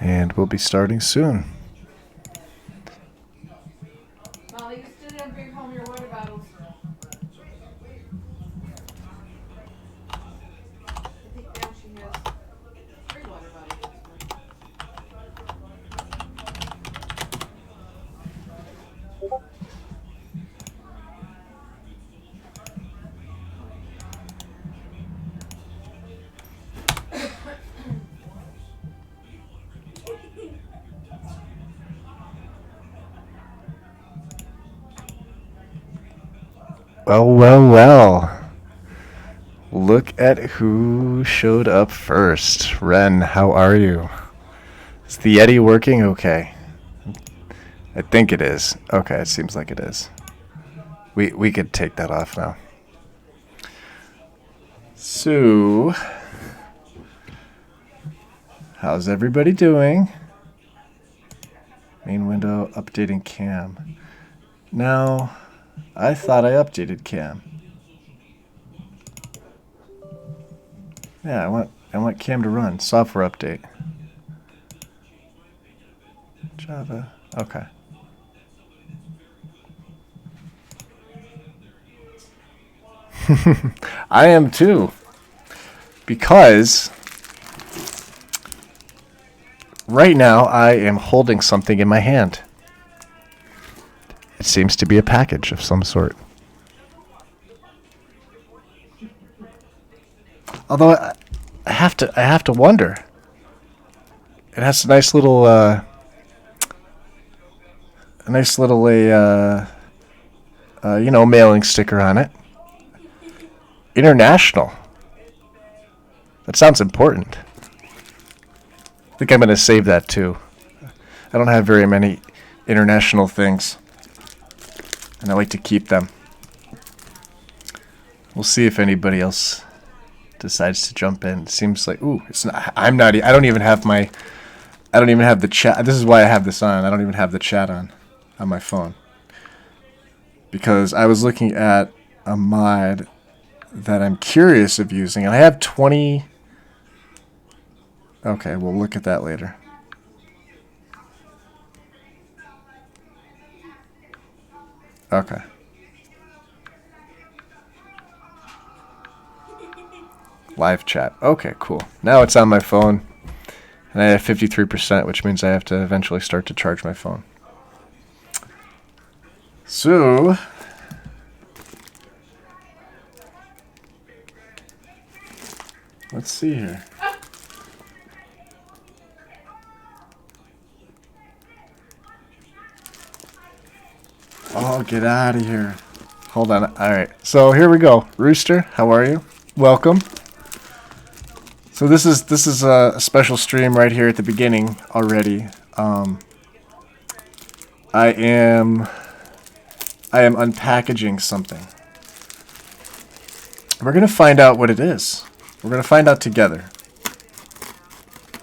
And we'll be starting soon. Molly, you still didn't bring home your water bottles. I think now she has 3 water bottles. Well, well, well. Look at who showed up first. Ren, how are you? Is the Yeti working okay? I think it is. Okay, it seems like it is. We could take that off now. So, how's everybody doing? Main window, updating cam. Now, I thought I updated cam. Yeah, I want cam to run. Software update. Java. Okay. I am too. Because right now I am holding something in my hand. It seems to be a package of some sort. Although I have to wonder. It has a nice little mailing sticker on it. International. That sounds important. I think I'm going to save that too. I don't have very many international things, and I like to keep them. We'll see if anybody else decides to jump in. It seems like it's not. I don't even have the chat. This is why I have this on. I don't even have the chat on my phone, because I was looking at a mod that I'm curious of using, and I have 20. Okay, we'll look at that later. Okay. Live chat. Okay, cool. Now it's on my phone, and I have 53%, which means I have to eventually start to charge my phone. So, let's see here. Oh, get out of here. Hold on. All right. So here we go. Rooster, how are you? Welcome. So this is a special stream right here at the beginning already. I am unpackaging something. We're going to find out what it is. We're going to find out together.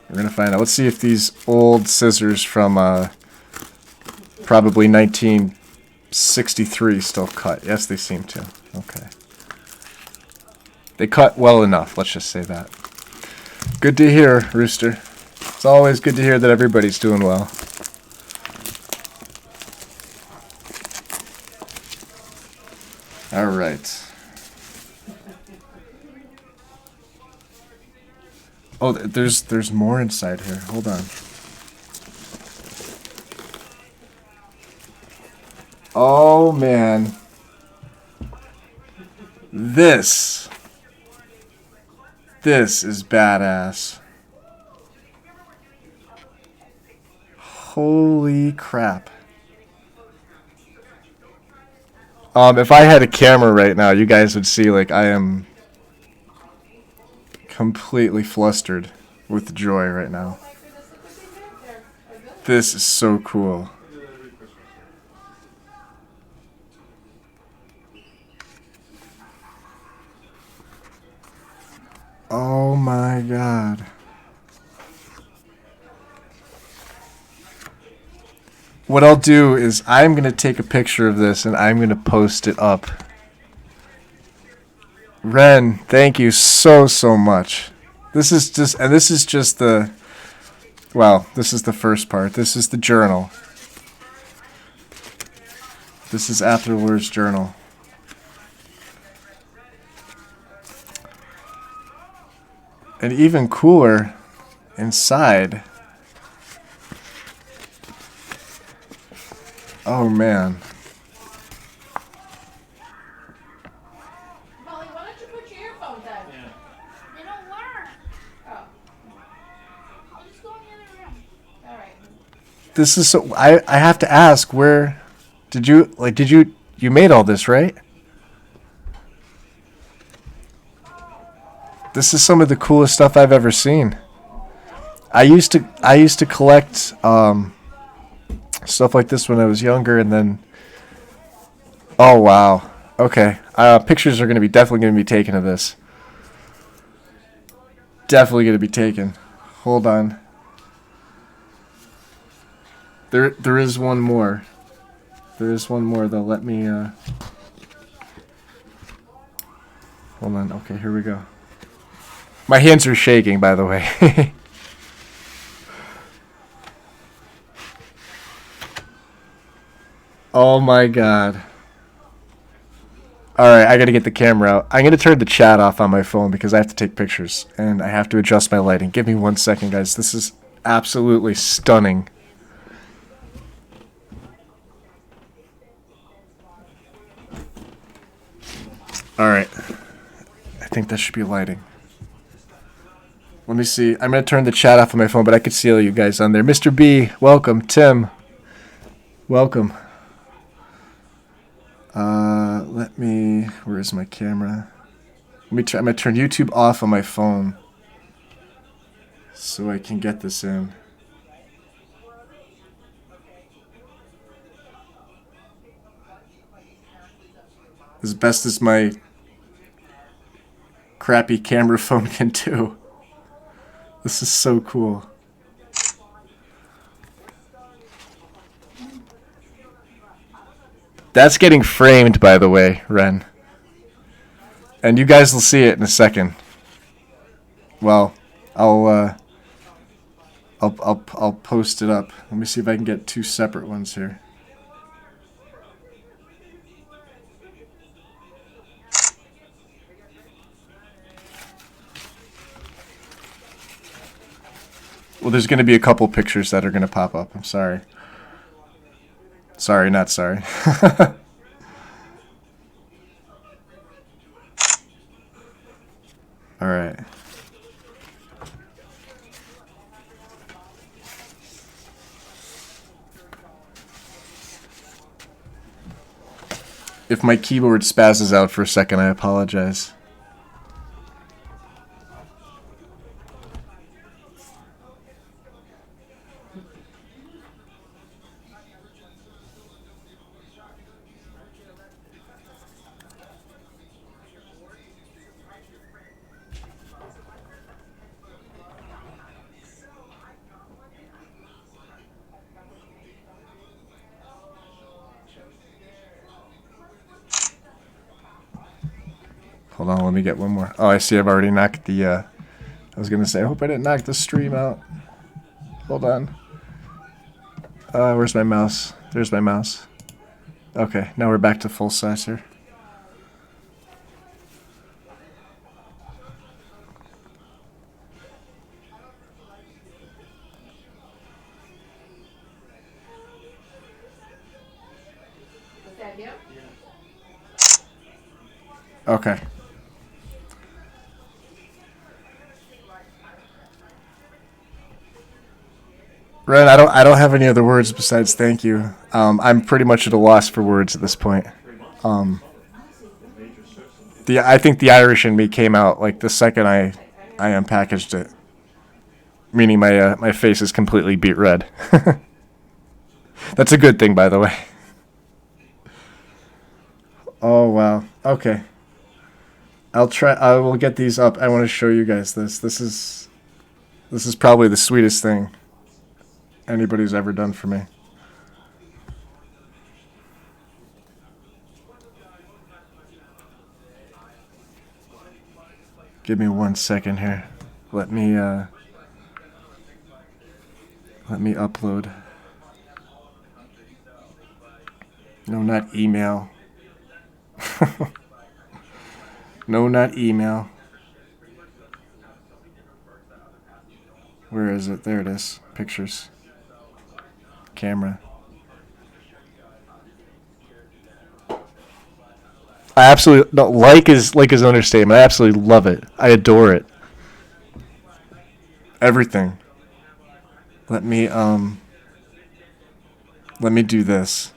We're going to find out. Let's see if these old scissors from probably 1963 still cut. Yes, they seem to. Okay. They cut well enough, let's just say that. Good to hear, Rooster. It's always good to hear that everybody's doing well. All right. Oh, there's more inside here. Hold on. Oh man. This is badass. Holy crap. If I had a camera right now, you guys would see like I am completely flustered with joy right now. This is so cool. Oh my god. What I'll do is I'm going to take a picture of this and I'm going to post it up. Ren, thank you so much. This is just the Well, this is the first part. This is the journal. This is Afterwards journal. And even cooler, inside. Oh man. Molly, why don't you put your earphones on? Yeah. They don't work. Oh, I'll just go in the other room. all right. This is so. I have to ask, where did you made all this, right? This is some of the coolest stuff I've ever seen. I used to collect stuff like this when I was younger, and then oh wow, okay. Pictures are definitely gonna be taken of this. Definitely gonna be taken. Hold on. There is one more. There is one more though. Let me hold on. Okay, here we go. My hands are shaking, by the way. Oh my god. Alright, I gotta get the camera out. I'm gonna turn the chat off on my phone because I have to take pictures and I have to adjust my lighting. Give me 1 second, guys. This is absolutely stunning. Alright. I think that should be lighting. Let me see. I'm going to turn the chat off on my phone, but I could see all you guys on there. Mr. B, welcome. Tim, welcome. Let me... Where is my camera? Let me try. I'm going to turn YouTube off on my phone so I can get this in. As best as my crappy camera phone can do. This is so cool. That's getting framed, by the way, Ren. And you guys will see it in a second. Well, I'll post it up. Let me see if I can get 2 separate ones here. Well, there's going to be a couple pictures that are going to pop up. I'm sorry. Sorry, not sorry. All right. If my keyboard spazzes out for a second, I apologize. Hold on, let me get one more. Oh, I see I've already knocked the, I was going to say, I hope I didn't knock the stream out. Hold on. Where's my mouse? There's my mouse. Okay, now we're back to full size here. Was that him? Okay. Ren, I don't have any other words besides thank you. I'm pretty much at a loss for words at this point. I think the Irish in me came out like the second I unpackaged it, meaning my face is completely beet red. That's a good thing, by the way. Oh wow. Okay. I'll try. I will get these up. I want to show you guys this. This is probably the sweetest thing anybody's ever done for me. Give me 1 second here. Let me Let me upload. No, not email. No, not email. Where is it? There it is. Pictures. Camera. I absolutely no, like is an understatement. I absolutely love it. I adore it. Everything. Let me do this.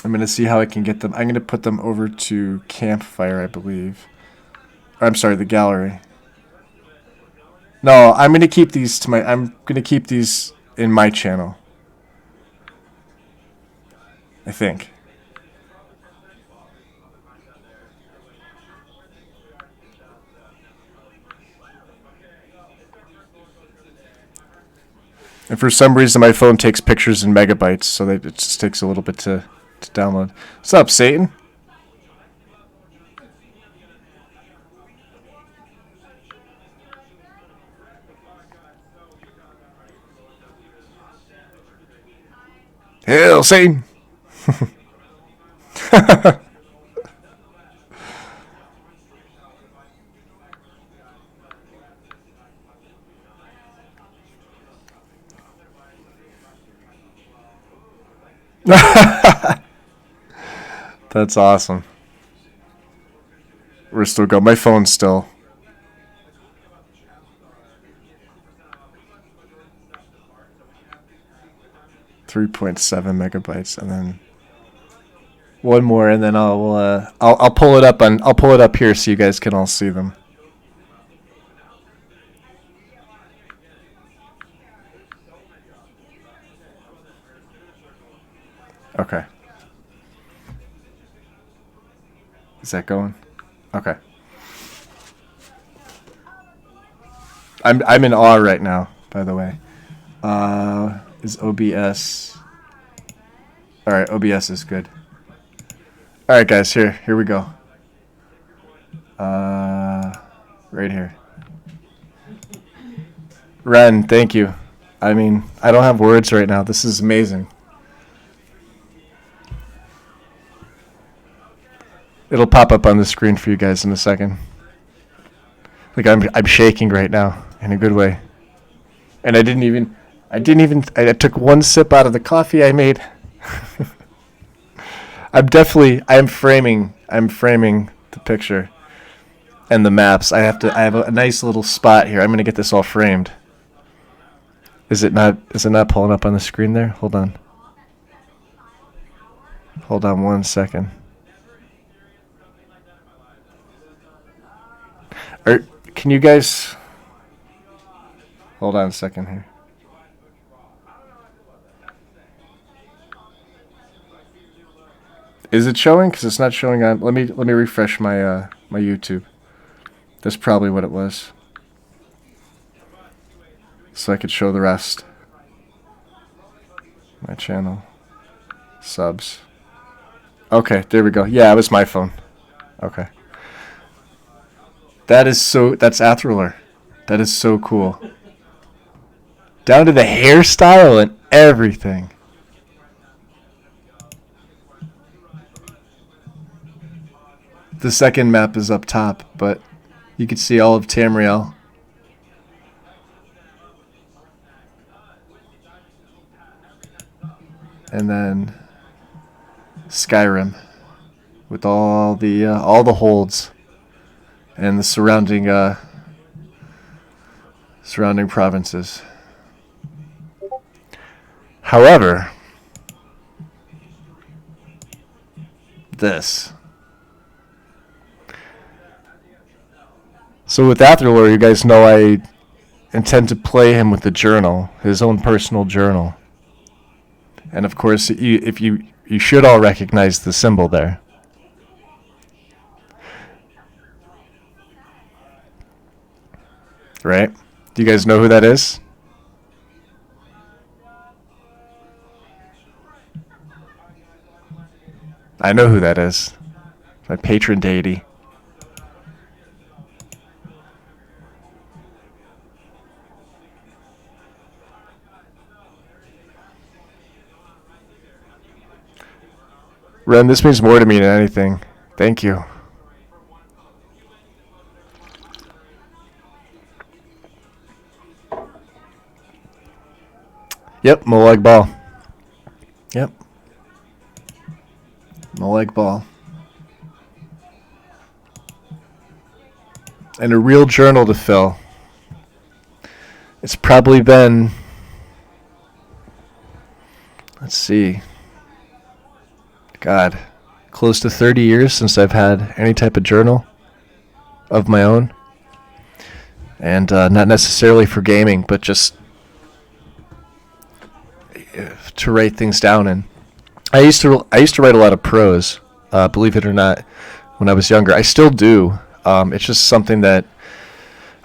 I'm gonna see how I can get them. I'm gonna put them over to Campfire, I believe. Or, I'm sorry, the gallery. No, I'm gonna keep these to my. I'm gonna keep these in my channel. I think. And for some reason, my phone takes pictures in megabytes, so that it just takes a little bit to download. What's up, Satan? Hail, Satan! That's awesome. We're still going. My phone's still. .7 megabytes, and then one more, and then I'll pull it up I'll pull it up here so you guys can all see them. Okay. Is that going? Okay. I'm in awe right now, by the way. Is OBS... Alright, OBS is good. Alright, guys, here we go. Right here. Ren, thank you. I mean, I don't have words right now. This is amazing. It'll pop up on the screen for you guys in a second. Like I'm shaking right now in a good way. And I took one sip out of the coffee I made. I'm framing the picture and the maps. I have a nice little spot here. I'm going to get this all framed. Is it not pulling up on the screen there? Hold on. Hold on 1 second. Can you guys hold on a second here? Is it showing? Because it's not showing on. Let me refresh my my YouTube. That's probably what it was. So I could show the rest. My channel. Subs. Okay, there we go. Yeah, it was my phone. Okay. That's Athriller. That is so cool. Down to the hairstyle and everything. The second map is up top, but you can see all of Tamriel. And then Skyrim with all the holds and the surrounding provinces. However, this. So with Athriller, you guys know I intend to play him with the journal, his own personal journal. And of course, you should all recognize the symbol there. Right? Do you guys know who that is? I know who that is. My patron deity. Ren, this means more to me than anything. Thank you. Yep, Moleg ball. Yep. Moleg ball. And a real journal to fill. It's probably been, let's see, God, close to 30 years since I've had any type of journal of my own. And not necessarily for gaming, but just to write things down in. I used to write a lot of prose, believe it or not, when I was younger. I still do. It's just something that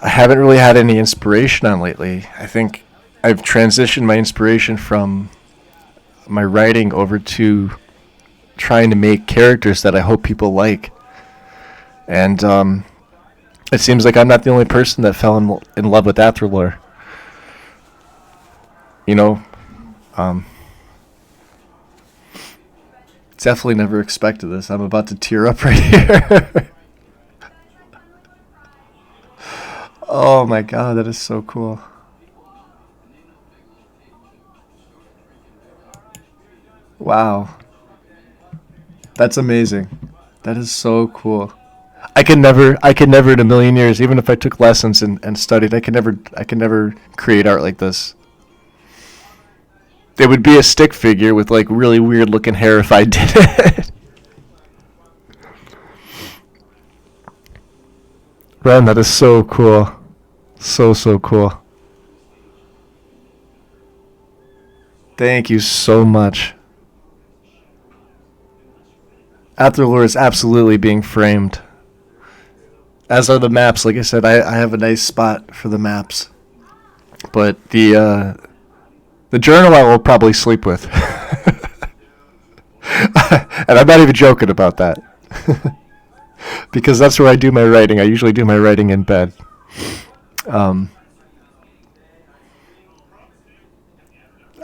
I haven't really had any inspiration on lately. I think I've transitioned my inspiration from my writing over to trying to make characters that I hope people like. And it seems like I'm not the only person that fell in love with Athrolore. You know, definitely never expected this. I'm about to tear up right here. Oh my God, that is so cool. Wow. That's amazing. That is so cool. I can never in a million years, even if I took lessons and studied, I can never create art like this. It would be a stick figure with like really weird looking hair if I did it. Ren, that is so cool. So cool. Thank you so much. Athrolore is absolutely being framed. As are the maps. Like I said, I have a nice spot for the maps. But the journal I will probably sleep with. And I'm not even joking about that. Because that's where I do my writing. I usually do my writing in bed.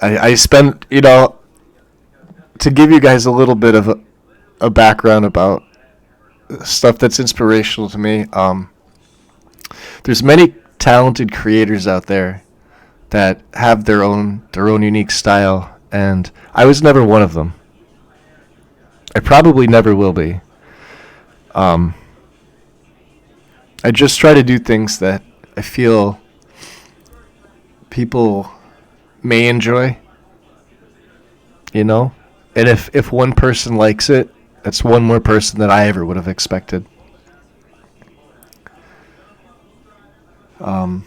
I spend, to give you guys a little bit of a background about stuff that's inspirational to me. There's many talented creators out there that have their own unique style, and I was never one of them. I probably never will be. I just try to do things that I feel people may enjoy, and if one person likes it, that's one more person than I ever would have expected. Talent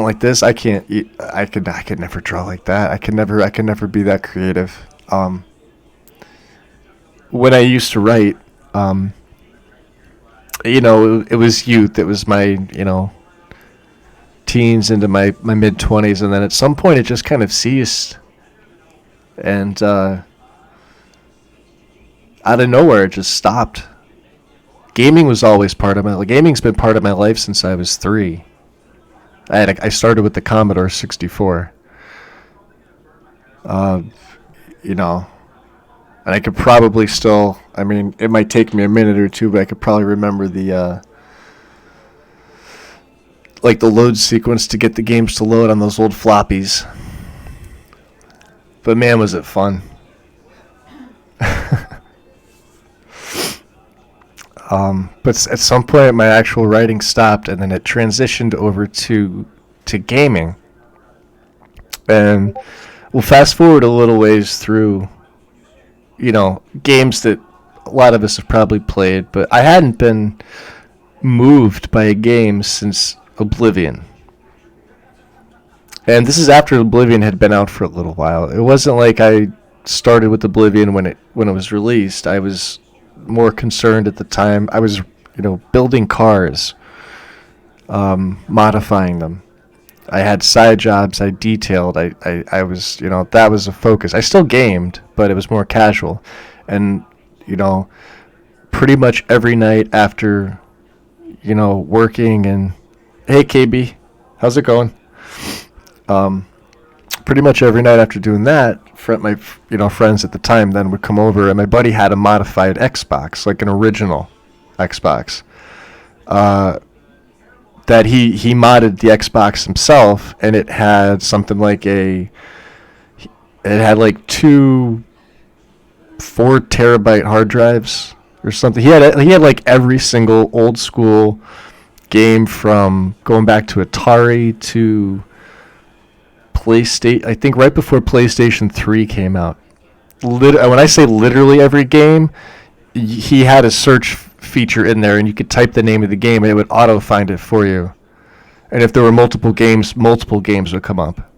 like this, I could never draw like that. I could never be that creative. When I used to write, it was youth. It was my, teens into my mid-20s, and then at some point it just kind of ceased. And out of nowhere, it just stopped. Gaming's been part of my life since I was 3. I started with the Commodore 64. And I could probably still, it might take me a minute or two, but I could probably remember the load sequence to get the games to load on those old floppies. But man, was it fun. But at some point my actual writing stopped, and then it transitioned over to gaming. And we'll fast forward a little ways through, games that a lot of us have probably played, but I hadn't been moved by a game since Oblivion. And this is after Oblivion had been out for a little while. It wasn't like I started with Oblivion when it was released. I was more concerned at the time. I was, building cars, modifying them. I had side jobs. I detailed. I was, that was a focus. I still gamed, but it was more casual. And, pretty much every night after, working and, hey, KB, how's it going? pretty much every night after doing that, my friends at the time then would come over, and my buddy had a modified Xbox, like an original Xbox, that he modded the Xbox himself, and it had something like two 4 terabyte hard drives or something. He had like every single old school game from going back to Atari to PlayStation. I think right before PlayStation 3 came out. When I say literally every game, he had a search feature in there, and you could type the name of the game, and it would auto find it for you. And if there were multiple games would come up.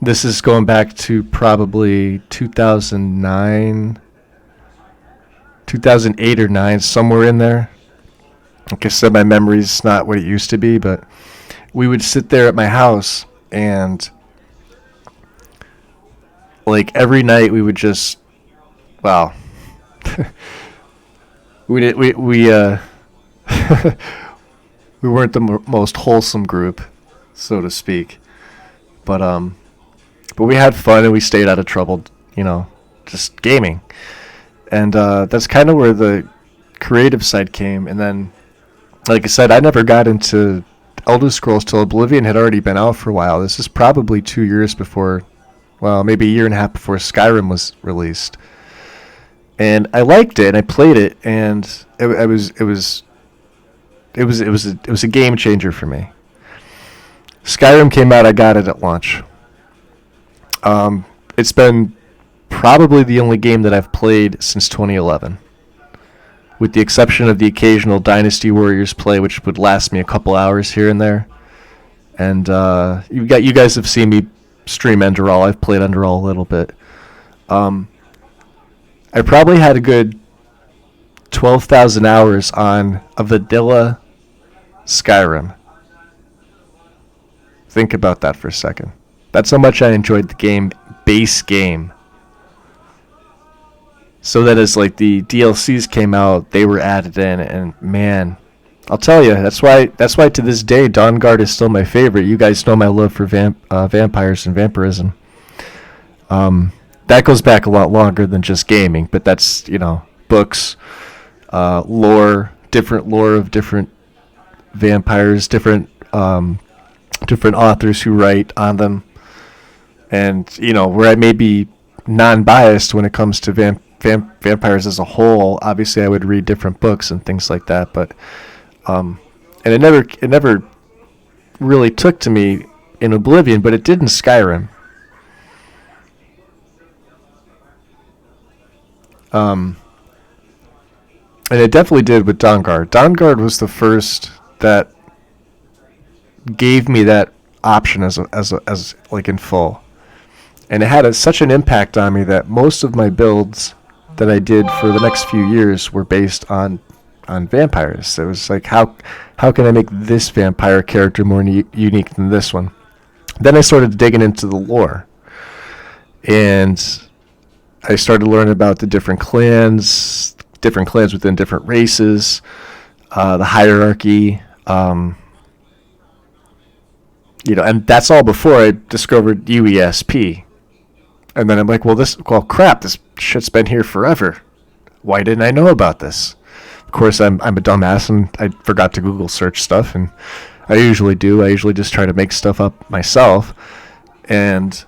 This is going back to probably 2009, 2008 or 9, somewhere in there. Like I said, my memory's not what it used to be, but we would sit there at my house, and like every night we would just, wow. we we weren't the most wholesome group, so to speak, but we had fun and we stayed out of trouble, just gaming, and that's kind of where the creative side came. And then, like I said, I never got into Elder Scrolls till Oblivion had already been out for a while. This is probably 2 years before, well, maybe a year and a half before Skyrim was released. And I liked it, and I played it, and it was a game changer for me. Skyrim came out, I got it at launch. It's been probably the only game that I've played since 2011, with the exception of the occasional Dynasty Warriors play, which would last me a couple hours here and there. And you guys have seen me stream Enderall. I've played Enderall a little bit. I probably had a good 12,000 hours on a vanilla Skyrim. Think about that for a second. That's how much I enjoyed the base game. So that as like the DLCs came out, they were added in, and man, I'll tell you, that's why to this day Dawnguard is still my favorite. You guys know my love for vampires and vampirism. That goes back a lot longer than just gaming, but that's, books, lore, different lore of different vampires, different authors who write on them, and where I may be non-biased when it comes to vampires as a whole. Obviously, I would read different books and things like that, but and it never really took to me in Oblivion, but it did in Skyrim. And it definitely did with Dawnguard. Dawnguard was the first that gave me that option as like in full, and it had such an impact on me that most of my builds that I did for the next few years were based on vampires. It was like, how can I make this vampire character more unique than this one? Then I started digging into the lore, and I started learning about the different clans within different races, the hierarchy, and that's all before I discovered UESP. And then I'm like, well, crap, this shit's been here forever. Why didn't I know about this? Of course, I'm a dumbass, and I forgot to Google search stuff, and I usually do. I usually just try to make stuff up myself, and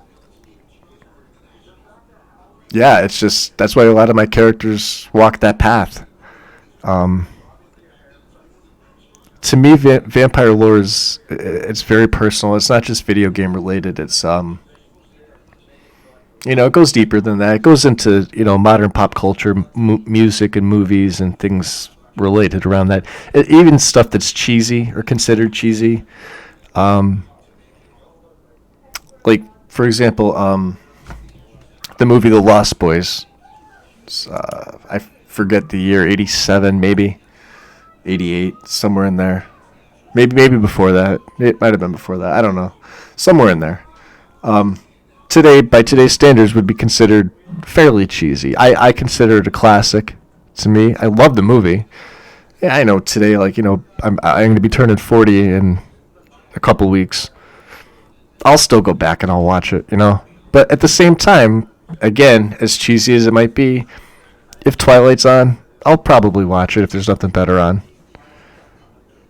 yeah, that's why a lot of my characters walk that path. To me, vampire lore it's very personal. It's not just video game related. It's it goes deeper than that. It goes into modern pop culture, music and movies and things related around that. Even stuff that's cheesy or considered cheesy. Like for example, the movie The Lost Boys. I forget the year, 87 maybe, 88, somewhere in there. Maybe before that. It might have been before that. I don't know. Somewhere in there. Today, by today's standards, would be considered fairly cheesy. I consider it a classic to me. I love the movie. Yeah, I know today, I'm going to be turning 40 in a couple weeks. I'll still go back and I'll watch it, you know. But at the same time, again, as cheesy as it might be, if Twilight's on, I'll probably watch it if there's nothing better on.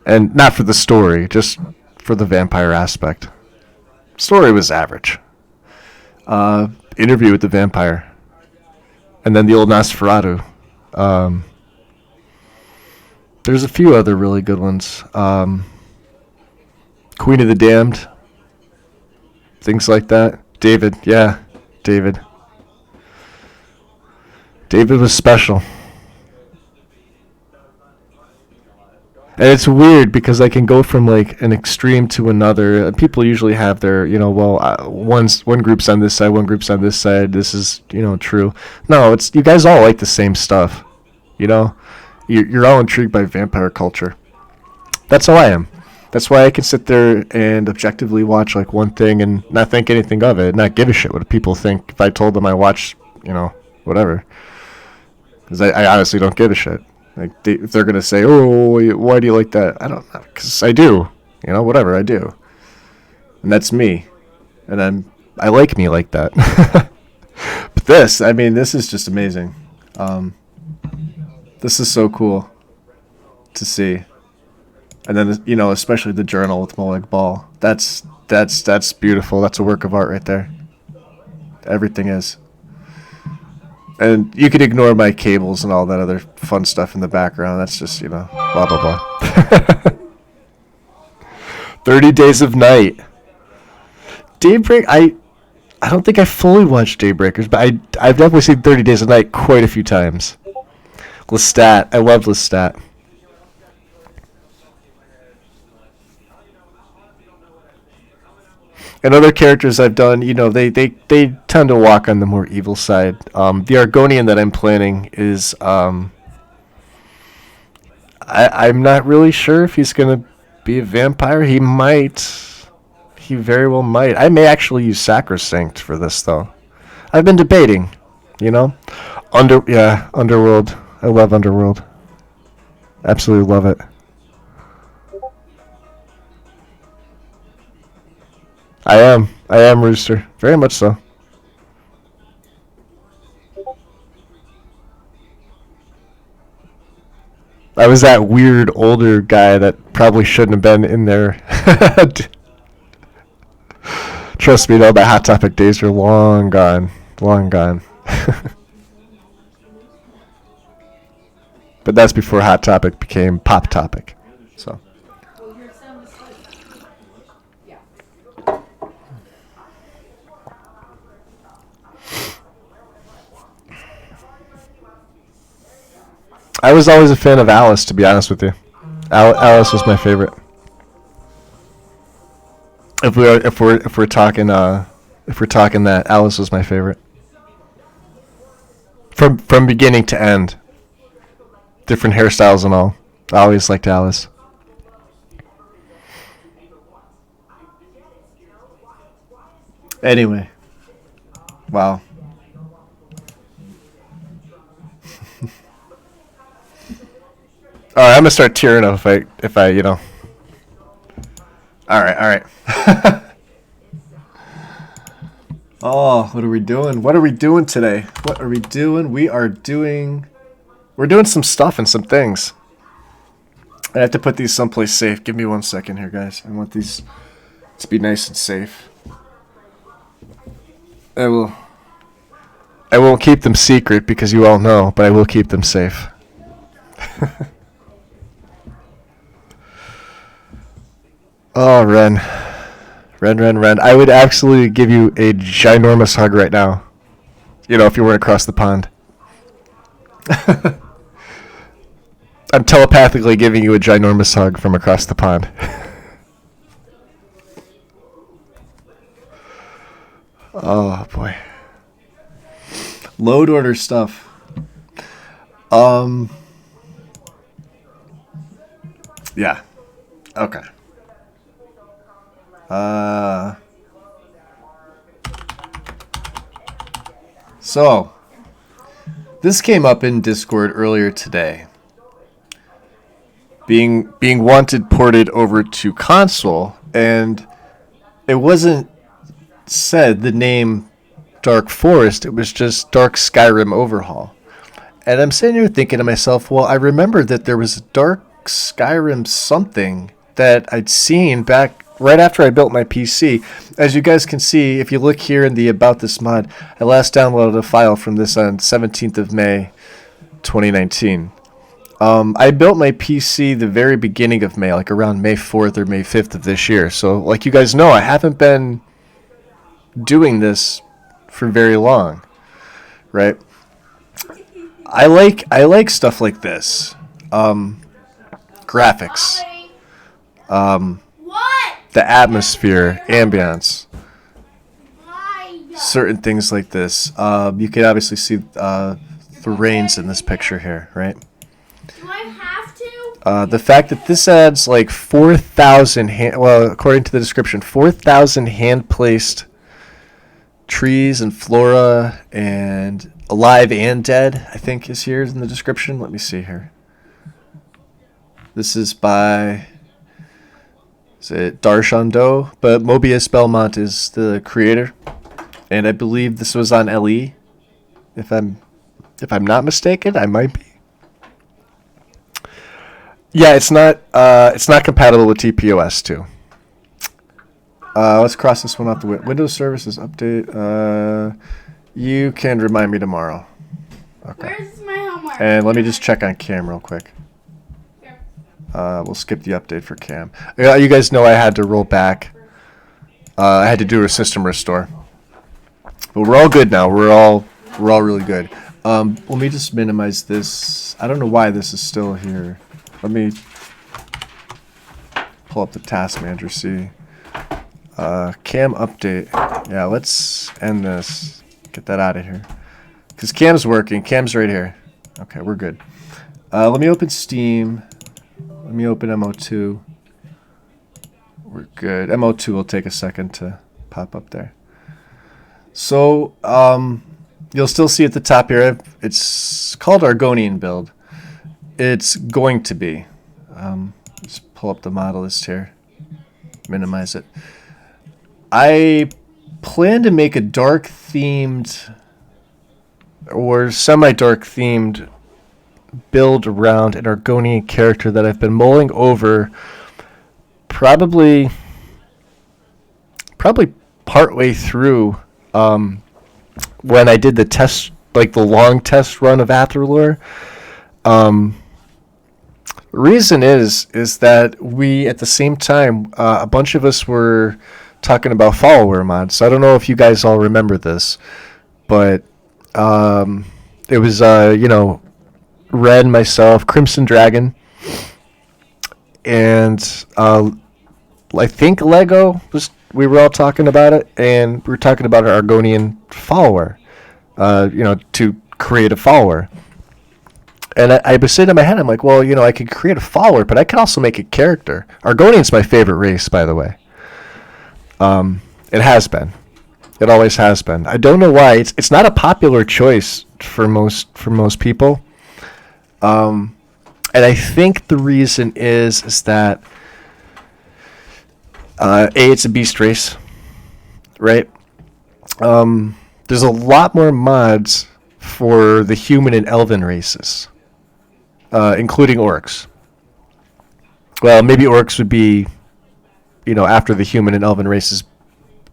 And not for the story, just for the vampire aspect. Story was average. Interview with the Vampire. And then the old Nosferatu. There's a few other really good ones. Queen of the Damned. Things like that. David, yeah. David. David was special. And it's weird because I can go from like an extreme to another. People usually have their, one group's on this side, one group's on this side. This is, true. No, it's you guys all like the same stuff. You're all intrigued by vampire culture. That's how I am. That's why I can sit there and objectively watch like one thing and not think anything of it, not give a shit what people think if I told them I watched, whatever. Because I honestly don't give a shit. Like if they're gonna say, "Oh, why do you like that?" I don't know, because I do. Whatever I do, and that's me, and I like me like that. But this is just amazing. This is so cool to see, and then especially the journal with Molag Bal. That's beautiful. That's a work of art right there. Everything is. And you could ignore my cables and all that other fun stuff in the background. That's just, blah, blah, blah. 30 Days of Night. Daybreak, I don't think I fully watched Daybreakers, but I've definitely seen 30 Days of Night quite a few times. Lestat, I love Lestat. And other characters I've done, they tend to walk on the more evil side. The Argonian that I'm planning is, I'm not really sure if he's going to be a vampire. He might. He very well might. I may actually use Sacrosanct for this, though. I've been debating, Underworld. I love Underworld. Absolutely love it. I am Rooster. Very much so. I was that weird older guy that probably shouldn't have been in there. Trust me, though, my Hot Topic days are long gone. Long gone. But that's before Hot Topic became Pop Topic. So. Well, your sound is good. Yeah. I was always a fan of Alice, to be honest with you. Alice was my favorite. If we're talking that, Alice was my favorite. From beginning to end. Different hairstyles and all. I always liked Alice. Anyway. Wow. All right, I'm gonna start tearing up if I. All right. Oh, what are we doing? What are we doing today? What are we doing? We're doing some stuff and some things. I have to put these someplace safe. Give me 1 second here, guys. I want these to be nice and safe. I won't keep them secret because you all know, but I will keep them safe. Oh, Ren. Ren. I would absolutely give you a ginormous hug right now. If you weren't across the pond. I'm telepathically giving you a ginormous hug from across the pond. Oh, boy. Load order stuff. Yeah. Okay. So, this came up in Discord earlier today. Being wanted ported over to console, and it wasn't said the name Dark Forest. It was just Dark Skyrim Overhaul. And I'm sitting here thinking to myself, well, I remember that there was a Dark Skyrim something that I'd seen back right after I built my PC. As you guys can see, if you look here in the About This mod, I last downloaded a file from this on 17th of May, 2019. I built my PC the very beginning of May, like around May 4th or May 5th of this year. So, like you guys know, I haven't been doing this for very long, right? I like stuff like this. Graphics. What? The atmosphere, ambience, Why? certain things like this. You can obviously see the rains in this picture here, right? Do I have to? The fact that this adds like 4,000, well, according to the description, 4,000 hand-placed trees and flora and alive and dead, I think is here in the description. Let me see here. This is by... Is it Darshando? But Mobius Belmont is the creator, and I believe this was on LE. If I'm not mistaken, I might be. Yeah, it's not compatible with TPOS too. Let's cross this one off the Windows Services update. You can remind me tomorrow. Okay. Where's my homework? And let me just check on Cam real quick. Here. We'll skip the update for Cam. You guys know I had to roll back. I had to do a system restore. But we're all good now. We're all really good. Let me just minimize this. I don't know why this is still here. Let me pull up the task manager, see. Cam update. Yeah, let's end this. Get that out of here. Because Cam's working. Cam's right here. Okay, we're good. Let me open Steam. Let me open MO2. We're good. MO2 will take a second to pop up there. So, you'll still see at the top here, it's called Argonian build. It's going to be. Just pull up the model list here. Minimize it. I plan to make a dark themed or semi-dark themed build around an Argonian character that I've been mulling over probably partway through when I did the test, like the long test run of Athralure. Reason is that we at the same time a bunch of us were talking about follower mods. So I don't know if you guys all remember this, but it was Red, myself, Crimson Dragon, and I think Lego was. We were all talking about it, and we were talking about our Argonian follower. To create a follower. And I was sitting in my head, I'm like, well, I could create a follower, but I could also make a character. Argonian's my favorite race, by the way. It has been. It always has been. I don't know why. It's not a popular choice for most people. And I think the reason is that it's a beast race, right? There's a lot more mods for the human and elven races, including orcs. Well, maybe orcs would be, after the human and elven races,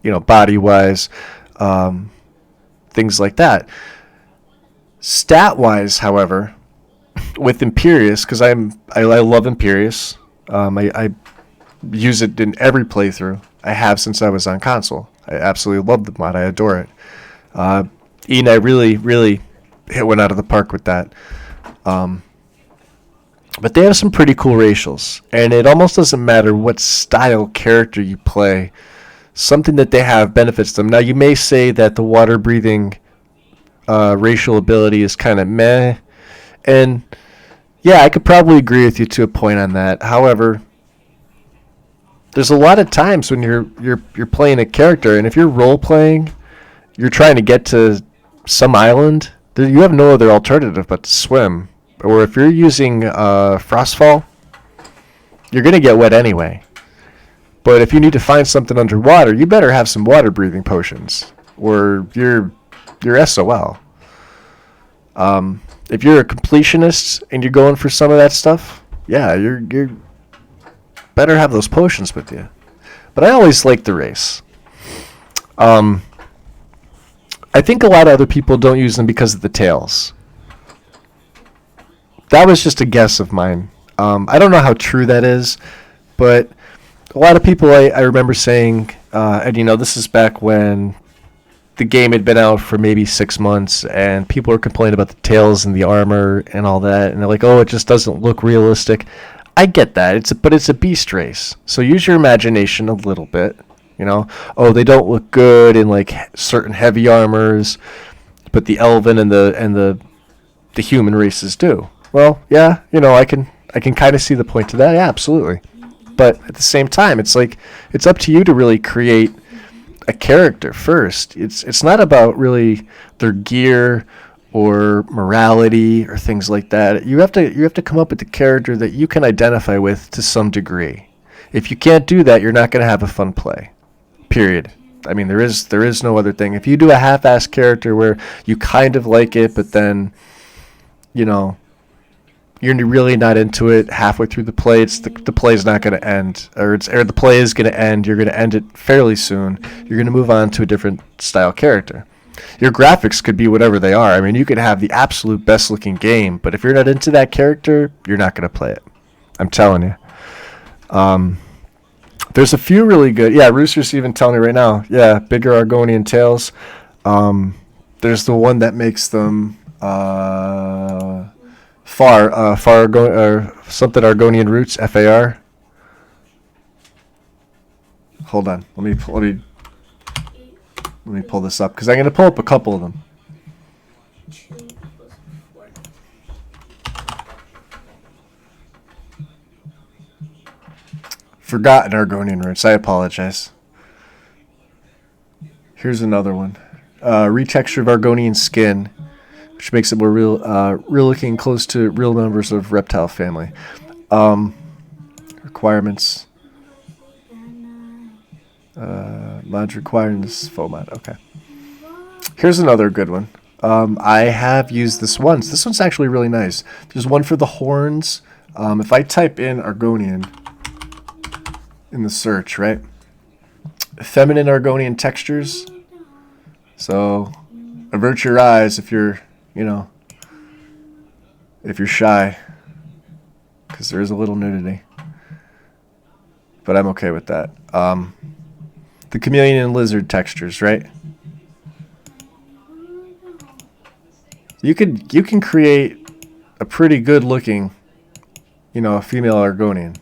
body-wise, things like that. Stat-wise, however, with Imperius, because I love Imperius, I use it in every playthrough. I have since I was on console. I absolutely love the mod. I adore it. Ian, I really, really hit one out of the park with that. But they have some pretty cool racials, and it almost doesn't matter what style character you play. Something that they have benefits them. Now, you may say that the water-breathing racial ability is kind of meh, and yeah, I could probably agree with you to a point on that. However, there's a lot of times when you're playing a character, and if you're role-playing, you're trying to get to some island, you have no other alternative but to swim. Or if you're using Frostfall, you're going to get wet anyway. But if you need to find something underwater, you better have some water breathing potions, or you're SOL. If you're a completionist and you're going for some of that stuff, yeah, you're better have those potions with you. But I always like the race. I think a lot of other people don't use them because of the tails. That was just a guess of mine. I don't know how true that is, but a lot of people I remember saying, and this is back when the game had been out for maybe 6 months, and people were complaining about the tails and the armor and all that, and they're like, oh, it just doesn't look realistic. I get that, but it's a beast race, so use your imagination a little bit. Oh, they don't look good in like certain heavy armors, but the elven and the human races do. Well, yeah, I can kind of see the point to that. Yeah, absolutely. But at the same time, it's like it's up to you to really create a character first. It's not about really their gear or morality or things like that. You have to come up with a character that you can identify with to some degree. If you can't do that, you're not going to have a fun play. Period. I mean, there is no other thing. If you do a half-assed character where you kind of like it, but then, you're really not into it halfway through the play, the play's not going to end, or the play is going to end. You're going to end it fairly soon. You're going to move on to a different style character. Your graphics could be whatever they are. I mean, you could have the absolute best-looking game, but if you're not into that character, you're not going to play it. I'm telling you. There's a few really good. Yeah, Rooster's even telling me right now. Yeah, bigger Argonian tails. There's the one that makes them far or something Argonian roots. FAR. Hold on. Let me pull this up because I'm gonna pull up a couple of them. Forgotten Argonian roots. I apologize. Here's another one. Retexture of Argonian skin, which makes it more real looking, close to real members of reptile family. Requirements. Mods required in this faux mod. Okay. Here's another good one. I have used this once. This one's actually really nice. There's one for the horns. If I type in Argonian in the search, right? Feminine Argonian textures. So avert your eyes if you're, if you're shy, because there is a little nudity. But I'm okay with that. The chameleon and lizard textures, right? You can create a pretty good looking, a female Argonian.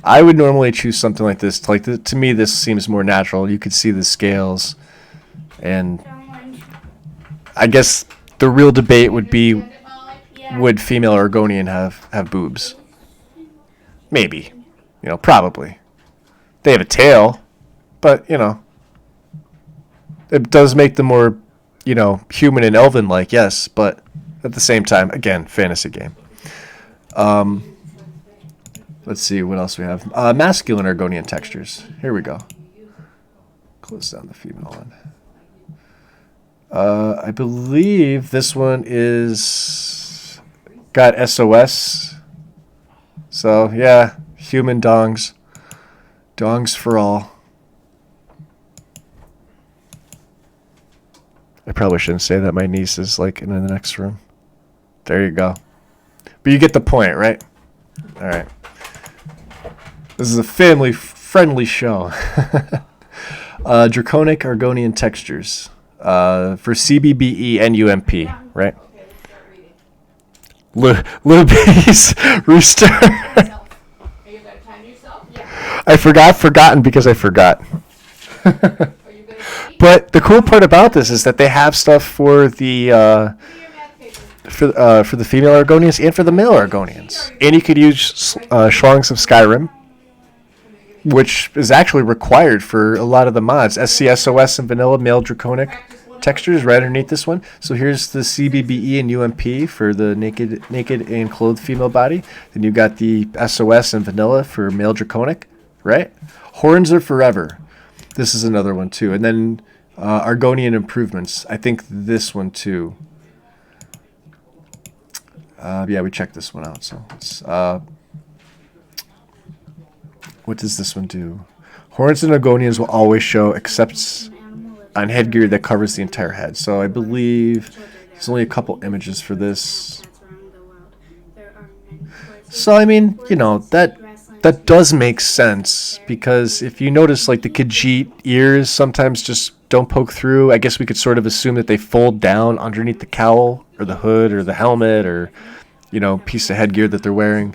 I would normally choose something like this. To me, this seems more natural. You could see the scales, and I guess the real debate would be, would female Argonian have boobs? Maybe, probably. They have a tail, but it does make them more, human and elven-like. Yes, but at the same time, again, fantasy game. Let's see what else we have. Masculine Argonian textures. Here we go. Close down the female one. I believe this one is got SOS. So yeah, human dongs. Dongs for all. I probably shouldn't say that. My niece is like in the next room. There you go. But you get the point, right? All right. This is a family-friendly show. Draconic Argonian textures for CBBE and UMP, right? Luby's Rooster. I forgotten because I forgot. But the cool part about this is that they have stuff for the for the female Argonians and for the male Argonians, and you could use Schlongs of Skyrim, which is actually required for a lot of the mods. SCSOS and Vanilla, Male Draconic. textures right underneath this one. So here's the CBBE and UMP for the naked and clothed female body. Then you've got the SOS and vanilla for male draconic, right? Horns are forever. This is another one too. And then Argonian improvements. I think this one too. Yeah, we checked this one out. So it's, what does this one do? Horns and Argonians will always show, except on headgear that covers the entire head. So I believe there's only a couple images for this. So I mean, you know, that does make sense, because if you notice, like, the Khajiit ears sometimes just don't poke through. I guess we could sort of assume that they fold down underneath the cowl or the hood or the helmet or, you know, piece of headgear that they're wearing.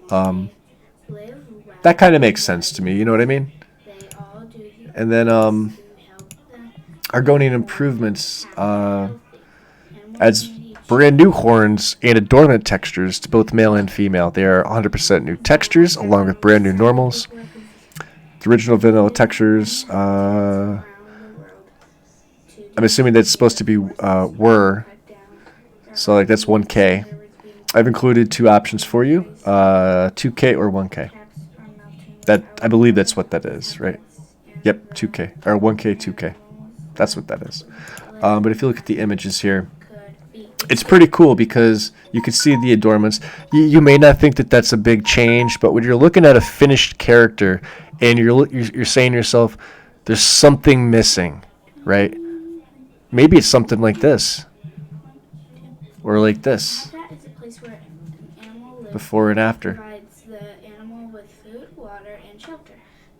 That kind of makes sense to me, you know what I mean? And then Argonian improvements adds brand new horns and adornment textures to both male and female. They are 100% new textures along with brand new normals. The original vanilla textures, I'm assuming that's supposed to be were. So like that's 1K. I've included two options for you, 2K or 1K. That, I believe that's what that is, right? Yep, 2K, or 1K, 2K. That's what that is. But if you look at the images here, it's pretty cool because you can see the adornments. You may not think that that's a big change, but when you're looking at a finished character and you're saying to yourself, there's something missing, right? Maybe it's something like this. Or like this. Before and after.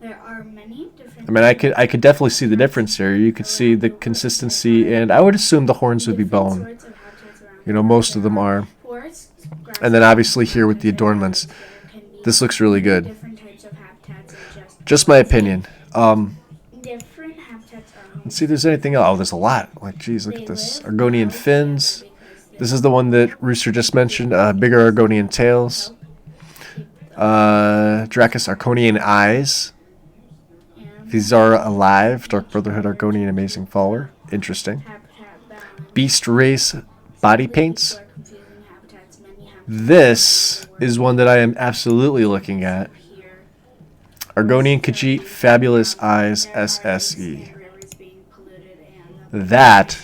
There are many different. I mean, I could definitely see the difference here. You could see the consistency, and I would assume the horns would be bone. You know, most of them are. And then obviously here with the adornments, this looks really good. Just my opinion. Let's see if there's anything else. Oh, there's a lot. Like, geez, look at this. Argonian fins. This is the one that Rooster just mentioned. Bigger Argonian tails. Dracus Arconian eyes. Vizara alive. Dark Brotherhood Argonian amazing follower. Interesting. Beast race body paints. This is one that I am absolutely looking at. Argonian Khajiit Fabulous Eyes SSE. That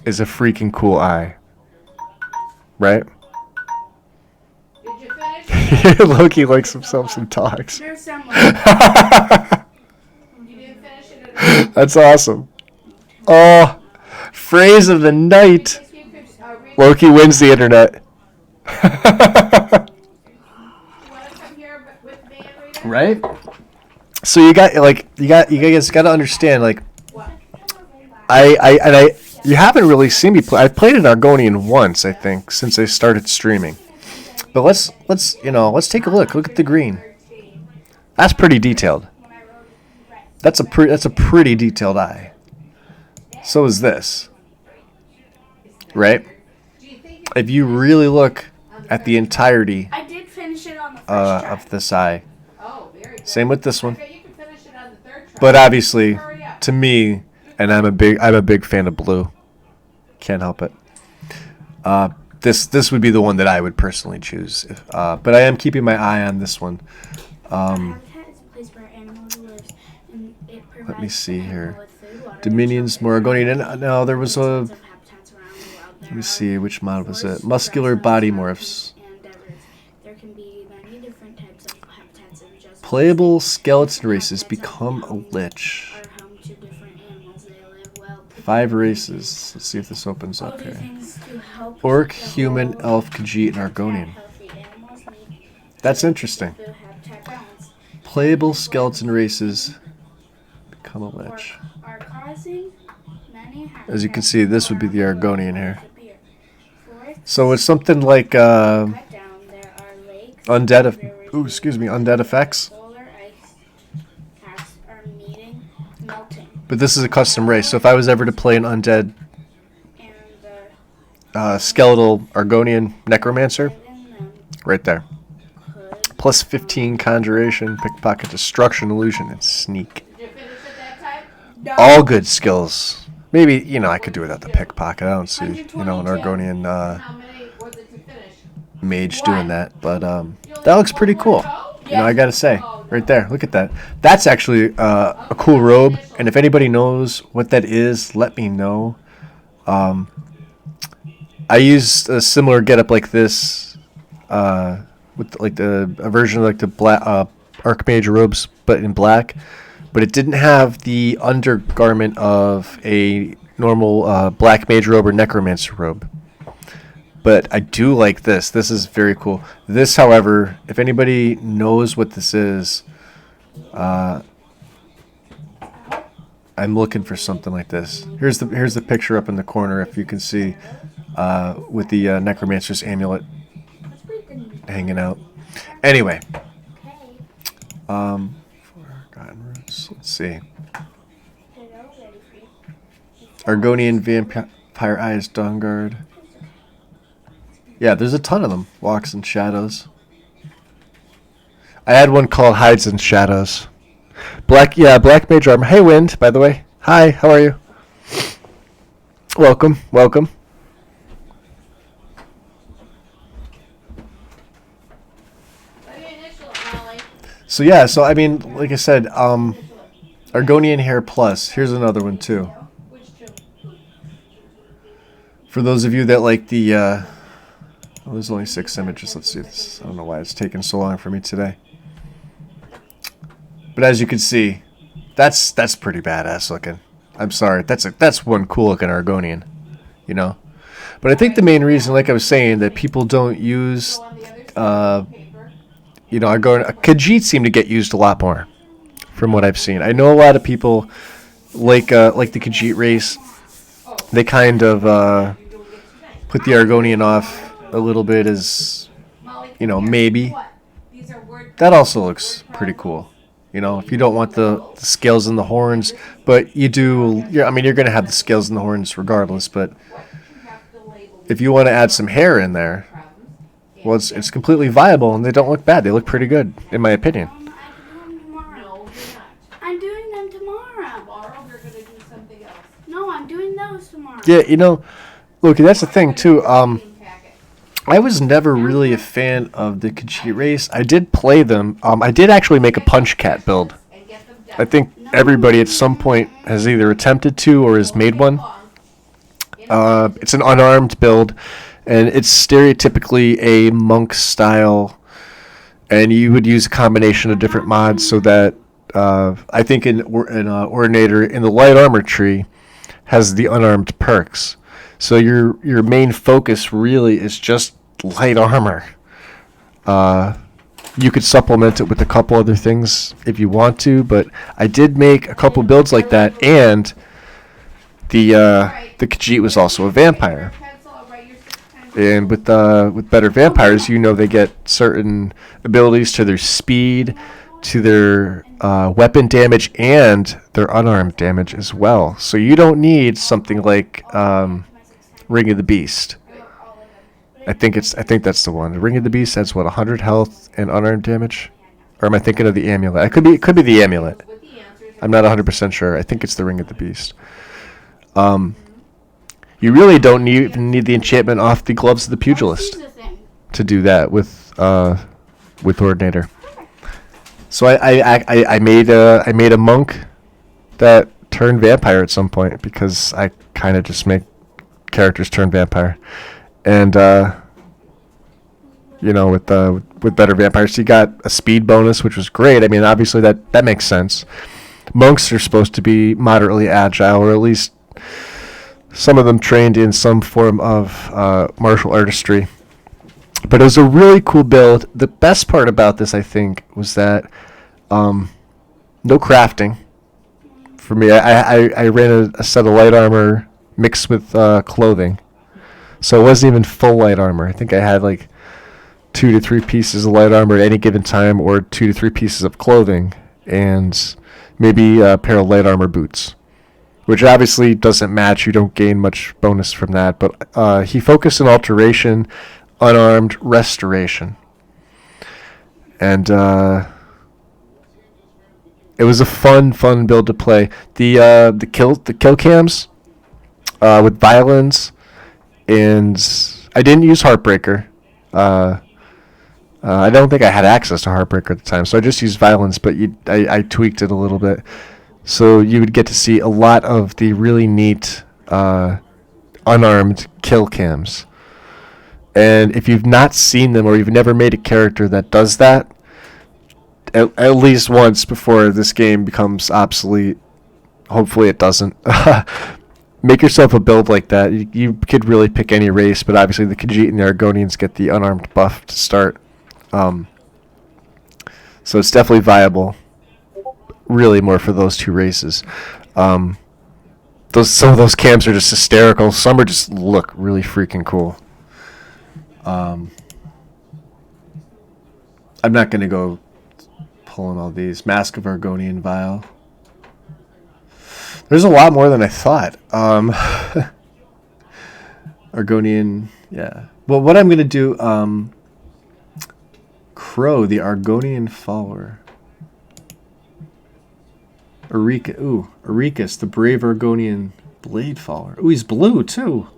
is a freaking cool eye. Right? Did you finish? Loki likes himself some dogs. There's someone. You didn't finish it at That's awesome. Oh, phrase of the night. all? You could, read Loki wins the internet. You want to come here with me and read it? Right? So you guys got to understand, like, What? you haven't really seen me play. I've played an Argonian once, I think, since I started streaming. But let's take a look. Look at the green. That's pretty detailed. That's a pretty detailed eye. So is this. Right? If you really look at the entirety I did finish it on the first try. of this eye. Oh, very good. Same with this one. Okay, you can finish it on the third try. But obviously, Hurry up. to me, and I'm a big fan of blue. Can't help it. This would be the one that I would personally choose. But I am keeping my eye on this one. Habitat is a place where animals live, and it Let me provides see the here. animal with food, water, Dominions, and shelter. Moragonian. And no, there was a. Lots of habitats around the world. Let There me are see, which mod was it? forests, Muscular grasslands, body mountains, morphs. and deserts. There can be many different types of habitats in just one Playable state. skeleton races Habitats become a are lich. home to different animals. They live well. 5 races. Let's see if this opens All up do here. things to help Orc, the human, whole elf, Khajiit, and Argonian. healthy animals need That's interesting. the habitat balance. Playable skeleton races become a lich. Are causing many As you can see, this would be the Argonian here. disappear. Forests So it's something like cut down. There are lakes, undead. rivers, Undead effects. solar ice caps are meeting, melting, But this is a custom race. So if I was ever to play an undead and the skeletal Argonian necromancer, in them right there. could Plus 15 conjuration, pickpocket, destruction, illusion, and sneak. Did you finish it that time? No. All good skills. Maybe, you know, I could do without the pickpocket. I don't see, you know, an 120, Jim. Argonian How many was it to finish? mage doing that. But that looks pretty cool. You know, I gotta say, Oh, right there, look at that. That's actually a cool robe. And if anybody knows what that is, let me know. I used a similar getup like this, with like a version of like the black Archmage robes, but in black. But it didn't have the undergarment of a normal black mage robe or necromancer robe. But I do like this. This is very cool. This, however, if anybody knows what this is, I'm looking for something like this. Here's the picture up in the corner, if you can see, with the necromancer's amulet hanging out. Anyway, forgotten roots. Let's see. Argonian vampire eyes, Dawnguard. Yeah, there's a ton of them. Walks in shadows. I had one called Hides in Shadows. Black mage armor. Hey, Wind, by the way. Hi, how are you? Welcome. So I mean, like I said, Argonian Hair Plus. Here's another one too. For those of you that like the, there's only 6 images. Let's see this. I don't know why it's taking so long for me today. But as you can see, that's pretty badass looking. I'm sorry, that's one cool looking Argonian, you know. But I think the main reason, like I was saying, that people don't use, you know, Khajiit seem to get used a lot more, from what I've seen. I know a lot of people like the Khajiit race. They kind of put the Argonian off a little bit as, you know, maybe. That also looks pretty cool. You know, if you don't want the scales and the horns, but you do, I mean, you're going to have the scales and the horns regardless, but if you want to add some hair in there, well, it's completely viable, and they don't look bad. They look pretty good, in my opinion. I'm doing them tomorrow. Tomorrow we're going to do something else. No, I'm doing those tomorrow. Yeah, you know, look, that's the thing, too. I was never really a fan of the Khajiit race. I did play them. I did actually make a Punch Cat build. I think everybody at some point has either attempted to or has made one. It's an unarmed build, and it's stereotypically a monk style, and you would use a combination of different mods so that I think in Ordinator, in the light armor tree, has the unarmed perks. So your main focus really is just light armor. You could supplement it with a couple other things if you want to, but I did make a couple builds like that, and the Khajiit was also a vampire. And with better vampires, you know, they get certain abilities to their speed, to their weapon damage, and their unarmed damage as well. So you don't need something like Ring of the Beast. I think that's the one. The Ring of the Beast has 100 health and unarmed damage, or am I thinking of the amulet? It could be the amulet. I'm not 100% sure. I think it's the Ring of the Beast. You really don't need the enchantment off the Gloves of the Pugilist to do that with Ordinator. So I made a monk that turned vampire at some point, because I kind of just make characters turn vampire, and you know, with better vampires, you got a speed bonus, which was great. I mean, obviously that makes sense. Monks are supposed to be moderately agile, or at least some of them trained in some form of martial artistry. But it was a really cool build. The best part about this, I think, was that no crafting. For me, I ran a set of light armor mixed with clothing. So it wasn't even full light armor. I think I had like 2 to 3 pieces of light armor at any given time, or 2 to 3 pieces of clothing, and maybe a pair of light armor boots, which obviously doesn't match. You don't gain much bonus from that. But he focused on alteration, unarmed, restoration, and it was a fun build to play. The kill cams with violence, and I didn't use Heartbreaker. I don't think I had access to Heartbreaker at the time, so I just used violence, but I tweaked it a little bit. So you would get to see a lot of the really neat unarmed kill cams. And if you've not seen them or you've never made a character that does that, at least once before this game becomes obsolete, hopefully it doesn't, make yourself a build like that. You could really pick any race, but obviously the Khajiit and the Argonians get the unarmed buff to start. So it's definitely viable. Really more for those two races. Some of those cams are just hysterical. Some are just look really freaking cool. I'm not gonna go pulling all these. Mask of Argonian Vial. There's a lot more than I thought. Argonian, yeah. Well, what I'm gonna do, Crow, the Argonian follower. Eureka's, the brave Argonian blade follower. Ooh, he's blue too.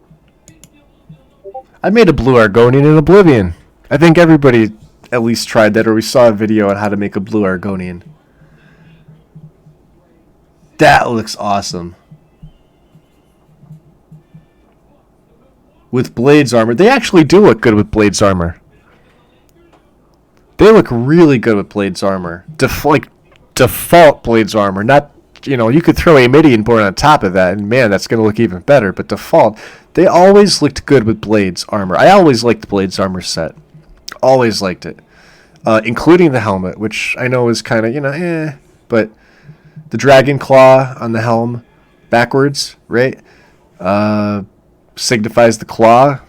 I made a blue Argonian in Oblivion. I think everybody at least tried that, or we saw a video on how to make a blue Argonian. That looks awesome. With Blade's armor. They actually do look good with Blade's armor. They look really good with Blade's armor. Default Blade's armor. Not, you could throw a Midian born on top of that, and man, that's going to look even better. But default, they always looked good with Blade's armor. I always liked Blade's armor set. Always liked it. Including the helmet, which I know is kind of, but the dragon claw on the helm, backwards, right? Signifies the claw.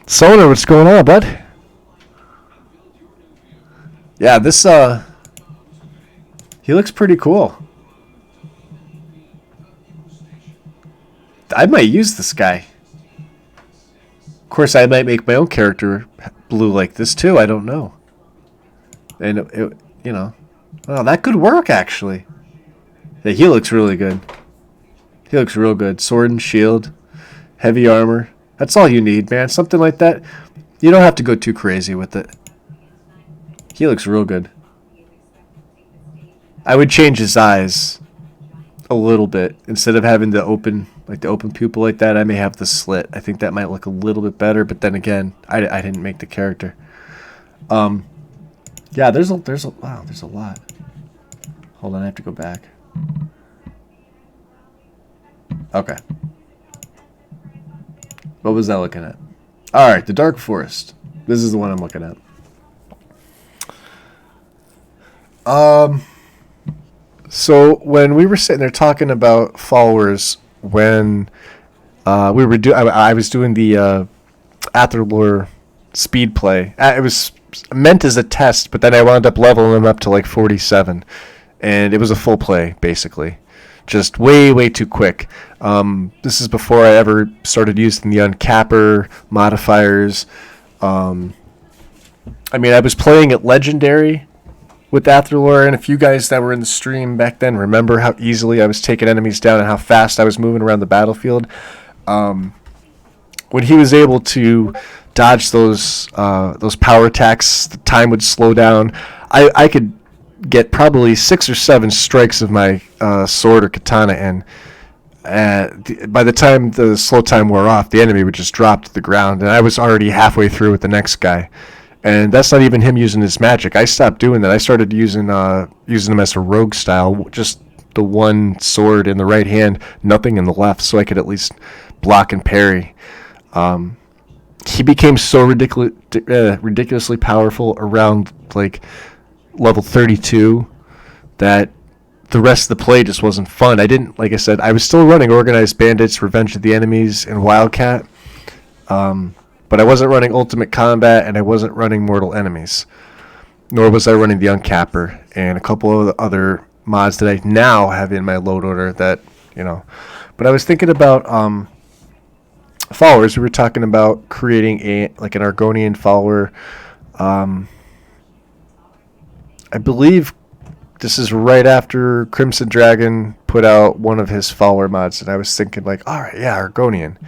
Sonar, what's going on, bud? Yeah, this, he looks pretty cool. I might use this guy. Of course, I might make my own character blue like this, too. I don't know. And, well, that could work, actually. Yeah, he looks really good. He looks real good. Sword and shield. Heavy armor. That's all you need, man. Something like that. You don't have to go too crazy with it. He looks real good. I would change his eyes a little bit. Instead of having the open pupil like that, I may have the slit. I think that might look a little bit better, but then again, I didn't make the character. Yeah, there's a lot. Hold on, I have to go back. Okay. What was I looking at? Alright, the Dark Forest. This is the one I'm looking at. So when we were sitting there talking about followers, when I was doing the Atherlore speed play. It was meant as a test, but then I wound up leveling them up to like 47, and it was a full play basically, just way too quick. This is before I ever started using the uncapper modifiers. I was playing at legendary with Atherlore, and a few guys that were in the stream back then remember how easily I was taking enemies down and how fast I was moving around the battlefield. When he was able to dodge those power attacks, the time would slow down. I could get probably 6 or 7 strikes of my sword or katana in. By the time the slow time wore off, the enemy would just drop to the ground, and I was already halfway through with the next guy. And that's not even him using his magic. I stopped doing that. I started using him as a rogue style, just the one sword in the right hand, nothing in the left, so I could at least block and parry. He became so ridiculously powerful around like level 32 that the rest of the play just wasn't fun. Like I said, I was still running Organized Bandits, Revenge of the Enemies, and Wildcat. But I wasn't running Ultimate Combat, and I wasn't running Mortal Enemies. Nor was I running the Uncapper, and a couple of other mods that I now have in my load order that, But I was thinking about followers. We were talking about creating an Argonian follower. I believe this is right after Crimson Dragon put out one of his follower mods, and I was thinking like, all right, yeah, Argonian.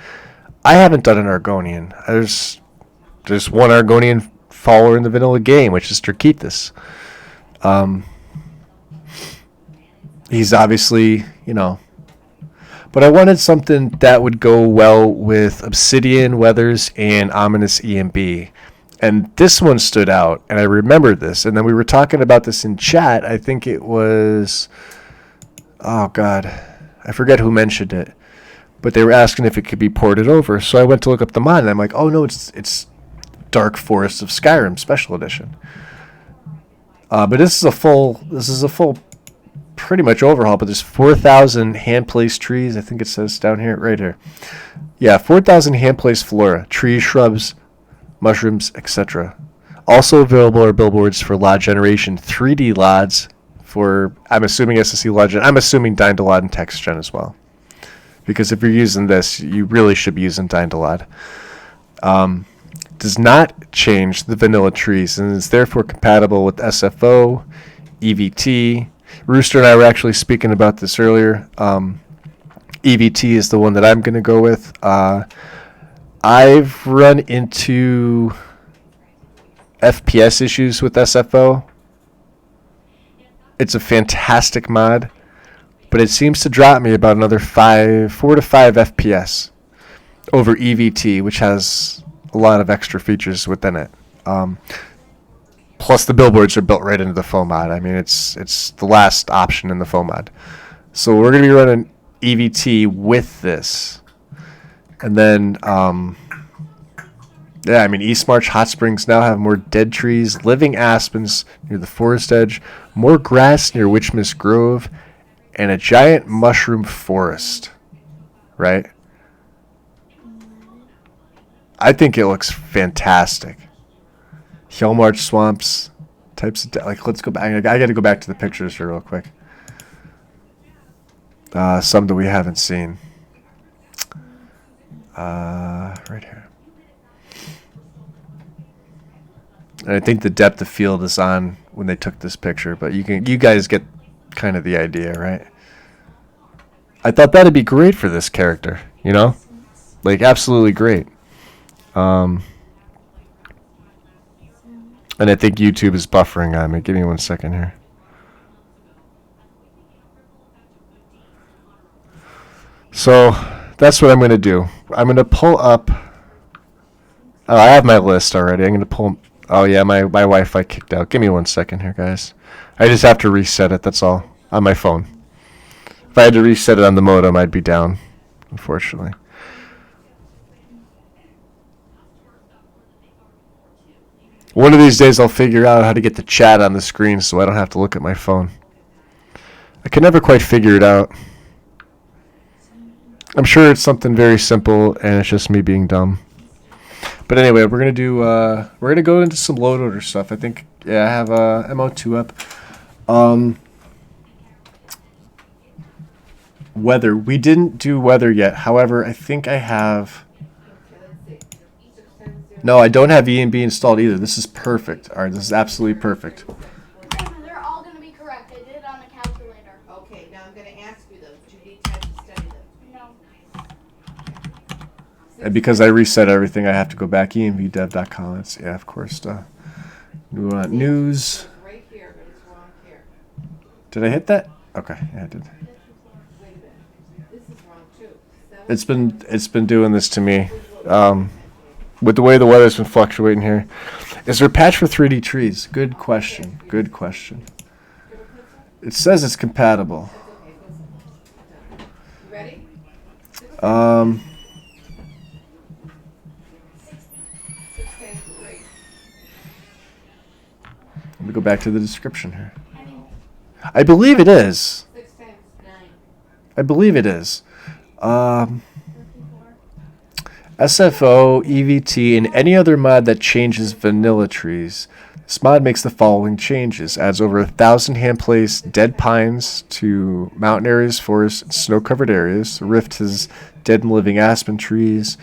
I haven't done an Argonian. There's one Argonian follower in the vanilla game, which is Terkethis. He's obviously, but I wanted something that would go well with Obsidian, Weathers, and Ominous EMB. And this one stood out, and I remembered this. And then we were talking about this in chat. I think it was, oh God, I forget who mentioned it. But they were asking if it could be ported over. So I went to look up the mod, and I'm like, oh no, it's Dark Forest of Skyrim Special Edition. But this is a full pretty much overhaul, but there's 4,000 hand-placed trees. I think it says down here, right here. Yeah, 4,000 hand-placed flora, trees, shrubs, mushrooms, etc. Also available are billboards for LOD generation, 3D LODs for, I'm assuming SSC LOD, I'm assuming Dyne to LOD and Text Gen as well. Because if you're using this, you really should be using Dyne to LOD. Does not change the vanilla trees and is therefore compatible with SFO, EVT. Rooster and I were actually speaking about this earlier. EVT is the one that I'm going to go with. I've run into FPS issues with SFO. It's a fantastic mod, but it seems to drop me about another 4 to 5 FPS over EVT, which has a lot of extra features within it. Plus, the billboards are built right into the foam mod. I mean, it's the last option in the foam mod. So we're going to be running EVT with this. And then, East March Hot Springs now have more dead trees, living aspens near the forest edge, more grass near Witchmist Grove, and a giant mushroom forest. Right? I think it looks fantastic. Hellmarch swamps, types of let's go back. I got to go back to the pictures here real quick. Some that we haven't seen. Right here. And I think the depth of field is on when they took this picture, but you guys get kind of the idea, right? I thought that'd be great for this character, like absolutely great. And I think YouTube is buffering on me. Give me 1 second here. So that's what I'm going to do. I'm going to pull up. Oh, I have my list already. I'm going to pull. Oh, yeah, my Wi-Fi kicked out. Give me 1 second here, guys. I just have to reset it. That's all. On my phone. If I had to reset it on the modem, I'd be down, unfortunately. One of these days I'll figure out how to get the chat on the screen so I don't have to look at my phone. I can never quite figure it out. I'm sure it's something very simple and it's just me being dumb. But anyway, we're gonna go into some load order stuff. I think I have MO2 up. Weather. We didn't do weather yet. However, I think I have. No, I don't have EMB installed either. This is perfect. All right, this is absolutely perfect. They're all going to be correct. I did it on a calculator. Okay, now I'm going to ask you those. Do you need time to study them? No. And because I reset everything, I have to go back emvdev.com. It's, yeah, of course. We want news. Right here, but it's wrong here. Did I hit that? Okay, yeah, I did. Wait a minute. This is wrong too. It's been doing this to me. With the way the weather's been fluctuating here. Is there a patch for 3D trees? Good question. Good question. It says it's compatible. You ready? Um, 6 times 3. let me go back to the description here. I believe it is. 6 times 9. I believe it is. SFO, EVT, and any other mod that changes vanilla trees. This mod makes the following changes. Adds over 1,000 hand-placed dead pines to mountain areas, forests, and snow-covered areas. The rift has dead and living aspen trees,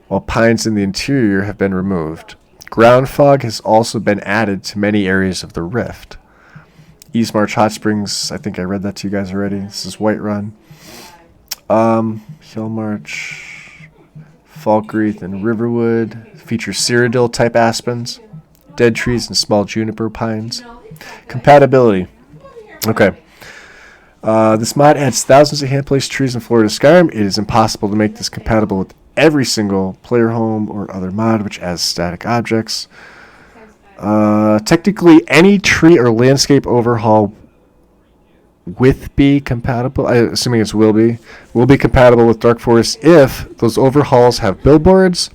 while pines in the interior have been removed. Ground fog has also been added to many areas of the rift. East March Hot Springs. I think I read that to you guys already. This is White Run. Hill March, Falkreath, and Riverwood feature Cyrodiil type aspens, dead trees, and small juniper pines. Compatibility. Okay. This mod adds thousands of hand-placed trees in Florida Skyrim. It is impossible to make this compatible with every single player home or other mod which adds static objects. Technically, any tree or landscape overhaul with be compatible, assuming it's will be compatible with Dark Forest if those overhauls have billboards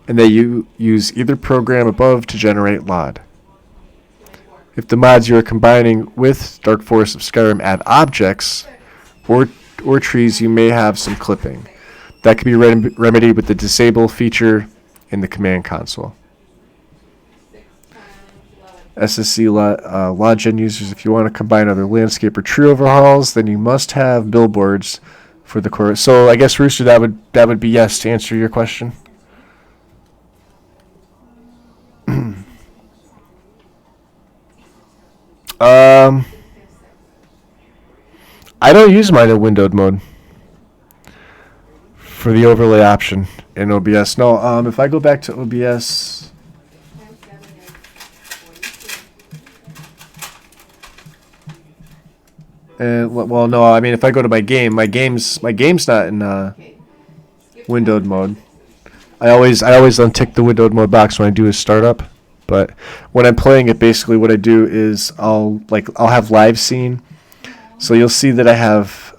and they use either program above to generate LOD. If the mods you are combining with Dark Forest of Skyrim add objects or trees, you may have some clipping. That could be remedied with the disable feature in the command console. SSC LOD gen users, if you want to combine other landscape or tree overhauls, then you must have billboards for the core. So I guess, Rooster, that would be yes to answer your question. I don't use mine in windowed mode for the overlay option in OBS. No, if I go back to OBS, well, no, I mean if I go to my game's not in windowed mode. I always untick the windowed mode box when I do a startup. But when I'm playing it, basically what I do is I'll have live scene. So you'll see that I have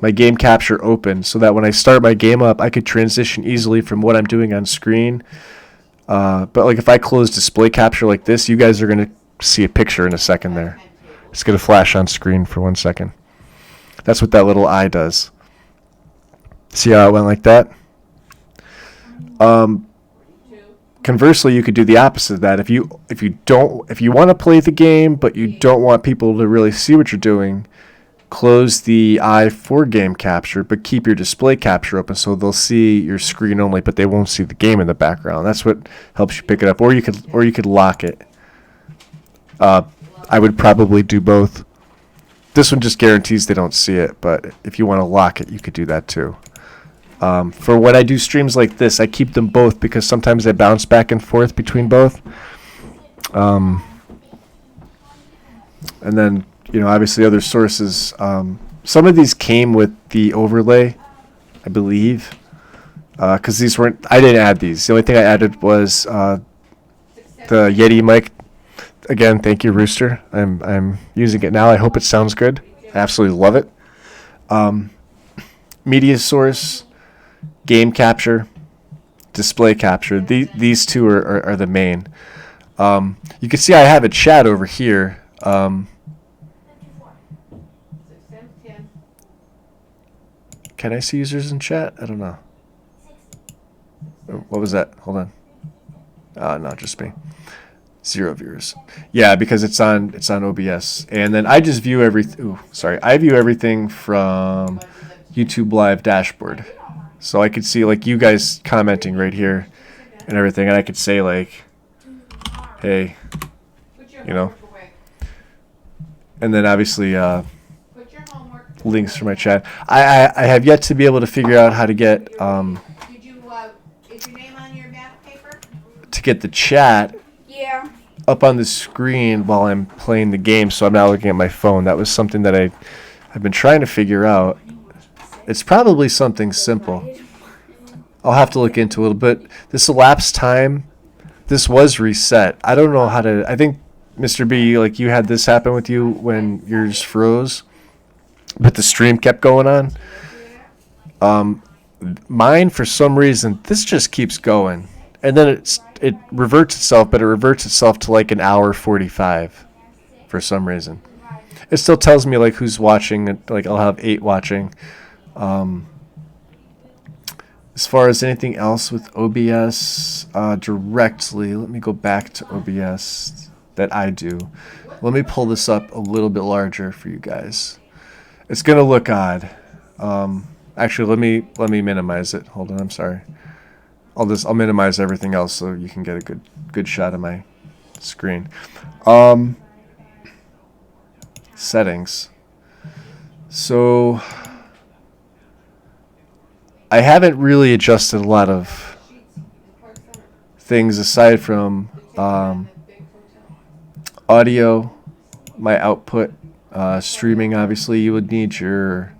my game capture open so that when I start my game up, I could transition easily from what I'm doing on screen. But like if I close display capture like this, you guys are going to see a picture in a second there. It's going to flash on screen for 1 second. That's what that little eye does. See how it went like that? Conversely, you could do the opposite of that. If you want to play the game but you don't want people to really see what you're doing, close the eye for game capture but keep your display capture open so they'll see your screen only but they won't see the game in the background. That's what helps you pick it up. Or you could lock it. I would probably do both. This one just guarantees they don't see it, but if you want to lock it, you could do that too. For when I do streams like this, I keep them both because sometimes I bounce back and forth between both. And then, obviously other sources. Some of these came with the overlay, I believe, because these weren't. I didn't add these. The only thing I added was the Yeti mic. Again, thank you, Rooster. I'm using it now. I hope it sounds good. I absolutely love it. Media source. Game capture, display capture. These two are the main. You can see I have a chat over here. Can I see users in chat? I don't know. What was that? Hold on. No, just me. 0 viewers. Yeah, because it's on OBS. And then I just view everything. I view everything from YouTube Live dashboard. So I could see like you guys commenting right here and everything, and I could say like, hey, and then obviously links for my chat. I have yet to be able to figure out how to get Is your name on your map paper? to get the chat Yeah. up on the screen while I'm playing the game, so I'm not looking at my phone. That was something that I've been trying to figure out. It's probably something simple. I'll have to look into it a little bit. This elapsed time, this was reset. I don't know how to. I think, Mr. B, like you had this happen with you when yours froze, but the stream kept going on. Mine, for some reason, this just keeps going. And then it reverts itself, but it reverts itself to like an hour 45 for some reason. It still tells me like who's watching. Like I'll have 8 watching. As far as anything else with OBS directly, let me go back to OBS that I do. Let me pull this up a little bit larger for you guys. It's gonna look odd. Actually, let me minimize it. Hold on, I'm sorry. I'll minimize everything else so you can get a good shot of my screen. Settings. So I haven't really adjusted a lot of things aside from audio, my output, streaming. Obviously, you would need your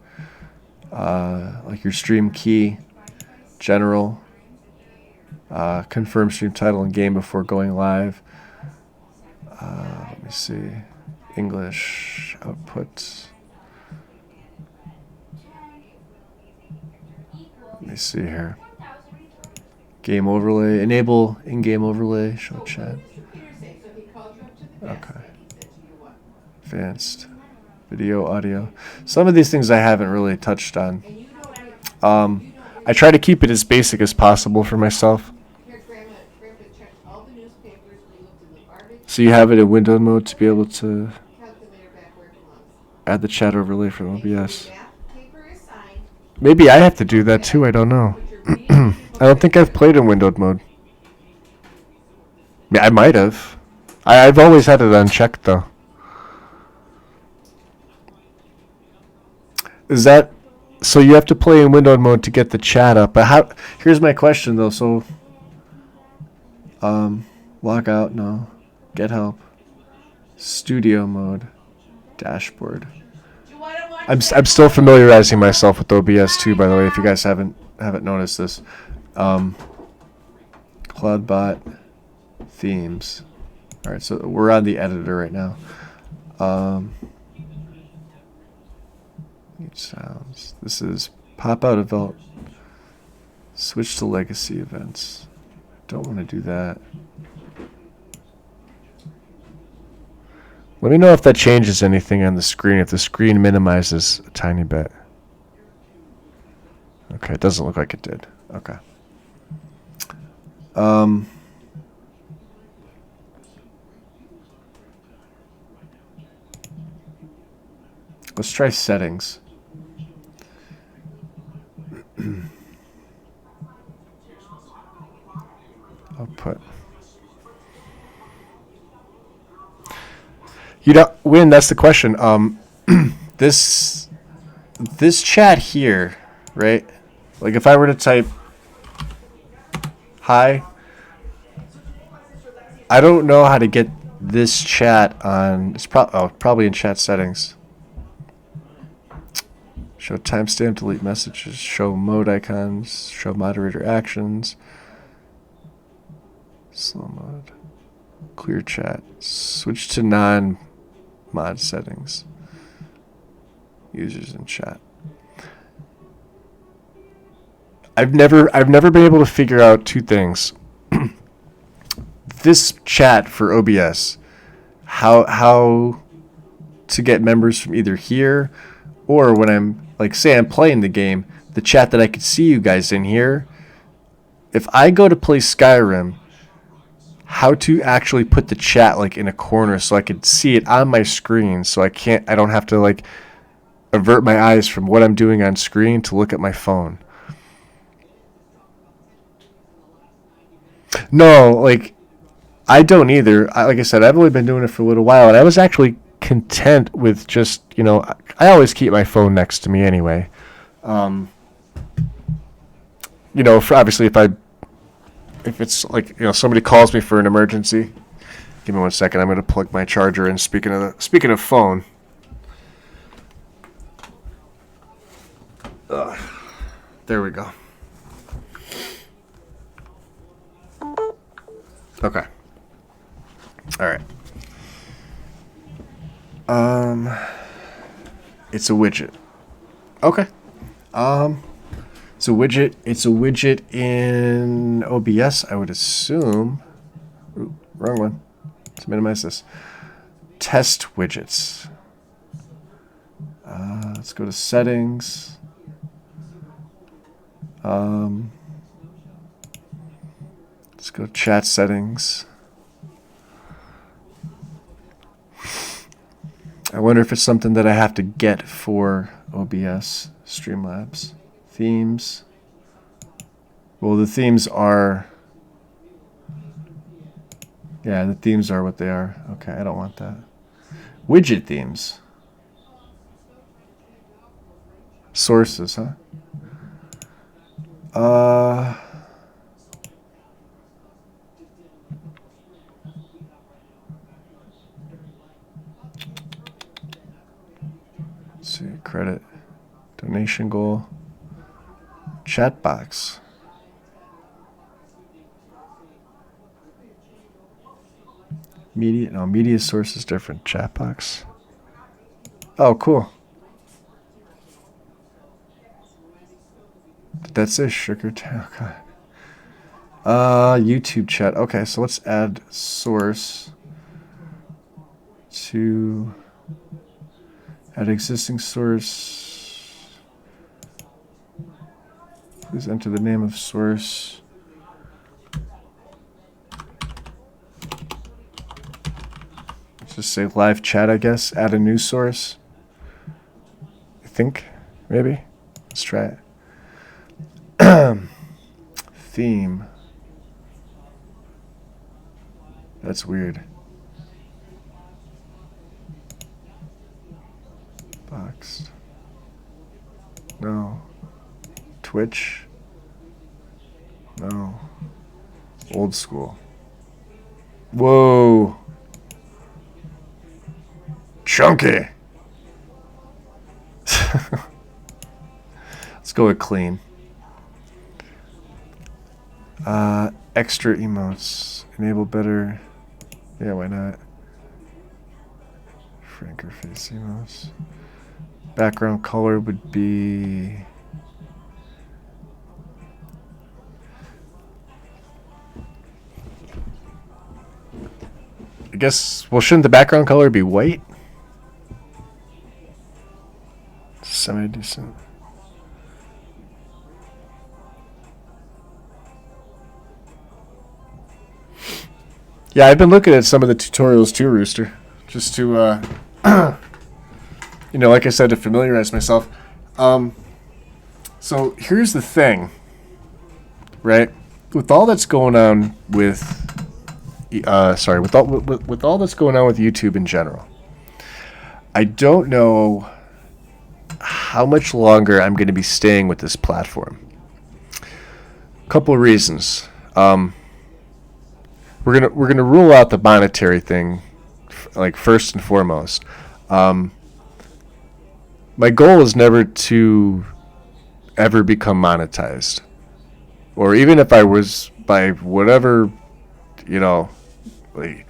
like your stream key, general, confirm stream title and game before going live. Let me see, English output. Let me see here. Game overlay. Enable in-game overlay. Show chat. Okay. Advanced. Video, audio. Some of these things I haven't really touched on. I try to keep it as basic as possible for myself. So you have it in window mode to be able to add the chat overlay from OBS. Maybe I have to do that too, I don't know. I don't think I've played in windowed mode. I might have. I've always had it unchecked though. Is that so? You have to play in windowed mode to get the chat up. But how? Here's my question though. So, log out. No. Get help. Studio mode. Dashboard. I'm still familiarizing myself with OBS too. By the way, if you guys haven't noticed this, CloudBot themes. All right, so we're on the editor right now. Mute sounds. This is pop out event. Switch to legacy events. Don't want to do that. Let me know if that changes anything on the screen, if the screen minimizes a tiny bit. Okay, it doesn't look like it did. Okay. Let's try settings. Output. You don't win. That's the question. This chat here, right? Like if I were to type hi, I don't know how to get this chat on. It's probably in chat settings. Show timestamp, delete messages, show mode icons, show moderator actions, slow mode, clear chat, switch to non-mod settings, users in chat. I've never been able to figure out two things. This chat for OBS, how to get members from either here or when I'm like, say I'm playing the game, the chat that I could see you guys in here. If I go to play Skyrim, how to actually put the chat like in a corner so I could see it on my screen, so I don't have to like avert my eyes from what I'm doing on screen to look at my phone. No, like I don't either. Like I said, I've only been doing it for a little while, and I was actually content with just, I always keep my phone next to me anyway. Obviously if it's like, somebody calls me for an emergency. Give me 1 second. I'm going to plug my charger in. Speaking of phone. There we go. Okay. All right. It's a widget. Okay. It's a widget. It's a widget in OBS, I would assume. Ooh, wrong one. Let's minimize this. Test widgets. Let's go to settings. Let's go to chat settings. I wonder if it's something that I have to get for OBS, Streamlabs. Themes. Well, the themes are... Yeah, the themes are what they are. Okay, I don't want that. Widget themes. Sources, huh? Let's see, credit, donation goal, chat box. Media source is different. Chat box. Oh, cool. Did that say Sugar Town? Okay. YouTube chat. Okay, so let's add source to add existing source. Please enter the name of source. Let's just say live chat, I guess. Add a new source. I think, maybe. Let's try it. Theme. That's weird. Boxed. No. Twitch. No. Old school. Whoa. Chunky. Let's go with clean. Extra emotes. Enable better. Yeah, why not? Franker face emotes. Background color would be. I guess. Well, shouldn't the background color be white? Semi-decent. Yeah, I've been looking at some of the tutorials too, Rooster. Just to, you know, like I said, to familiarize myself. So here's the thing, right? With all that's going on with, with all that's going on with YouTube in general, I don't know how much longer I'm going to be staying with this platform. Couple of reasons. We're gonna rule out the monetary thing, like first and foremost. My goal is never to ever become monetized, or even if I was by whatever, you know, like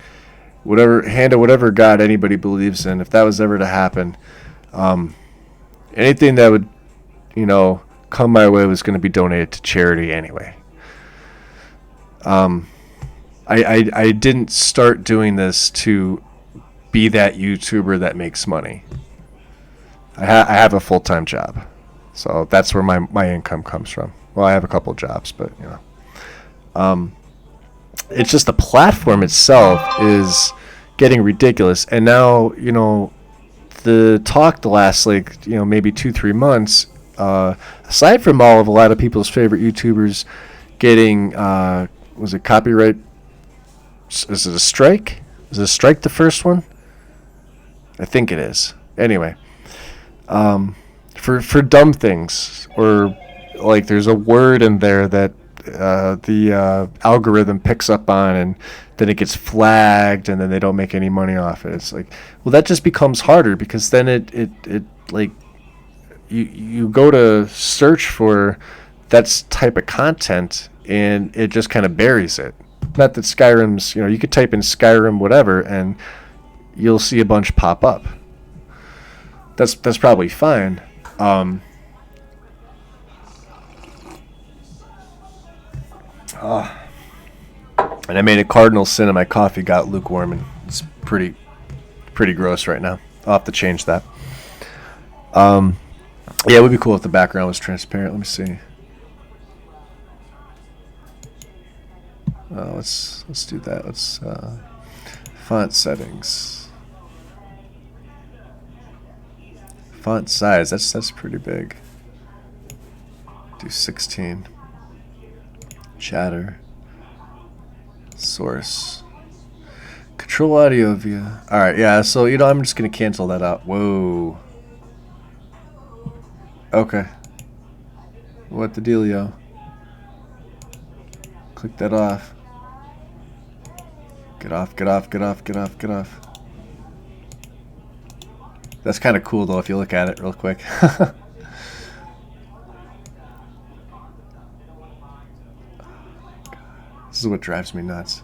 whatever hand of whatever God anybody believes in. If that was ever to happen, anything that would, you know, come my way was going to be donated to charity anyway. I didn't start doing this to be that YouTuber that makes money. I have a full-time job, so that's where my income comes from. Well, I have a couple of jobs, but you know, it's just the platform itself is getting ridiculous. And now, you know, the talk the last, like, you know, maybe 2-3 months, aside from all of a lot of people's favorite YouTubers getting, was it copyright? Is it a strike? Is a strike the first one? I think it is. Anyway, for dumb things, or like there's a word in there that the algorithm picks up on, and then it gets flagged, and then they don't make any money off it. It's like, well, that just becomes harder, because then it like you go to search for that type of content, and it just kind of buries it. Not that Skyrim's, you know, you could type in Skyrim whatever, and you'll see a bunch pop up. That's probably fine. And I made a cardinal sin, and my coffee got lukewarm, and it's pretty gross right now. I'll have to change that. Yeah, it would be cool if the background was transparent. Let me see. Let's do that. Let's font settings, font size. That's pretty big. Do 16. Chatter. Source. Control audio via. All right, yeah. So you know, I'm just gonna cancel that out. Whoa. Okay. What the dealio? Click that off. Get off, get off, get off, get off, get off. That's kind of cool though if you look at it real quick. This is what drives me nuts.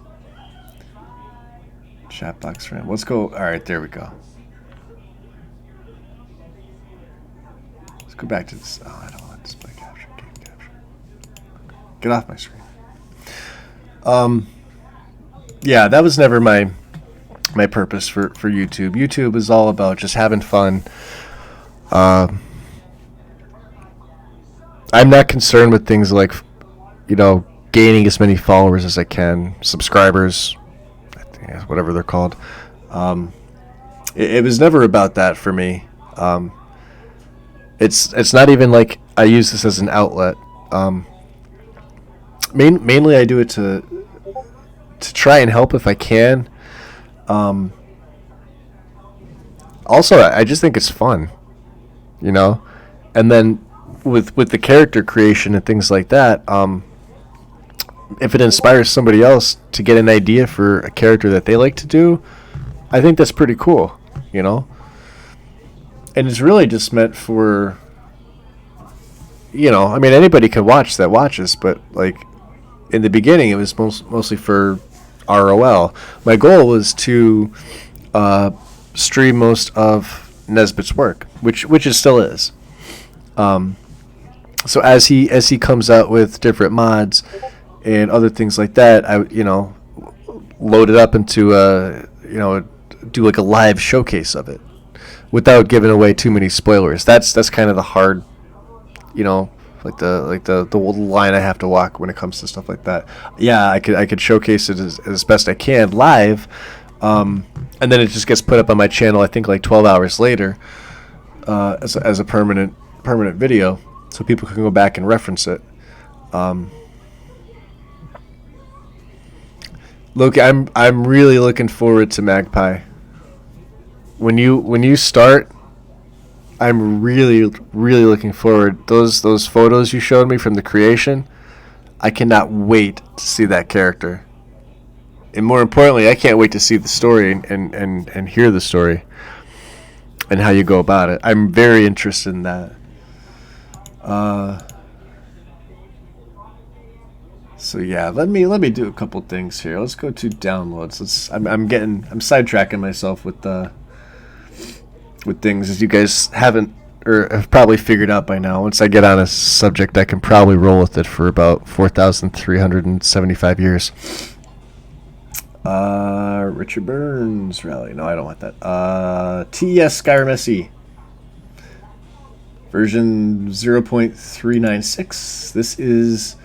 Chat box friend. Let's go. Alright, there we go. Let's go back to this. Oh, I don't want display capture, game capture. Get off my screen. Yeah, that was never my purpose for YouTube. YouTube is all about just having fun. I'm not concerned with things like, you know, gaining as many followers as I can, subscribers, I think, whatever they're called. It was never about that for me. It's not even like I use this as an outlet. Mainly I do it to try and help if I can. Also, I just think it's fun, you know. And then with the character creation and things like that, if it inspires somebody else to get an idea for a character that they like to do, I think that's pretty cool, you know. And it's really just meant for, you know, I mean, anybody can watch that watches, but like in the beginning, it was mostly for ROL. My goal was to stream most of Nesbitt's work, which it still is. So as he comes out with different mods and other things like that, I load it up into do like a live showcase of it without giving away too many spoilers. That's kind of the hard, like the line I have to walk when it comes to stuff like that. Yeah, I could showcase it as best I can live, and then it just gets put up on my channel. I think like 12 hours later, as a permanent video, so people can go back and reference it. Look, I'm really looking forward to Magpie. When you start, I'm really looking forward. Those photos you showed me from the creation, I cannot wait to see that character. And more importantly, I can't wait to see the story and hear the story and how you go about it. I'm very interested in that. So yeah, let me do a couple things here. Let's go to downloads. I'm sidetracking myself with things, as you guys haven't or have probably figured out by now. Once I get on a subject, I can probably roll with it for about 4,375 years. Richard Burns rally. No, I don't want that. TES Skyrim SE version 0.396. This is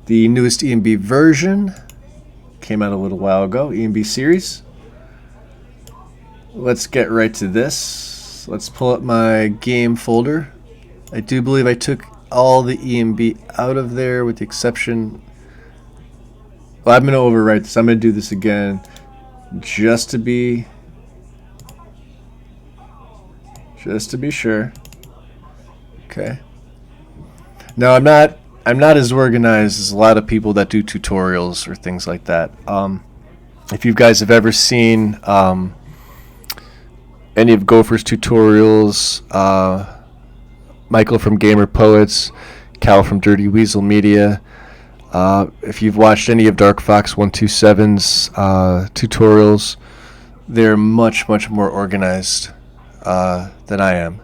the newest EMB version. Came out a little while ago. EMB series. Let's get right to this. Let's pull up my game folder. I do believe I took all the EMB out of there with the exception. Well, I'm going to overwrite this. I'm going to do this again just to be sure. Okay. No, I'm not as organized as a lot of people that do tutorials or things like that. If you guys have ever seen any of Gopher's tutorials, Michael from Gamer Poets, Cal from Dirty Weasel Media, if you've watched any of Dark Fox 127's tutorials, they're much more organized than I am.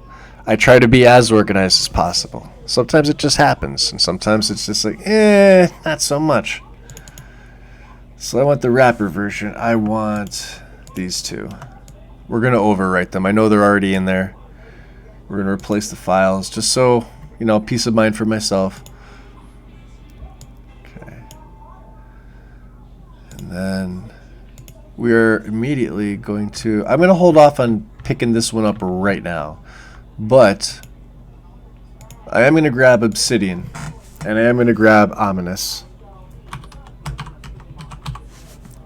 I try to be as organized as possible. Sometimes it just happens, and sometimes it's just like, not so much. So I want the wrapper version. I want these two. We're going to overwrite them. I know they're already in there. We're going to replace the files just so, peace of mind for myself. Okay. And then we're immediately going to... I'm going to hold off on picking this one up right now. But I am going to grab Obsidian. And I am going to grab Ominous.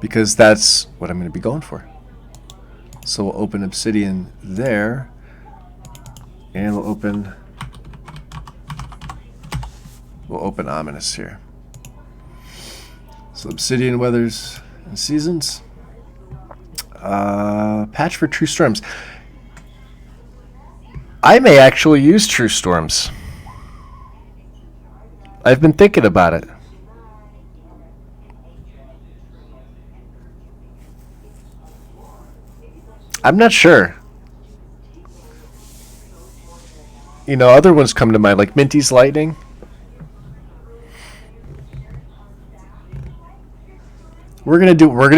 Because that's what I'm going to be going for. So we'll open Obsidian there, and we'll open We'll open Ominous here. So Obsidian Weathers and Seasons. Patch for True Storms. I may actually use True Storms. I've been thinking about it. I'm not sure. You know, other ones come to mind, like Minty's Lightning. We're gonna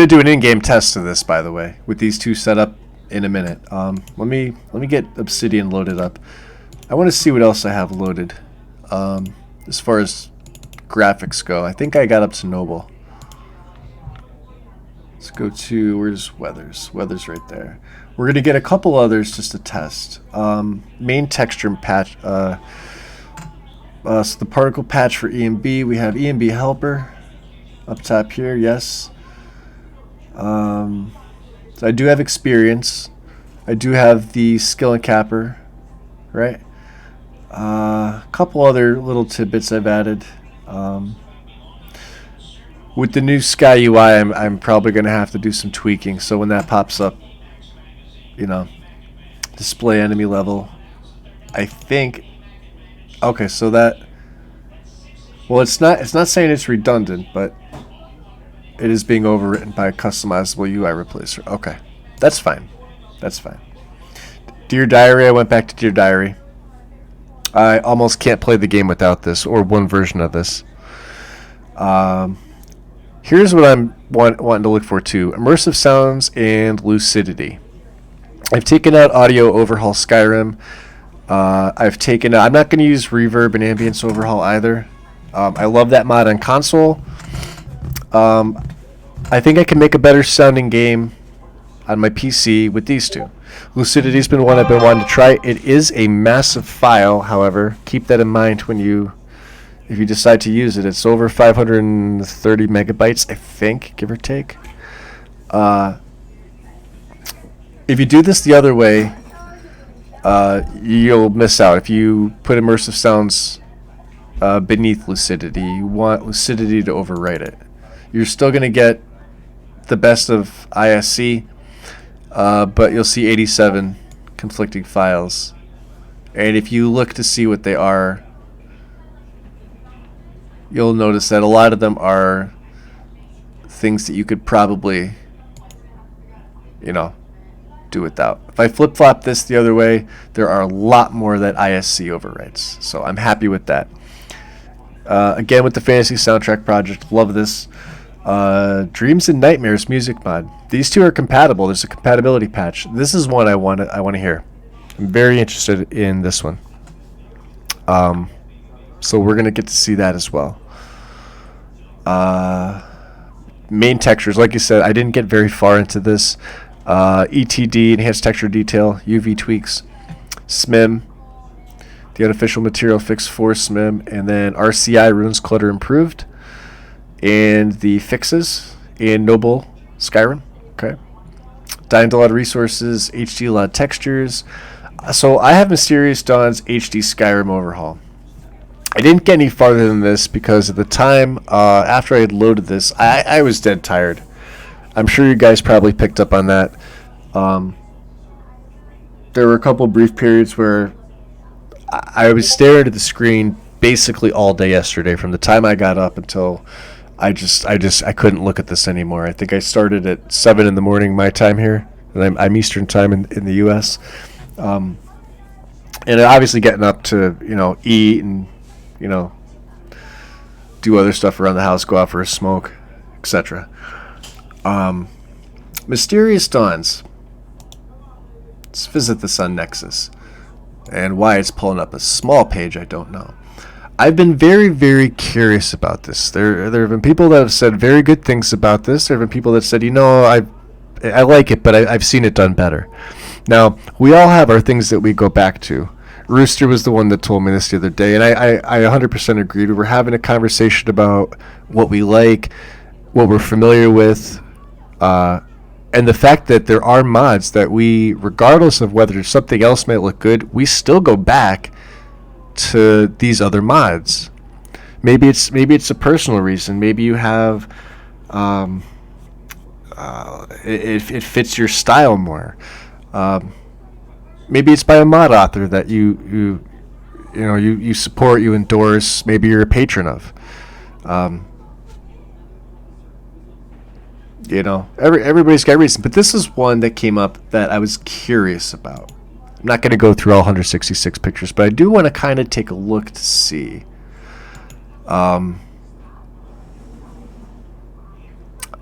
do an in-game test of this, by the way, with these two set up in a minute. Let me get Obsidian loaded up. I want to see what else I have loaded. As far as graphics go, I think I got up to Noble. Let's go to, where's Weathers? Weathers right there. We're gonna get a couple others just to test. Main texture patch. So the particle patch for EMB. We have EMB helper up top here. Yes. So I do have experience. I do have the skill and capper, right? A couple other little tidbits I've added. With the new Sky UI, I'm probably going to have to do some tweaking. So when that pops up, you know, display enemy level, I think. Okay, so that. Well, it's not saying it's redundant, but it is being overwritten by a customizable UI replacer. Okay, that's fine. That's fine. Dear Diary, I went back to Dear Diary. I almost can't play the game without this, or one version of this. Here's what I'm wanting to look for too: immersive sounds and lucidity. I've taken out audio overhaul Skyrim. I've taken out. I'm not going to use reverb and ambience overhaul either. I love that mod on console. I think I can make a better sounding game on my PC with these two. Lucidity's been one I've been wanting to try. It is a massive file, however. Keep that in mind if you decide to use it. It's over 530 megabytes, I think, give or take. If you do this the other way, you'll miss out. If you put immersive sounds beneath lucidity, you want lucidity to overwrite it. You're still going to get the best of ISC, but you'll see 87 conflicting files. And if you look to see what they are, you'll notice that a lot of them are things that you could probably, do without. If I flip-flop this the other way, there are a lot more that ISC overwrites. So I'm happy with that. Again, with the Fantasy Soundtrack Project, love this. Dreams and Nightmares music mod. These two are compatible. There's a compatibility patch. This is one I want to hear. I'm very interested in this one. So we're gonna get to see that as well. Main textures, like you said, I didn't get very far into this. ETD, enhanced texture detail, UV tweaks, SMIM, the unofficial material fix for SMIM, and then RCI runes clutter improved, and the fixes in Noble Skyrim. Okay. Dying to a lot of resources, HD a lot of textures. So I have Mysterious Dawn's HD Skyrim overhaul. I didn't get any farther than this because at the time, after I had loaded this, I was dead tired. I'm sure you guys probably picked up on that. There were a couple brief periods where I was staring at the screen basically all day yesterday, from the time I got up until I couldn't look at this anymore. I think I started at 7 in the morning my time here, and I'm Eastern time in the U.S. And obviously getting up to eat and do other stuff around the house, go out for a smoke, etc. Mysterious Dawns. Let's visit the Sun Nexus. And why it's pulling up a small page, I don't know. I've been very, very curious about this. There have been people that have said very good things about this. There have been people that said, I like it, but I've seen it done better. Now, we all have our things that we go back to. Rooster was the one that told me this the other day, and I 100% agreed. We were having a conversation about what we like, what we're familiar with, and the fact that there are mods that we, regardless of whether something else might look good, we still go back to these other mods. Maybe it's a personal reason. Maybe you have it fits your style more. Maybe it's by a mod author that you support, you endorse. Maybe you're a patron of. Everybody's got a reason, but this is one that came up that I was curious about. I'm not going to go through all 166 pictures, but I do want to kind of take a look to see. I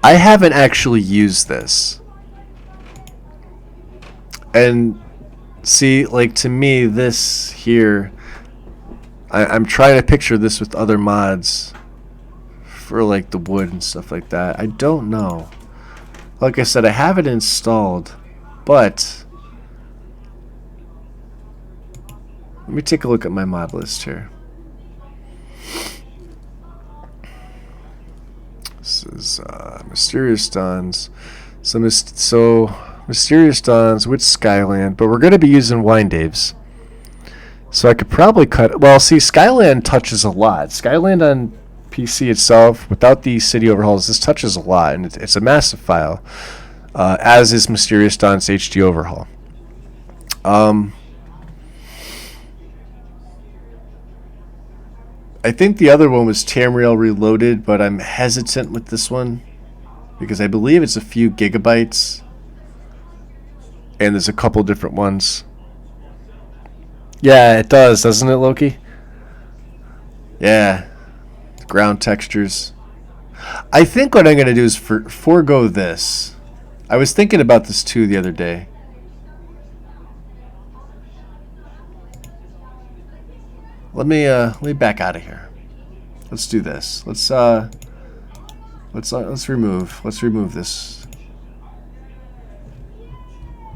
haven't actually used this. And see, like, to me, this here, I'm trying to picture this with other mods for, like, the wood and stuff like that. I don't know. Like I said, I have it installed, but let me take a look at my mod list here. This is Mysterious Dawns. So Mysterious Dawns with Skyland, but we're going to be using Wine Daves. So I could probably cut... Well, see, Skyland touches a lot. Skyland on PC itself, without the city overhauls, this touches a lot, and it's a massive file, as is Mysterious Dawn's HD overhaul. I think the other one was Tamriel Reloaded, but I'm hesitant with this one because I believe it's a few gigabytes, and there's a couple different ones. Yeah, it does, doesn't it, Loki? Yeah. Ground textures. I think what I'm going to do is forego this. I was thinking about this too the other day. Let me back out of here. Let's do this. Let's remove this.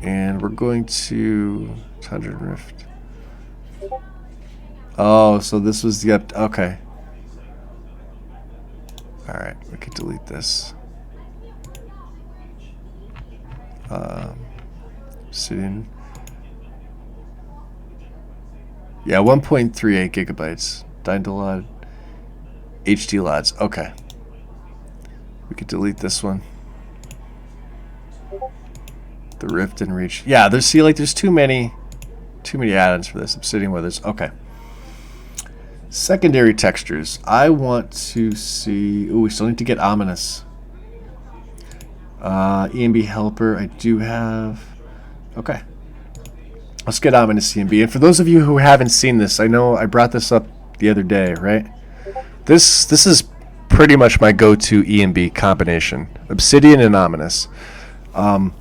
And we're going to Tundra Rift. Oh, so this was the okay. Alright, we could delete this. Obsidian. Yeah, 1.38 gigabytes. Dynalod. HD LODs. Okay. We could delete this one. The Rift and Reach. Yeah, there's too many add-ins for this. Obsidian Weathers. Okay. Secondary textures. I want to see... Ooh, we still need to get Ominous. EMB Helper. I do have... Okay. Let's get Ominous EMB. And for those of you who haven't seen this, I know I brought this up the other day, right? This is pretty much my go-to EMB combination. Obsidian and Ominous. For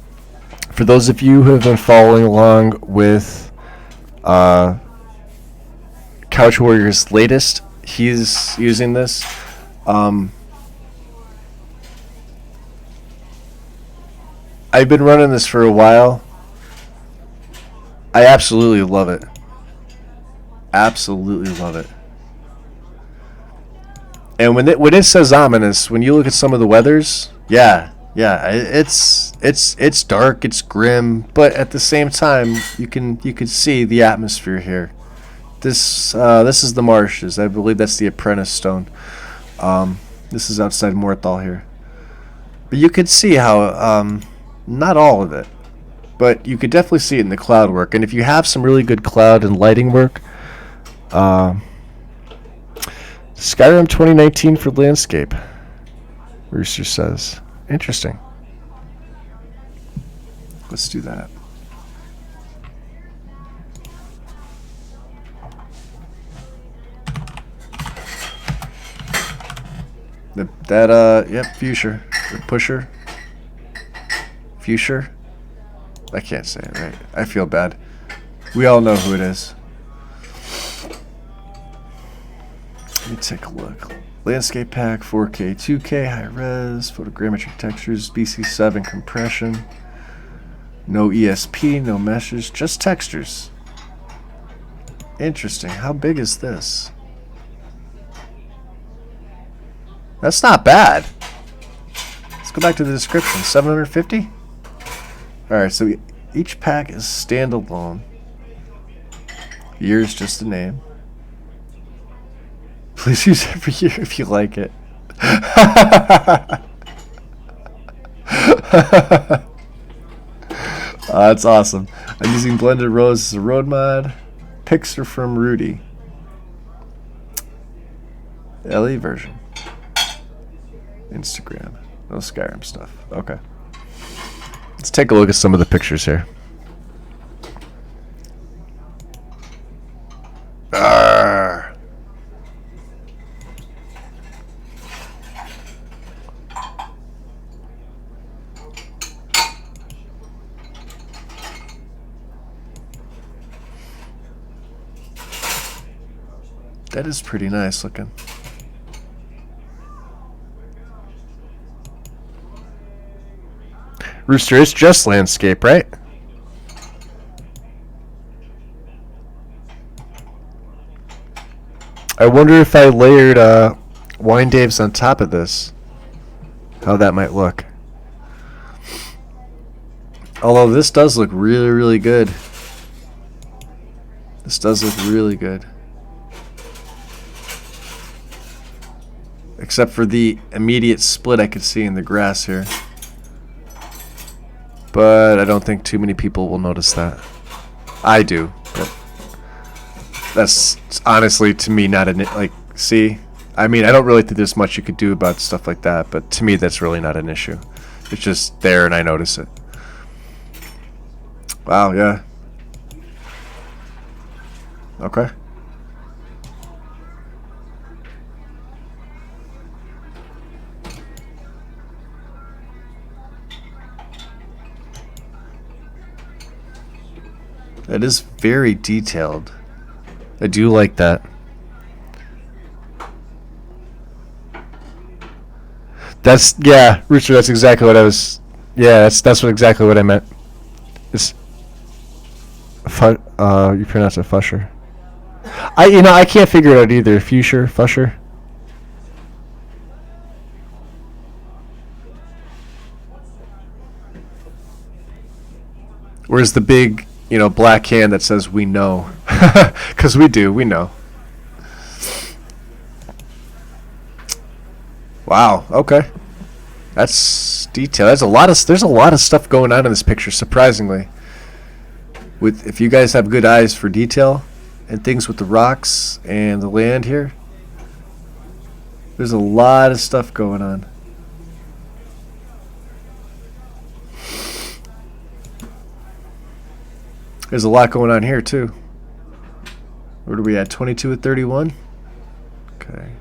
those of you who have been following along with... Couch Warrior's latest, he's using this. I've been running this for a while. I absolutely love it. Absolutely love it. And when it says Ominous, when you look at some of the weathers, yeah, it's dark, it's grim, but at the same time, you can see the atmosphere here. This is the marshes. I believe that's the Apprentice Stone. This is outside Morthal here. But you could see how, not all of it, but you could definitely see it in the cloud work. And if you have some really good cloud and lighting work, Skyrim 2019 for landscape, Rooster says. Interesting. Let's do that. Yep, Fuchsia. Or Pusher. Fuchsia. I can't say it right. I feel bad. We all know who it is. Let me take a look. Landscape pack, 4K, 2K, high res, photogrammetry textures, BC7 compression. No ESP, no meshes, just textures. Interesting. How big is this? That's not bad. Let's go back to the description. 750? Alright, so each pack is standalone. Year's just a name. Please use every year if you like it. That's awesome. I'm using Blended Rose as a road mod. Pics are from Rudy. LE version. Instagram. No Skyrim stuff. Okay. Let's take a look at some of the pictures here. Arrgh. That is pretty nice looking. Rooster, it's just landscape, right? I wonder if I layered Wine Daves on top of this, how that might look. Although this does look really, really good. This does look really good. Except for the immediate split I could see in the grass here. But I don't think too many people will notice that. I do, but that's honestly to me not an like. See, I mean, I don't really think there's much you could do about stuff like that, but to me that's really not an issue. It's just there and I notice it. Wow, yeah. Okay. That is very detailed. I do like that. That's, yeah, Rooster, that's exactly what I was, yeah, that's what exactly what I meant. It's, you pronounce it Fusher. I can't figure it out either. Fusher, Fusher. Where's the big, black hand that says we know? Because we do, we know. Wow, okay. That's detail. There's a lot of stuff going on in this picture, surprisingly. If you guys have good eyes for detail and things with the rocks and the land here, there's a lot of stuff going on. There's a lot going on here too. Where are we at? 22 at 31? Okay.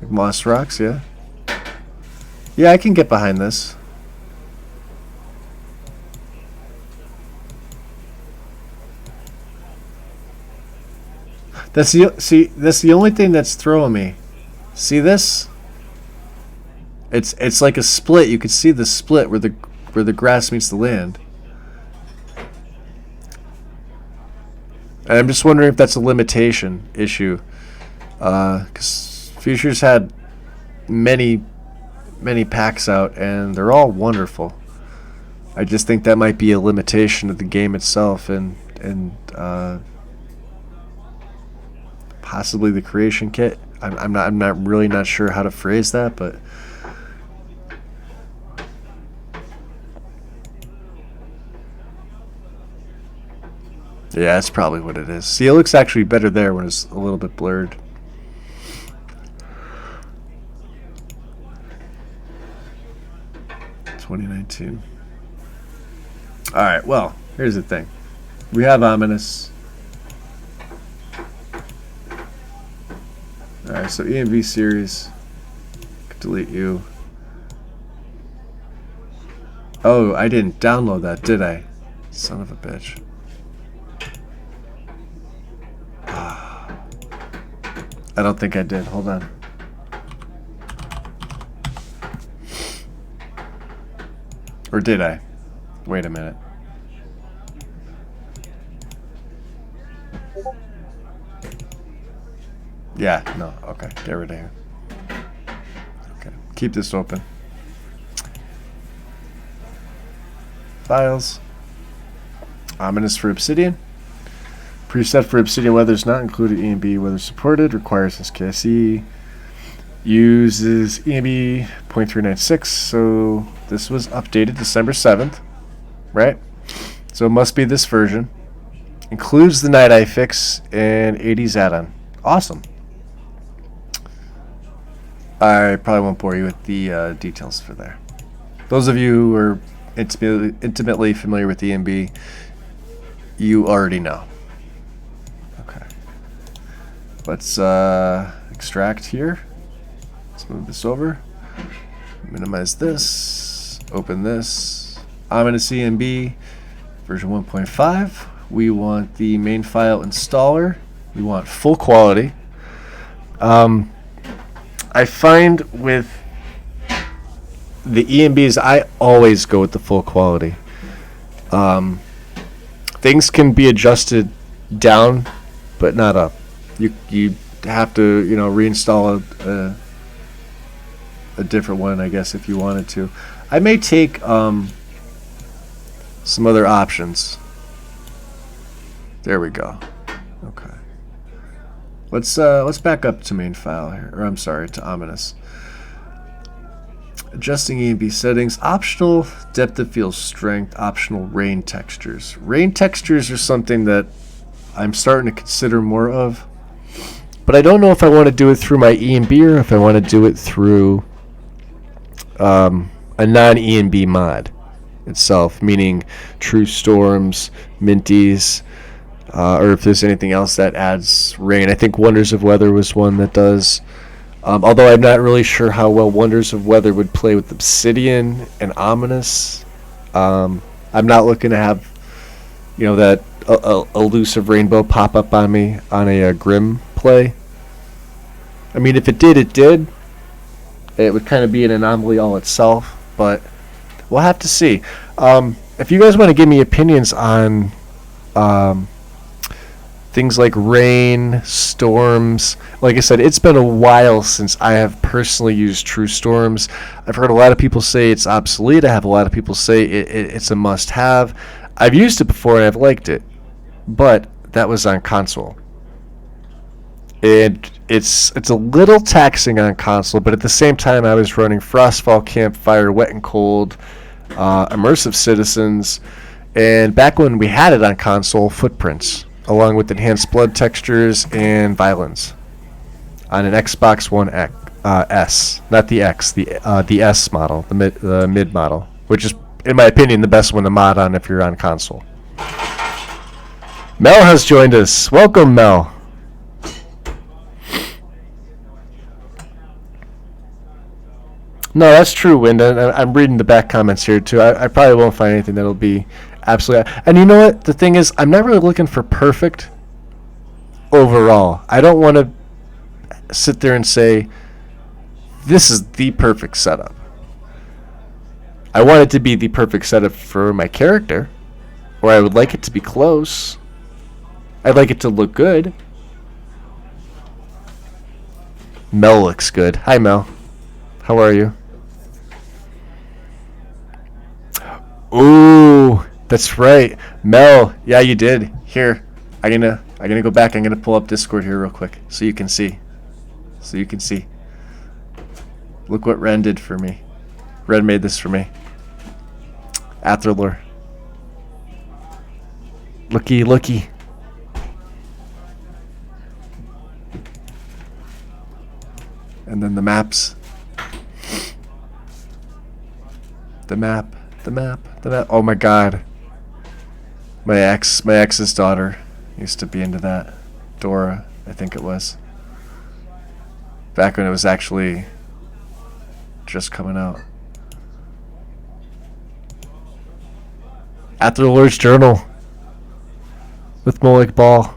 Like moss rocks, yeah. Yeah, I can get behind this. That's the only thing that's throwing me. See this? It's like a split. You can see the split where the grass meets the land. And I'm just wondering if that's a limitation issue. Because Future's had many packs out, and they're all wonderful. I just think that might be a limitation of the game itself, and possibly the creation kit. I'm not really not sure how to phrase that, but yeah, that's probably what it is. See, it looks actually better there when it's a little bit blurred. $2019. All right. Well, here's the thing. We have Ominous. All right. So EMV series. Delete you. Oh, I didn't download that, did I? Son of a bitch. I don't think I did. Hold on. Or did I? Wait a minute. Yeah, no. Okay, get rid of here. Okay, keep this open. Files. Ominous for Obsidian. Preset for Obsidian weather is not included. EMB weather supported. Requires SKSE. Uses EMB 0.396. So this was updated December 7th, right? So it must be this version. Includes the Night Eye fix and 80s add-on. Awesome. I probably won't bore you with the details for there. Those of you who are intimately familiar with EMB, you already know. Okay. Let's extract here. Let's move this over. Minimize this. Open this. Ominous EMB version 1.5. We want the main file installer. We want full quality. I find with the EMBs, I always go with the full quality. Things can be adjusted down, but not up. You have to reinstall a different one, I guess, if you wanted to. I may take some other options. There we go. Okay. Let's back up to main file here, or I'm sorry, to Ominous. Adjusting EMB settings, optional depth of field strength, optional rain textures. Rain textures are something that I'm starting to consider more of, but I don't know if I want to do it through my EMB or if I want to do it through a non-EMB mod itself, meaning True Storms, Minties, or if there's anything else that adds rain. I think Wonders of Weather was one that does. Although I'm not really sure how well Wonders of Weather would play with Obsidian and Ominous. I'm not looking to have, that elusive rainbow pop up on me on a Grim play. I mean, if it did, it did. It would kind of be an anomaly all itself, but we'll have to see. If you guys want to give me opinions on things like rain, storms. Like I said, it's been a while since I have personally used True Storms. I've heard a lot of people say it's obsolete. I have a lot of people say it's a must-have. I've used it before and I've liked it, but that was on console. And it's a little taxing on console, but at the same time I was running Frostfall, Campfire, Wet and Cold, Immersive Citizens, and back when we had it on console, Footprints, along with enhanced blood textures and violence on an Xbox One S, not the X, the S model, the mid model, which is, in my opinion, the best one to mod on if you're on console. Mel has joined us. Welcome, Mel. No, that's true, Wind. I'm reading the back comments here too. I probably won't find anything that'll be absolutely. And you know what? The thing is, I'm not really looking for perfect overall. I don't want to sit there and say this is the perfect setup. I want it to be the perfect setup for my character, or I would like it to be close. I'd like it to look good. Mel looks good. Hi, Mel. How are you? Ooh, that's right. Mel, yeah, you did. Here, I'm gonna go back. I'm gonna pull up Discord here real quick so you can see. Look what Ren did for me. Ren made this for me. Atherlore. Looky. And then the maps. The map. Oh my god. My ex's daughter used to be into that. Dora, I think it was. Back when it was actually just coming out. Atherlore's Journal with Molik Ball.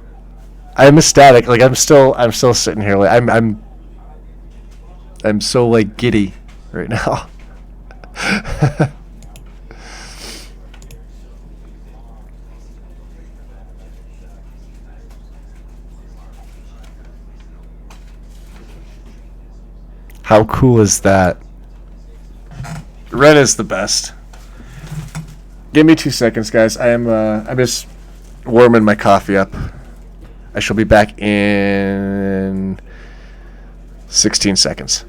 I'm ecstatic. Like I'm still sitting here. Like I'm so like giddy right now. How cool is that? Red is the best. Give me 2 seconds, guys. I'm just warming my coffee up. I shall be back in 16 seconds.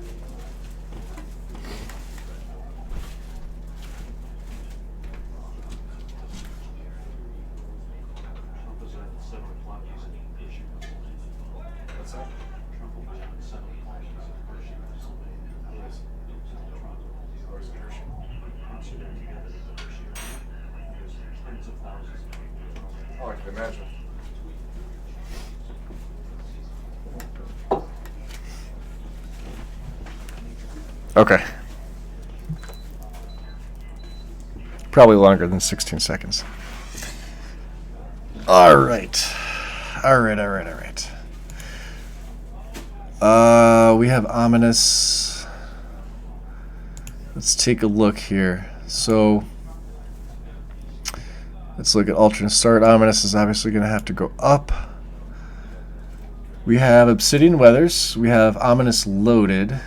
Oh, I can imagine. Okay. Probably longer than 16 seconds. All right. We have ominous. Let's take a look here. So, let's look at alternate start. Ominous is obviously going to have to go up. We have Obsidian Weathers. We have Ominous loaded.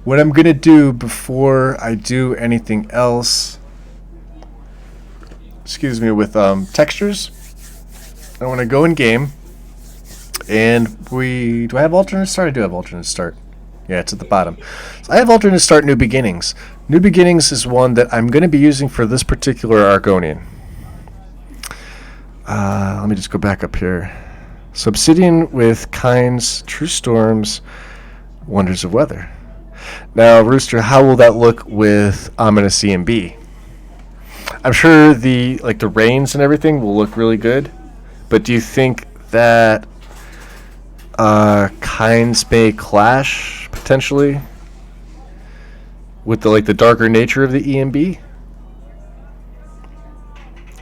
What I'm going to do before I do anything else, with textures, I want to go in game. And do I have alternate start? I do have alternate start. Yeah, it's at the bottom. So I have alternate start New Beginnings. New Beginnings is one that I'm going to be using for this particular Argonian. Let me just go back up here. So Obsidian with Kinds, True Storms, Wonders of Weather. Now, Rooster, how will that look with Ominous EMB? I'm sure the rains and everything will look really good, but do you think that Kinds may clash potentially with the darker nature of the EMB?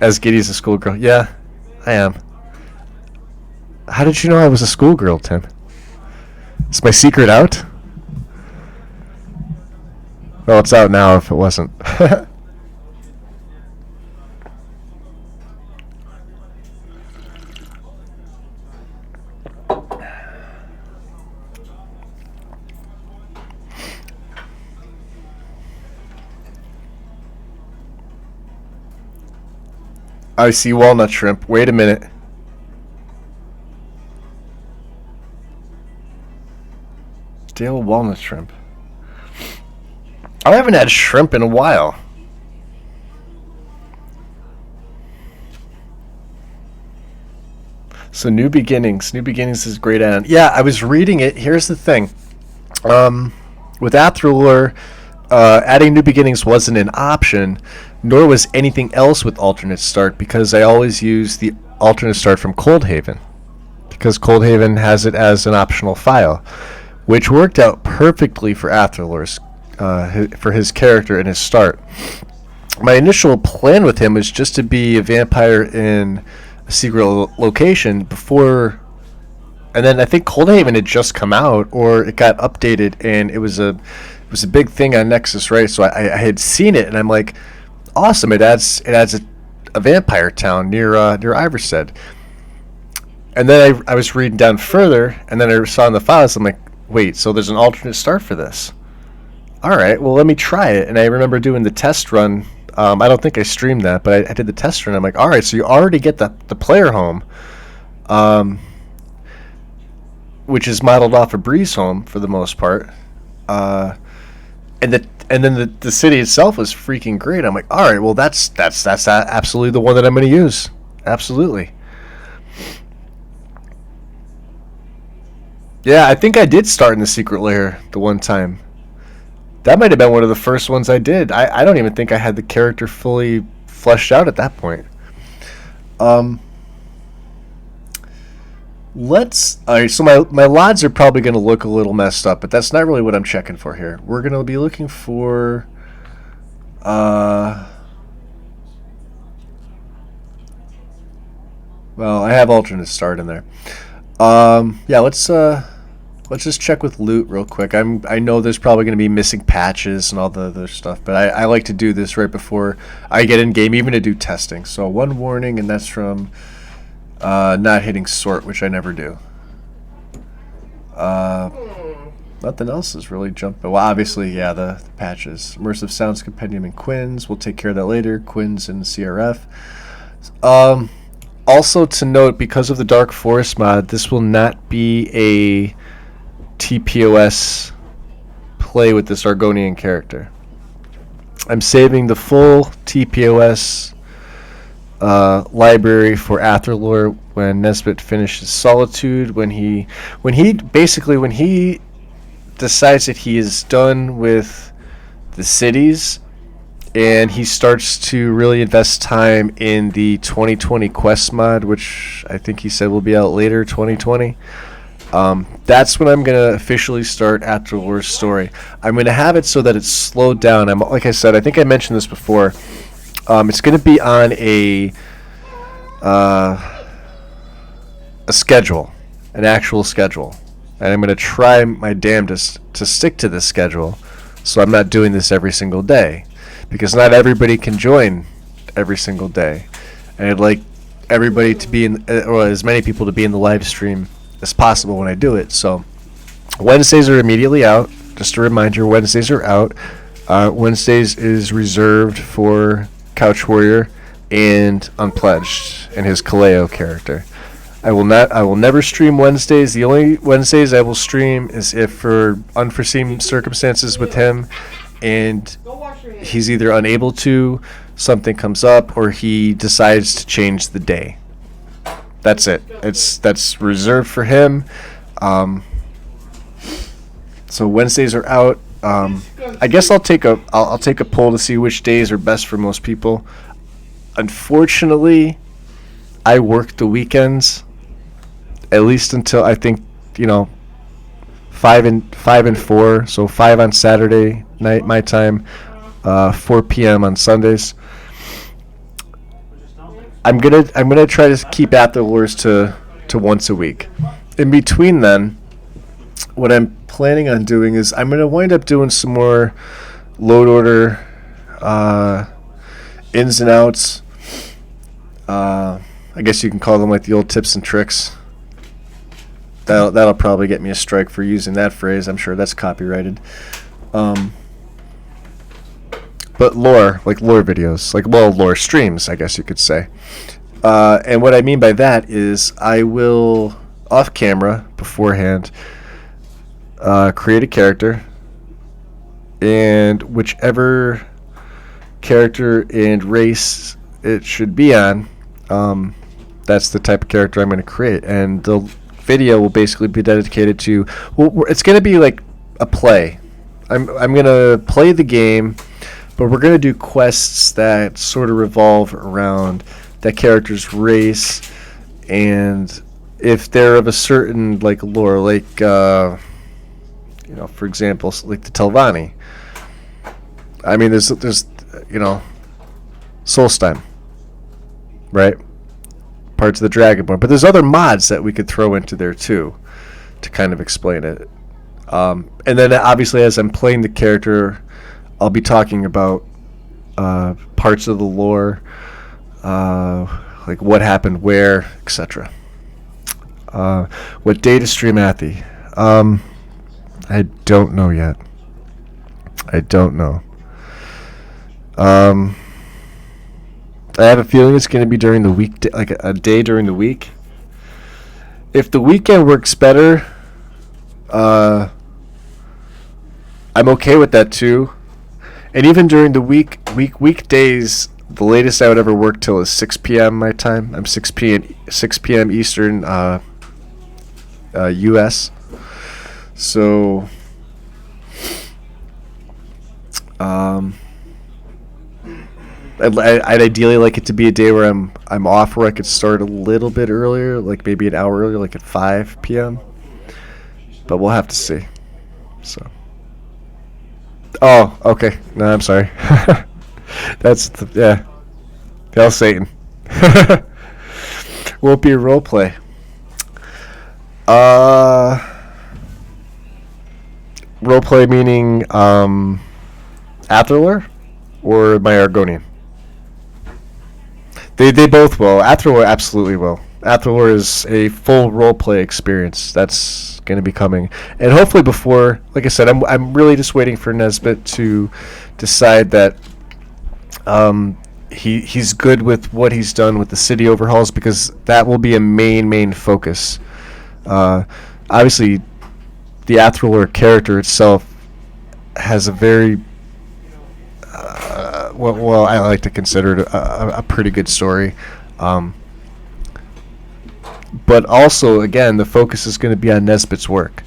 As Giddy's a schoolgirl. Yeah, I am. How did you know I was a schoolgirl, Tim? Is my secret out? Well, it's out now if it wasn't. I see walnut shrimp. Wait a minute. Stale walnut shrimp. I haven't had shrimp in a while. So New Beginnings. New Beginnings is great add-on. Yeah, I was reading it. Here's the thing. With Athrolure, adding New Beginnings wasn't an option, nor was anything else with alternate start, because I always use the alternate start from Coldhaven, because Coldhaven has it as an optional file, which worked out perfectly for Athrolure's, for his character and his start. My initial plan with him was just to be a vampire in a secret location before, and then I think Coldhaven had just come out, or it got updated, and it was a big thing on Nexus, right? So I had seen it, and I'm like, awesome! It adds a vampire town near Iverstead. And then I was reading down further, and then I saw in the files, I'm like, wait, so there's an alternate start for this? All right, well, let me try it. And I remember doing the test run. I don't think I streamed that, but I did the test run. I'm like, all right, so you already get the player home, which is modeled off of Breeze Home for the most part. And then the city itself was freaking great. I'm like, all right, well, that's absolutely the one that I'm going to use. Absolutely. Yeah, I think I did start in the secret lair the one time. That might have been one of the first ones I did. I don't even think I had the character fully fleshed out at that point. All right, so my LODs are probably going to look a little messed up, but that's not really what I'm checking for here. We're going to be looking for well, I have alternate start in there. Yeah, let's just check with loot real quick. I know there's probably going to be missing patches and all the other stuff, but I like to do this right before I get in game, even to do testing. So one warning, and that's from not hitting sort, which I never do. Nothing else is really jumping. Well, obviously, yeah, the patches. Immersive Sounds Compendium and Quins. We'll take care of that later. Quins and CRF. Also to note, because of the Dark Forest mod, this will not be a TPOS play with this Argonian character. I'm saving the full TPOS library for Atherlore when Nesbit finishes Solitude. When he decides that he is done with the cities, and he starts to really invest time in the 2020 quest mod, which I think he said will be out later, 2020. That's when I'm going to officially start Atherlore's story. I'm going to have it so that it's slowed down. Like I said, I think I mentioned this before. It's going to be on a schedule, an actual schedule. And I'm going to try my damnedest to stick to this schedule, so I'm not doing this every single day, because not everybody can join every single day. And I'd like everybody to be or as many people to be in the live stream as possible when I do it. So Wednesdays are immediately out. Just a reminder, Wednesdays are out. Wednesdays is reserved for Couch Warrior and Unpledged and his Kaleo character. I will never stream Wednesdays. The only Wednesdays I will stream is if for unforeseen circumstances with him and he's either unable to, something comes up, or he decides to change the day. That's it. That's reserved for him. So Wednesdays are out. I guess I'll take a poll to see which days are best for most people. Unfortunately, I work the weekends, at least until I think 5 and 4. So 5 on Saturday night my time, 4 p.m. on Sundays. I'm gonna try to keep Atherlores to once a week. In between then, what I'm planning on doing is I'm gonna wind up doing some more load order ins and outs. I guess you can call them like the old tips and tricks. That'll probably get me a strike for using that phrase. I'm sure that's copyrighted. But lore videos, lore streams, I guess you could say. And what I mean by that is I will, off camera, beforehand, create a character, and whichever character and race it should be on, that's the type of character I'm going to create. And the video will basically be dedicated to, it's going to be like a play. I'm going to play the game, but we're going to do quests that sort of revolve around that character's race, and if they're of a certain lore, for example, like the Telvanni. I mean, there's Solstheim, right? Parts of the Dragonborn, but there's other mods that we could throw into there too, to kind of explain it. And then obviously, as I'm playing the character, I'll be talking about parts of the lore, like what happened where, etc. What day to stream Athy? I don't know yet. I don't know. I have a feeling it's going to be during the week, like a day during the week. If the weekend works better, I'm okay with that too. And even during the weekdays, the latest I would ever work till is 6 p.m. my time. I'm 6 p.m. Eastern, U.S. So, I'd ideally like it to be a day where I'm off, where I could start a little bit earlier, like maybe an hour earlier, like at 5 p.m. But we'll have to see. So. Oh, okay. No, I'm sorry. That's Hail Satan. Won't be a role play. Role play meaning Atherlore or my Argonian? They both will. Atherlore absolutely will. Atherlore is a full role play experience. That's going to be coming, and hopefully before, like I said, I'm really just waiting for Nesbit to decide that he's good with what he's done with the city overhauls, because that will be a main focus. Obviously, the Athralor character itself has a very well, I like to consider it a pretty good story. But also, again, the focus is going to be on Nesbitt's work,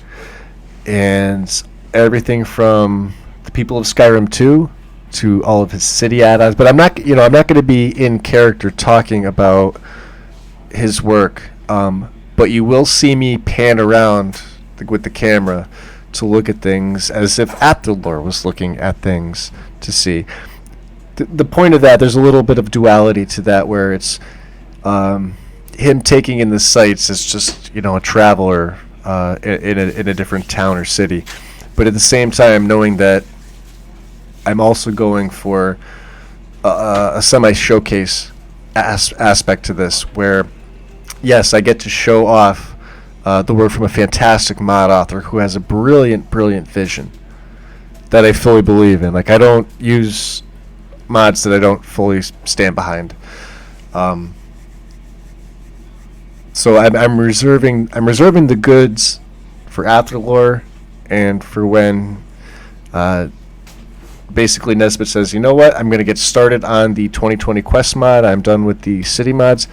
and everything from the people of Skyrim 2 to all of his city add-ons. But I'm not going to be in character talking about his work. But you will see me pan around with the camera to look at things as if Athralor was looking at things to see. The point of that, there's a little bit of duality to that, where it's him taking in the sights as just a traveler in a different town or city, but at the same time knowing that I'm also going for a semi-showcase aspect to this, where yes, I get to show off the work from a fantastic mod author who has a brilliant vision that I fully believe in. Like, I don't use mods that I don't fully stand behind. So I'm reserving the goods for Athralor, and for when basically Nesbitt says, you know what, I'm going to get started on the 2020 quest mod, I'm done with the city mods.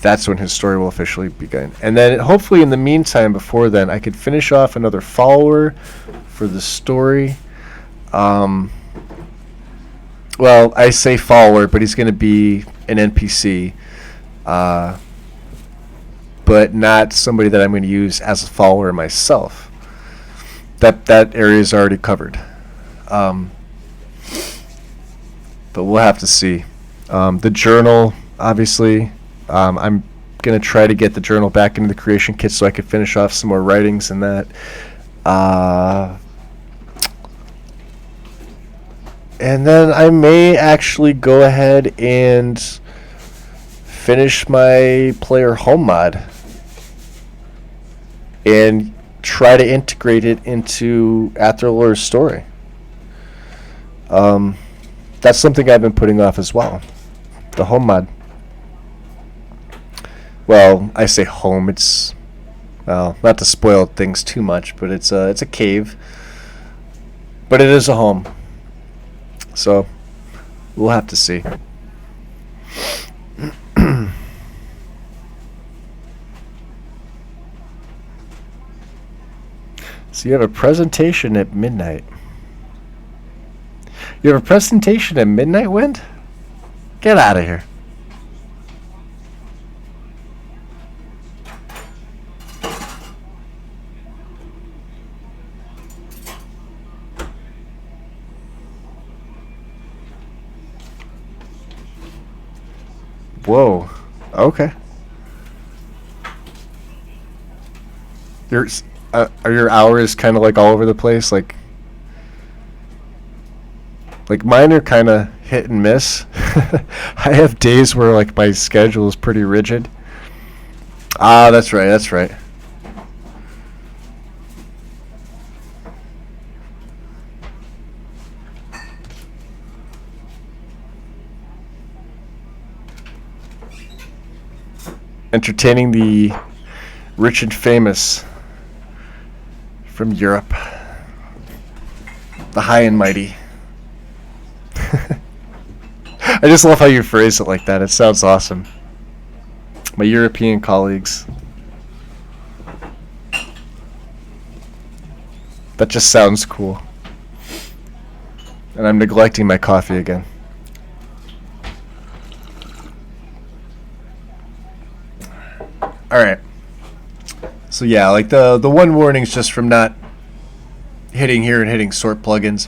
That's when his story will officially begin. And then hopefully in the meantime, before then, I could finish off another follower for the story. Well, I say follower, but he's going to be an NPC, but not somebody that I'm going to use as a follower myself. That area is already covered. But we'll have to see. The journal, obviously, I'm going to try to get the journal back into the creation kit so I could finish off some more writings in that. And then I may actually go ahead and finish my player home mod and try to integrate it into Athralor's story. That's something I've been putting off as well. The home mod. Well, I say home, it's, well, not to spoil things too much, but it's a cave. But it is a home. So, we'll have to see. So you have a presentation at midnight. You have a presentation at midnight, Wind? Get out of here. Whoa. Okay. Are your hours kind of like all over the place? Like mine are kind of hit and miss. I have days where like my schedule is pretty rigid. Ah, that's right. Entertaining the rich and famous from Europe. The high and mighty. I just love how you phrase it like that. It sounds awesome. My European colleagues. That just sounds cool. And I'm neglecting my coffee again. Alright. So yeah, like the one warning is just from not hitting here and hitting sort plugins.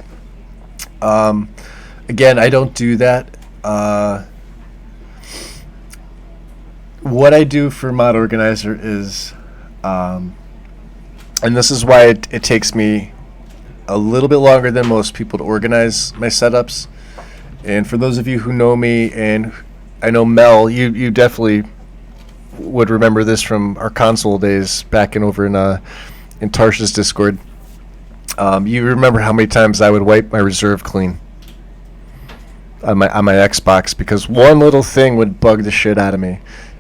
Again, I don't do that. What I do for Mod Organizer is, and this is why it takes me a little bit longer than most people to organize my setups. And for those of you who know me, and I know Mel, you definitely would remember this from our console days back in Tarsh's Discord. You remember how many times I would wipe my reserve clean. on my Xbox because one little thing would bug the shit out of me,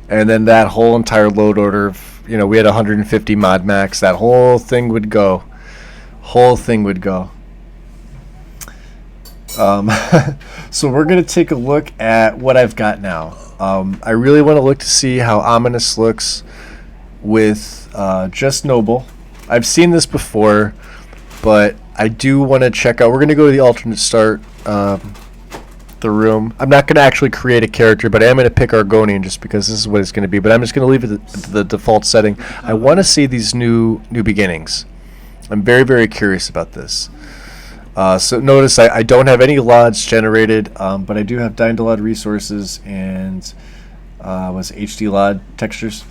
and then that whole entire load order of, you know, we had 150 mod max, that whole thing would go. So we're gonna take a look at what I've got now. I really want to look to see how Ominous looks with just Noble. I've seen this before, but I do want to check out. We're gonna go to the alternate start, the room. I'm not gonna actually create a character, but I am gonna pick Argonian just because this is what it's gonna be. But I'm just gonna leave it at the default setting. I want to see these new beginnings. I'm very, very curious about this. So notice I don't have any LODs generated, but I do have Dyndalod resources and was HD LOD textures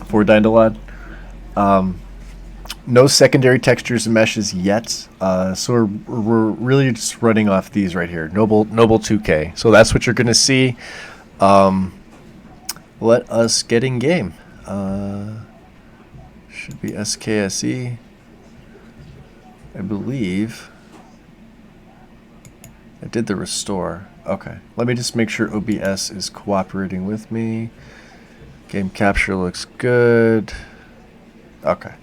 for Dyndalod. No secondary textures and meshes yet, so we're really just running off these right here, Noble 2K. So that's what you're going to see. Let us get in game. Should be SKSE, I believe. I did the restore. Okay, let me just make sure OBS is cooperating with me. Game capture looks good. Okay.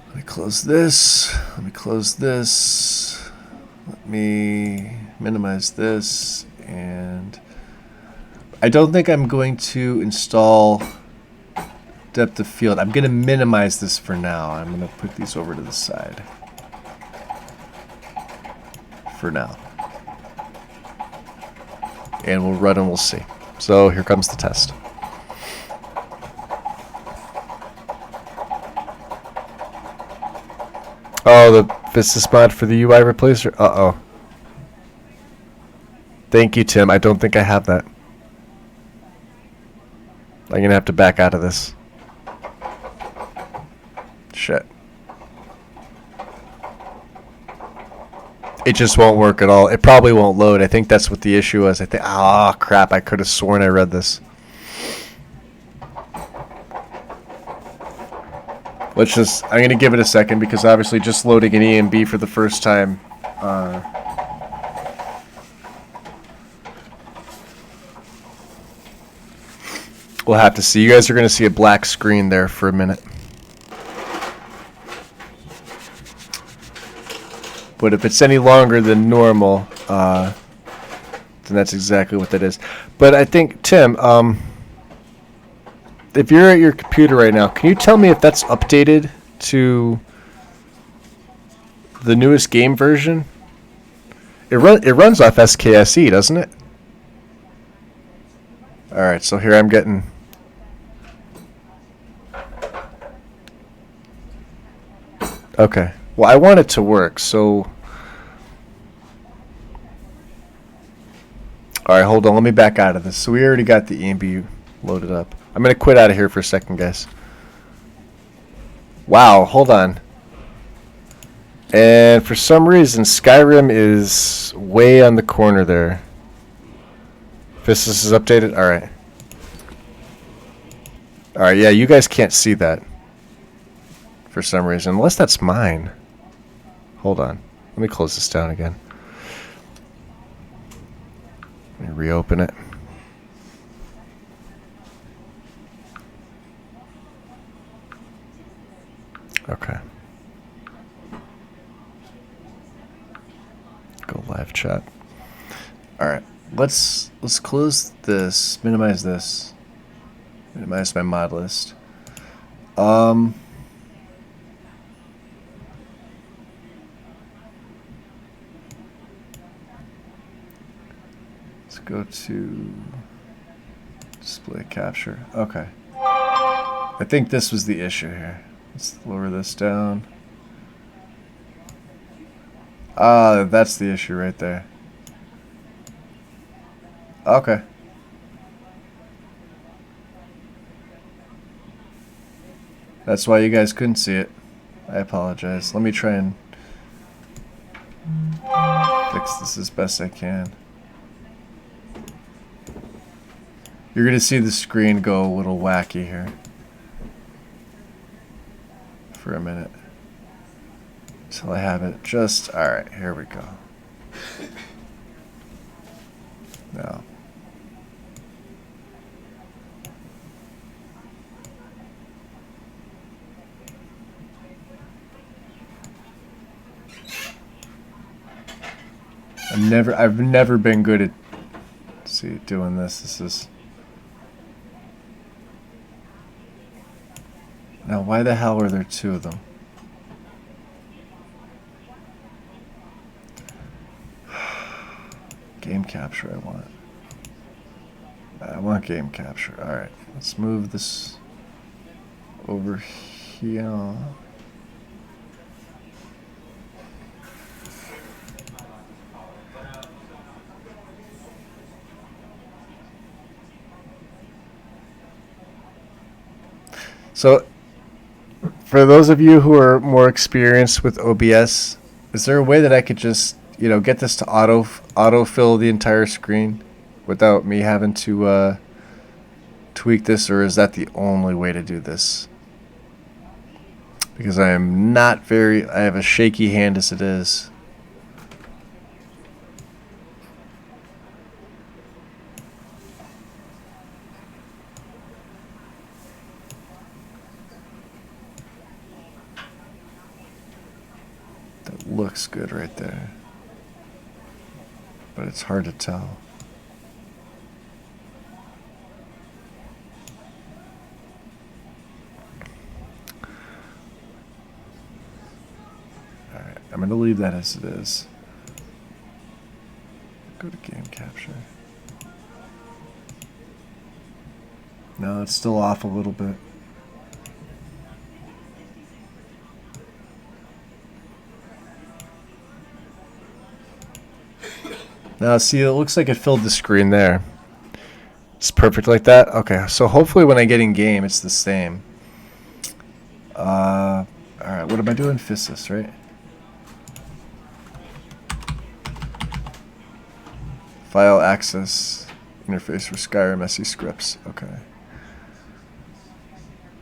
Let me close this. Let me close this. Let me minimize this. And I don't think I'm going to install depth of field. I'm going to minimize this for now. I'm going to put these over to the side for now. And we'll run and we'll see. So here comes the test. Oh, the Vistas mod for the UI replacer? Uh-oh. Thank you, Tim. I don't think I have that. I'm going to have to back out of this. Shit. It just won't work at all. It probably won't load. I think that's what the issue was. I think, oh crap, I could have sworn I read this. Let's just, I'm going to give it a second because obviously just loading an EMB for the first time. We'll have to see. You guys are going to see a black screen there for a minute. But if it's any longer than normal, then that's exactly what that is. But I think, Tim, if you're at your computer right now, can you tell me if that's updated to the newest game version? It runs off SKSE, doesn't it? All right, so here I'm getting. Okay. Well, I want it to work, so. Alright, hold on. Let me back out of this. So we already got the EMB loaded up. I'm going to quit out of here for a second, guys. Wow, hold on. And for some reason, Skyrim is way on the corner there. Vistas is updated? Alright. Alright, yeah, you guys can't see that. For some reason. Unless that's mine. Hold on. Let me close this down again. Let me reopen it. Okay. Go live chat. Alright. Let's close this. Minimize this. Minimize my mod list. Go to display capture. Okay. I think this was the issue here. Let's lower this down. Ah, that's the issue right there. Okay. That's why you guys couldn't see it. I apologize. Let me try and fix this as best I can. You're going to see the screen go a little wacky here for a minute until I have it just. Alright, here we go. No. I've never been good at doing this. This is now. Why the hell are there two of them? Game capture. I want game capture. All right, let's move this over here. So, for those of you who are more experienced with OBS, is there a way that I could just, get this to autofill the entire screen without me having to tweak this, or is that the only way to do this? Because I have a shaky hand as it is. Looks good right there, but it's hard to tell. All right, I'm going to leave that as it is. Go to game capture. No, it's still off a little bit. Now, see, it looks like it filled the screen there. It's perfect like that. Okay, so hopefully when I get in game, it's the same. All right, what am I doing? Fissus, right? File access interface for Skyrim SE scripts. Okay.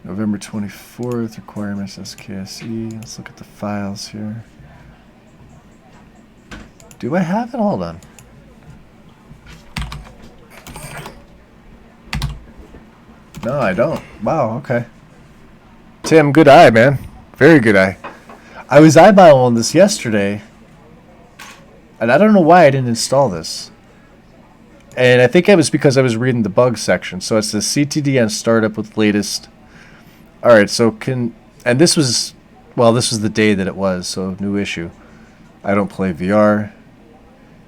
November 24th, requirements SKSE. Let's look at the files here. Do I have it? Hold on. No, I don't. Wow, okay. Tim, good eye, man. Very good eye. I was eyeballing this yesterday, and I don't know why I didn't install this. And I think it was because I was reading the bugs section. So it's the CTD on startup with latest. All right, so and this was the day that it was, so new issue. I don't play VR.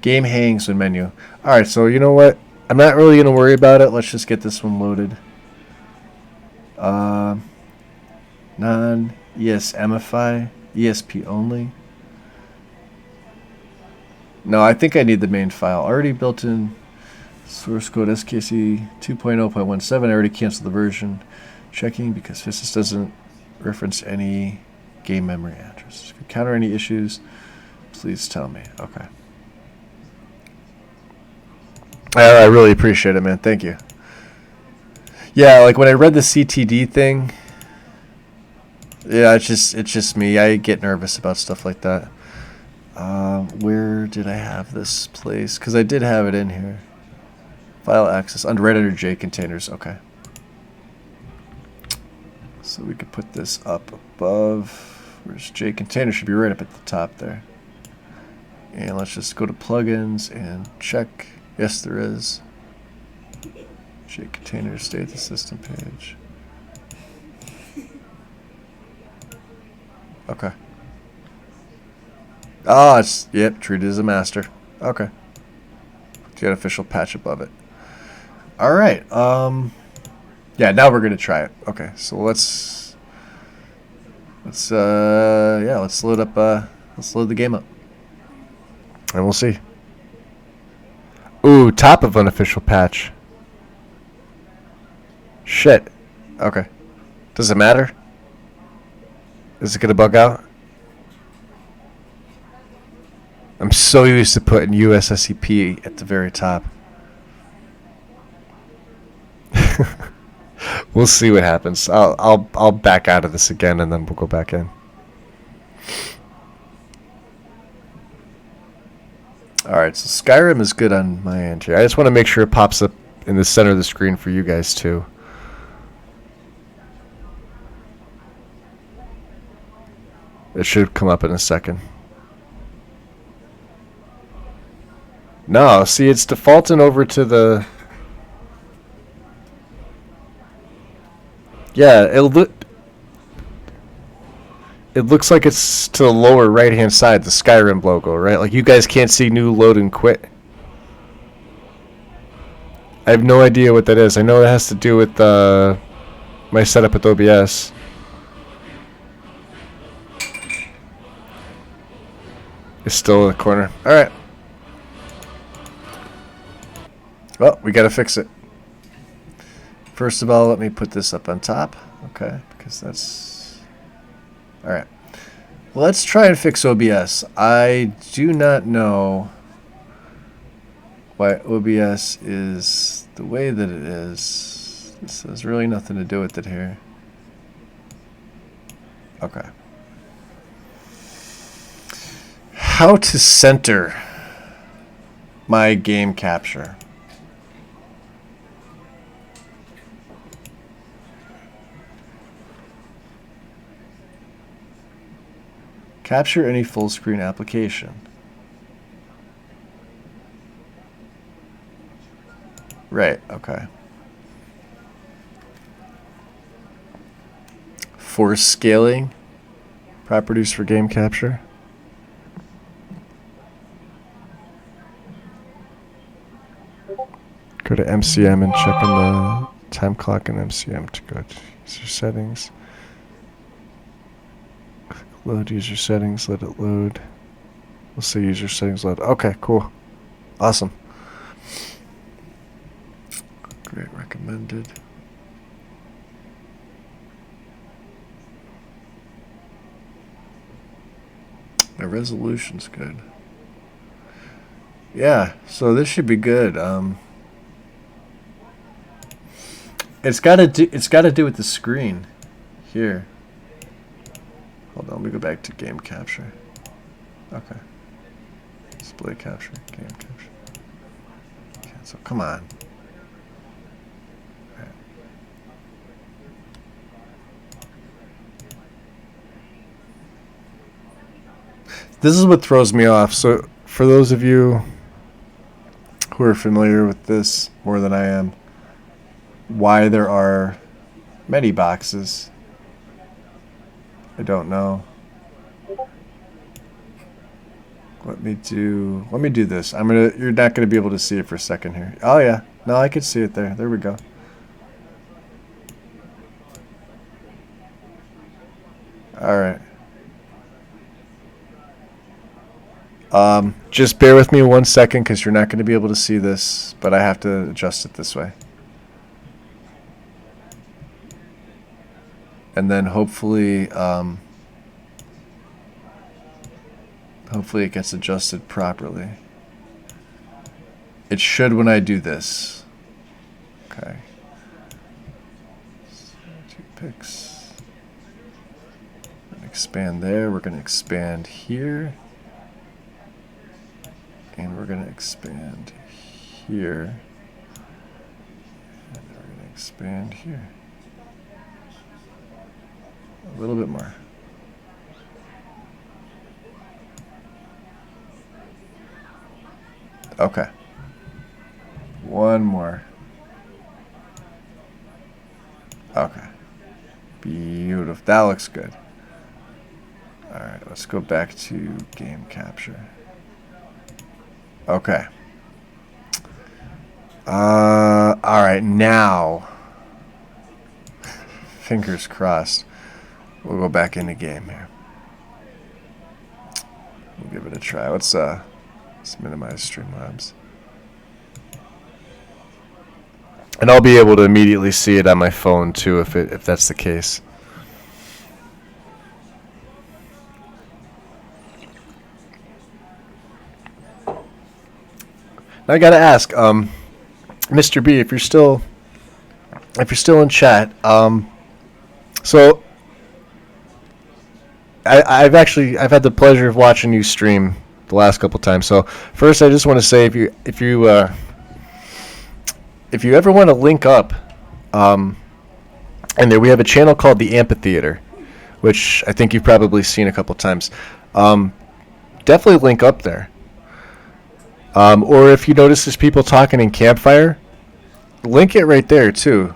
Game hangs when menu. All right, so you know what? I'm not really going to worry about it. Let's just get this one loaded. Non-ESMify, ESP only. No, I think I need the main file. Already built in source code SKC 2.0.17. I already canceled the version. Checking because Fissus doesn't reference any game memory addresses. If you encounter any issues, please tell me. Okay. I really appreciate it, man. Thank you. Yeah, like when I read the CTD thing, yeah, it's just me. I get nervous about stuff like that. Where did I have this place? Because I did have it in here. File access right under J containers. Okay. So we could put this up above. Where's J container? Should be right up at the top there. And let's just go to plugins and check. Yes, there is. J container stay at the system page. Okay. Oh, yep, treated as a master. Okay. It's got official patch above it. All right. Yeah, now we're gonna try it. Okay, so let's load up. Let's load the game up, and we'll see. Ooh, top of unofficial patch. Shit. Okay. Does it matter? Is it gonna bug out? I'm so used to putting USSEP at the very top. We'll see what happens. I'll back out of this again and then we'll go back in. Alright, so Skyrim is good on my end here. I just want to make sure it pops up in the center of the screen for you guys too. It should come up in a second. No, see, it's defaulting over to the... Yeah, it looks like it's to the lower right-hand side, the Skyrim logo, right? Like, you guys can't see new, load, and quit. I have no idea what that is. I know it has to do with my setup with OBS. It's still in the corner. Alright. Well, we gotta fix it. First of all, let me put this up on top. Okay, because that's... Alright. Well, let's try and fix OBS. I do not know why OBS is the way that it is. This has really nothing to do with it here. Okay. How to center my game capture. Capture any full screen application. Right, okay. Force scaling. Properties for game capture. Go to MCM and check on the time clock in MCM to go to user settings. Click load user settings, let it load. We'll say user settings load. Okay, cool. Awesome. Great, recommended. My resolution's good. Yeah, so this should be good. It's got to do with the screen here. Hold on, let me go back to game capture. Okay. Display capture, game capture. Cancel. Come on. All right. This is what throws me off. So for those of you who are familiar with this more than I am, why there are many boxes, I don't know. Let me do this. You're not gonna be able to see it for a second here. Oh yeah, no, I could see it there. There we go. All right. Just bear with me 1 second because you're not going to be able to see this, but I have to adjust it this way. And then hopefully it gets adjusted properly. It should when I do this. Okay. 2 picks. We're going to expand there. We're going to expand here. And we're going to expand here. And we're going to expand here. A little bit more. Okay. One more. Okay. Beautiful. That looks good. All right, let's go back to game capture. Okay. All right, now, fingers crossed, we'll go back in the game here. We'll give it a try. Let's minimize Streamlabs. And I'll be able to immediately see it on my phone too if that's the case. I gotta ask, Mr. B, if you're still in chat, so I've had the pleasure of watching you stream the last couple times. So first, I just want to say if you ever want to link up, and there we have a channel called the Amphitheater, which I think you've probably seen a couple times. Definitely link up there. Or if you notice there's people talking in Campfire, link it right there too.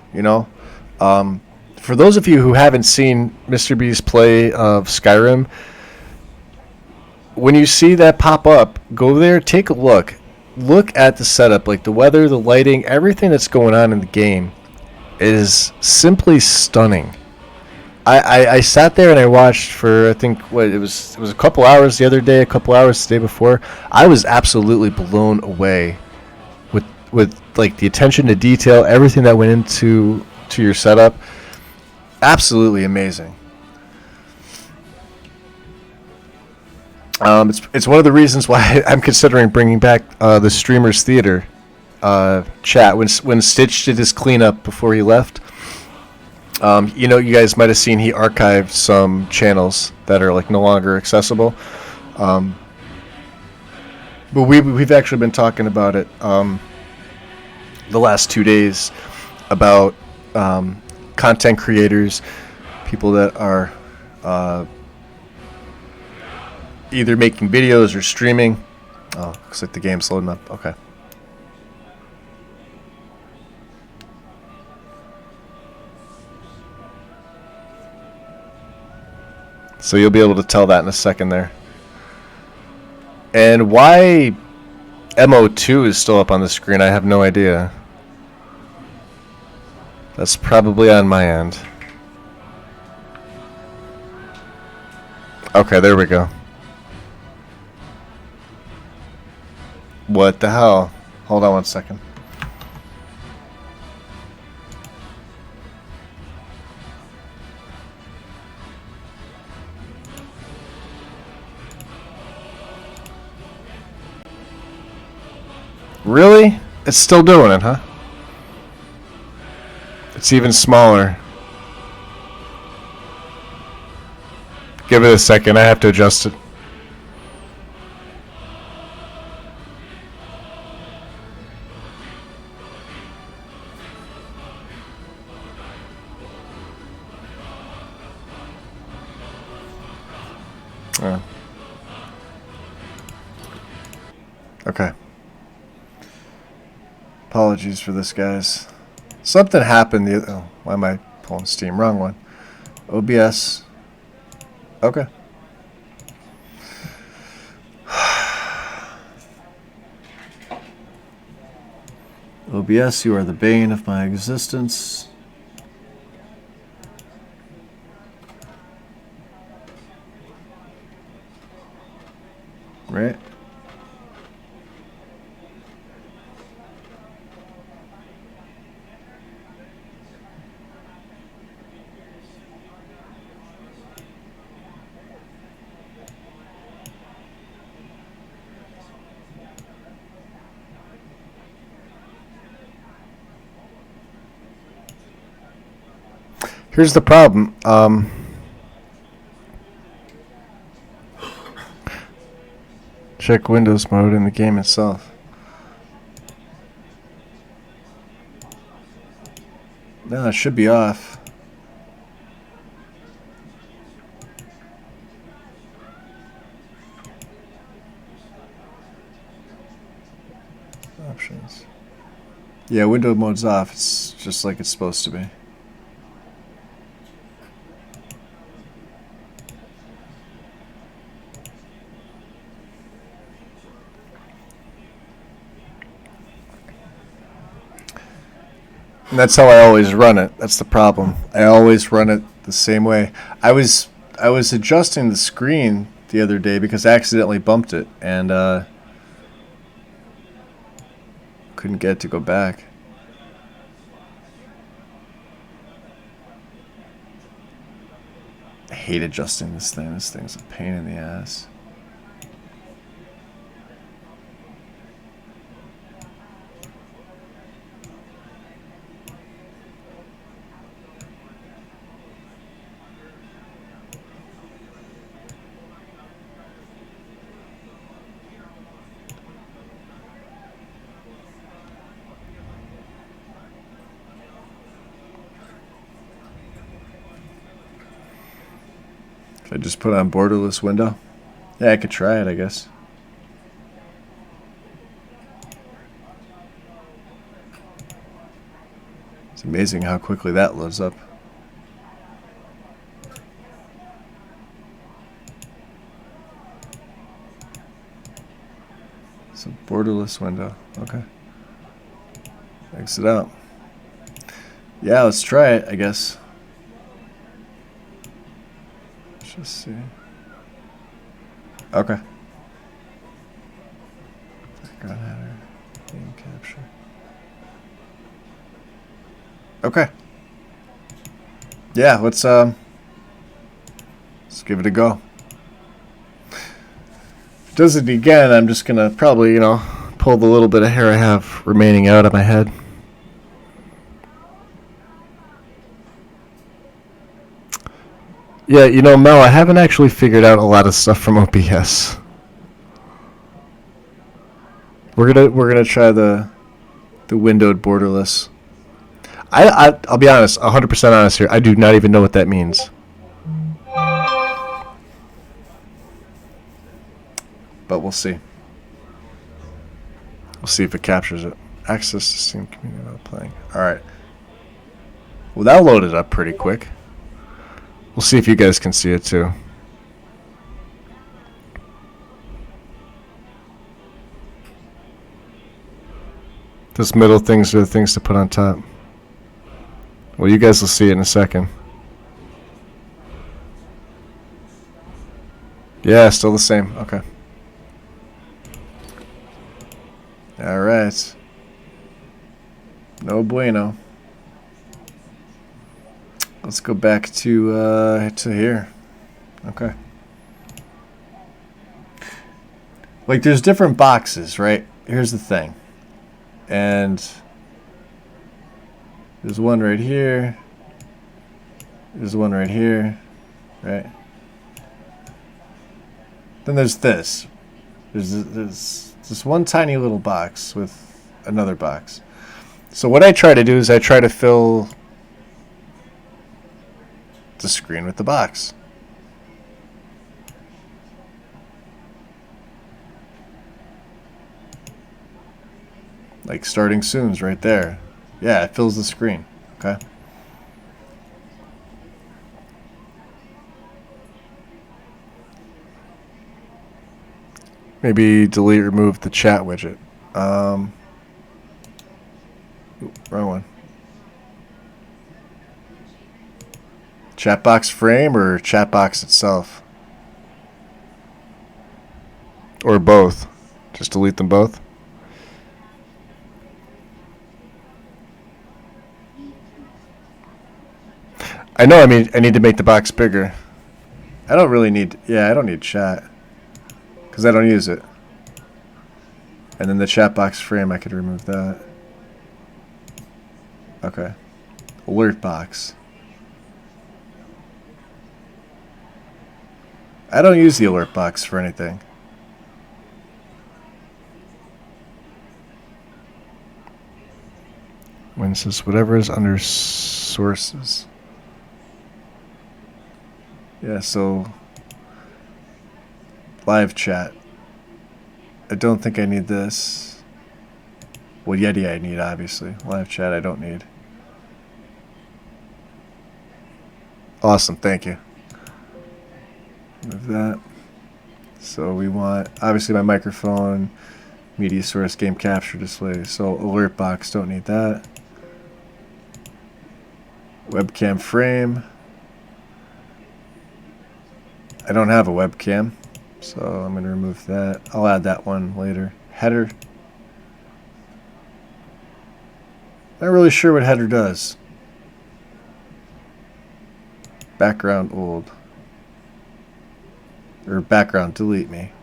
For those of you who haven't seen Mr. B's play of Skyrim, when you see that pop up, go there, take a look. Look at the setup, like the weather, the lighting, everything that's going on in the game is simply stunning. I sat there and I watched for, I think, it was a couple hours the other day, a couple hours the day before. I was absolutely blown away with like the attention to detail, everything that went into your setup. Absolutely amazing. It's one of the reasons why I'm considering bringing back the Streamers Theater chat. When Stitch did his cleanup before he left, you guys might have seen he archived some channels that are like no longer accessible. But we've actually been talking about it the last 2 days about content creators, people that are either making videos or streaming. Oh, looks like the game's loading up. Okay. So you'll be able to tell that in a second there. And why MO2 is still up on the screen, I have no idea. That's probably on my end. Okay, there we go. What the hell? Hold on one second. Really? It's still doing it, huh? It's even smaller. Give it a second. I have to adjust it. Oh. Okay. Apologies for this, guys. Something happened. Why am I pulling Steam? Wrong one. OBS. Okay. OBS, you are the bane of my existence. Right? Here's the problem. Check Windows mode in the game itself. No, it should be off. Options. Yeah, window mode's off. It's just like it's supposed to be. And that's how I always run it. That's the problem. I always run it the same way. I was adjusting the screen the other day because I accidentally bumped it and couldn't get it to go back. I hate adjusting this thing. This thing's a pain in the ass. Should I just put on borderless window? Yeah, I could try it, I guess. It's amazing how quickly that loads up. So borderless window. Okay. Exit out. Yeah, let's try it, I guess. Let's just see. Okay. Background header. Game capture. Okay. Yeah, let's give it a go. If it does it again, I'm just gonna probably, pull the little bit of hair I have remaining out of my head. Yeah, Mel, I haven't actually figured out a lot of stuff from OBS. We're gonna try the windowed borderless. I'll be honest, 100% honest here. I do not even know what that means. But we'll see. We'll see if it captures it. Access to Steam community while playing. All right. Well, that loaded up pretty quick. We'll see if you guys can see it too. Those middle things are the things to put on top. Well, you guys will see it in a second. Yeah, still the same. Okay. All right. No bueno. Let's go back to here. Okay. Like, there's different boxes, right? Here's the thing. And there's one right here. There's one right here, right? Then there's this. There's this one tiny little box with another box. So what I try to do is I try to fill the screen with the box. Like starting soon's right there. Yeah, it fills the screen. Okay. Maybe delete, remove the chat widget. Wrong one. Chat box frame or chat box itself? Or both? Just delete them both? I know, I need to make the box bigger. I don't really need, I don't need chat. Because I don't use it. And then the chat box frame, I could remove that. Okay. Alert box. I don't use the alert box for anything. When it says whatever is under sources. Yeah, so live chat. I don't think I need this. Well, Yeti I need, obviously. Live chat I don't need. Awesome, thank you. Move that. So we want, obviously, my microphone, media source, game capture display. So alert box, don't need that. Webcam frame. I don't have a webcam, so I'm going to remove that. I'll add that one later. Header. Not really sure what header does. Background old. Or background delete me.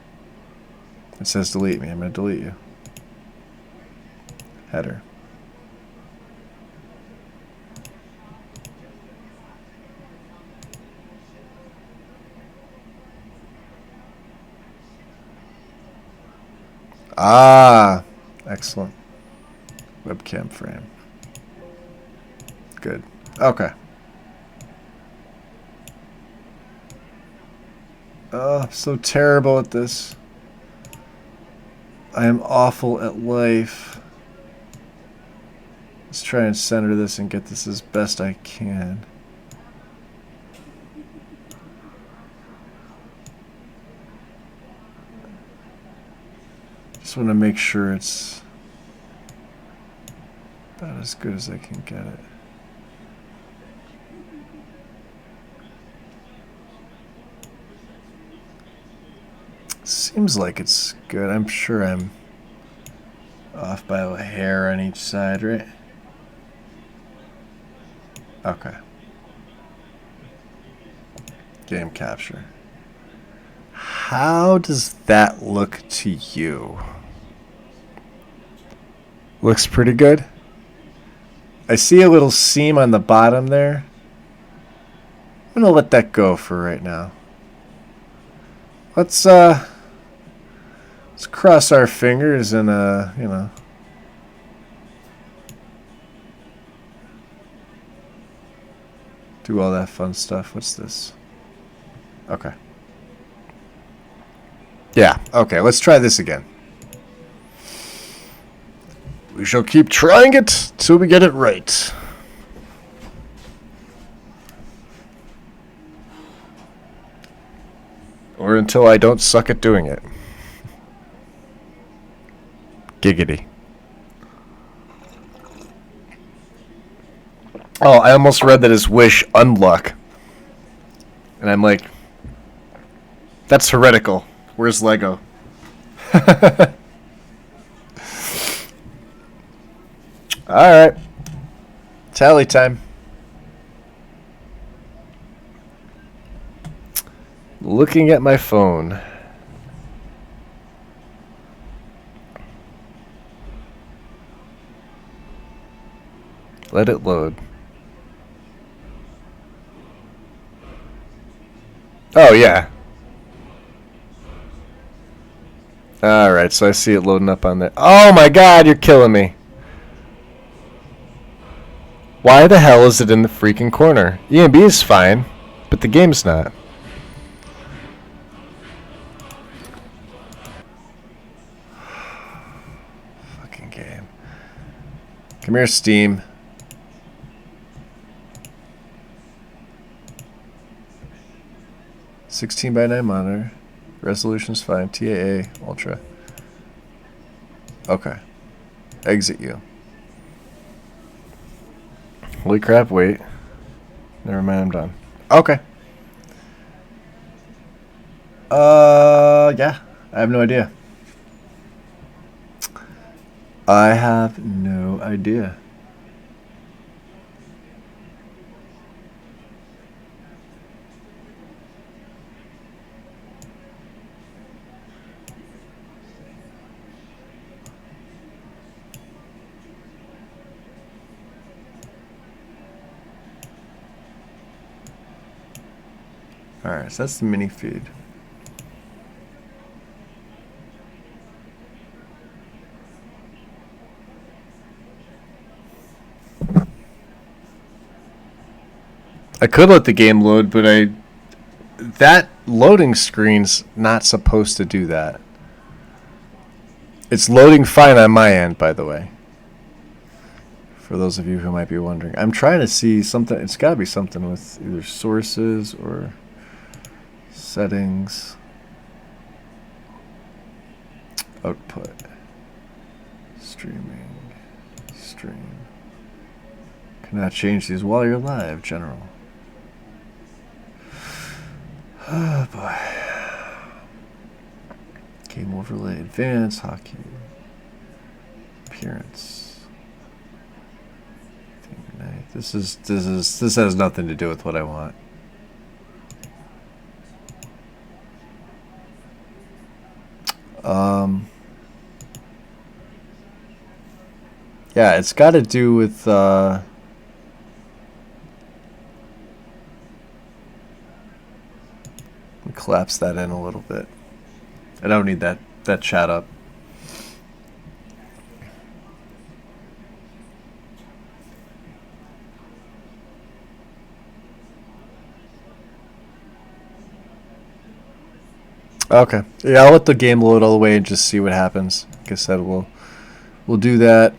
It says delete me. I'm going to delete you. Header. Ah, excellent. Webcam frame. Good. Okay. Oh, I'm so terrible at this. I am awful at life. Let's try and center this and get this as best I can. Just want to make sure it's about as good as I can get it. Seems like it's good. I'm sure I'm off by a hair on each side, right? Okay. Game capture. How does that look to you? Looks pretty good. I see a little seam on the bottom there. I'm gonna let that go for right now. Let's cross our fingers and you know, do all that fun stuff. What's this? Okay. Yeah, okay, let's try this again. We shall keep trying it till we get it right. Or until I don't suck at doing it. Giggity. Oh, I almost read that his wish unluck. And I'm like, that's heretical. Where's Lego? Alright. Tally time. Looking at my phone. Let it load. Oh, yeah. Alright, so I see it loading up on there. Oh my god, you're killing me. Why the hell is it in the freaking corner? EMB is fine, but the game's not. Fucking game. Come here, Steam. (16:9) monitor. Resolution's fine. TAA Ultra. Okay. Exit you. Holy crap, wait. Never mind, I'm done. Okay. Yeah. I have no idea. I have no idea. Alright, so that's the mini feed. I could let the game load, but that loading screen's not supposed to do that. It's loading fine on my end, by the way. For those of you who might be wondering. I'm trying to see something. It's got to be something with either sources or settings. Output. Streaming. Stream. Cannot change these while you're live. General. Oh boy. Game overlay. Advanced. Hockey. Appearance. This has nothing to do with what I want. Yeah, it's got to do with collapse that in a little bit. I don't need that chat up. Okay. Yeah, I'll let the game load all the way and just see what happens. Like I said, we'll do that.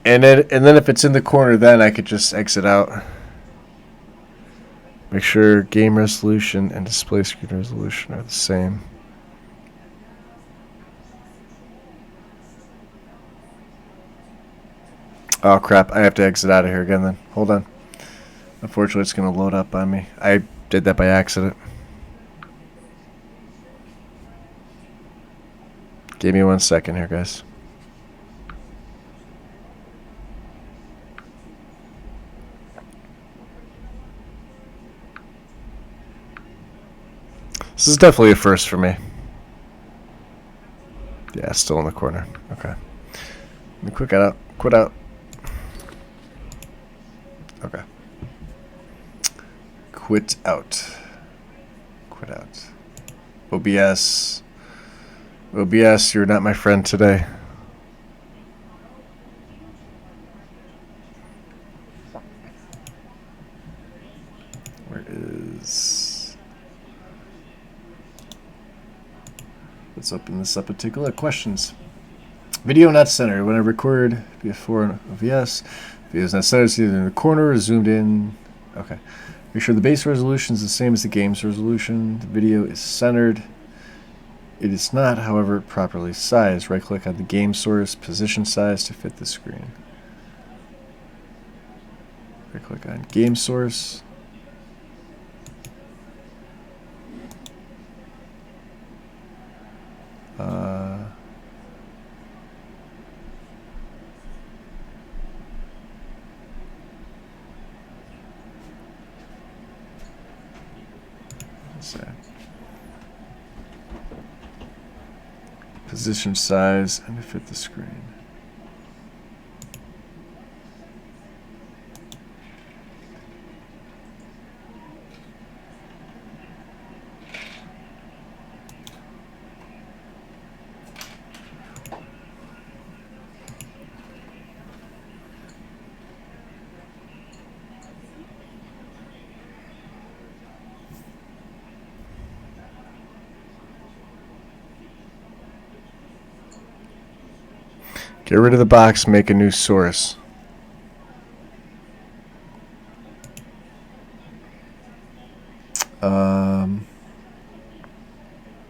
And then if it's in the corner, then I could just exit out. Make sure game resolution and display screen resolution are the same. Oh crap, I have to exit out of here again then. Hold on. Unfortunately, it's going to load up on me. I did that by accident. Give me 1 second here, guys. This is definitely a first for me. Yeah, still in the corner. Okay. Let me quit out. Quit out. Okay. Quit out. Quit out. OBS. OBS, you're not my friend today. Where is... Let's open this up and take a look. Questions. Video not centered. When I record before OBS, video is not centered. It's either in the corner or zoomed in. Okay. Make sure the base resolution is the same as the game's resolution. The video is centered. It is not, however, properly sized. Right-click on the game source, position size to fit the screen. Right-click on game source. Position size and to fit the screen. Get rid of the box, make a new source.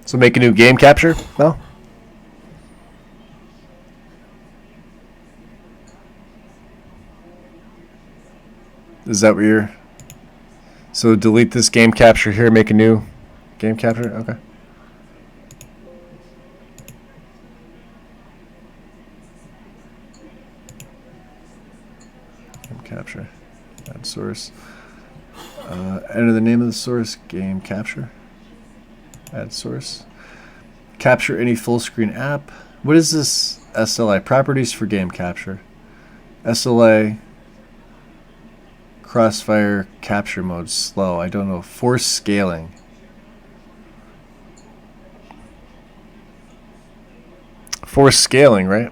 So make a new game capture? No? Is that what you're... So delete this game capture here, make a new game capture? Okay. Capture, add source, enter the name of the source, game capture, add source, capture any full screen app. What is this SLA? Properties for game capture. SLA, crossfire, capture mode, slow. I don't know. Force scaling. Force scaling, right?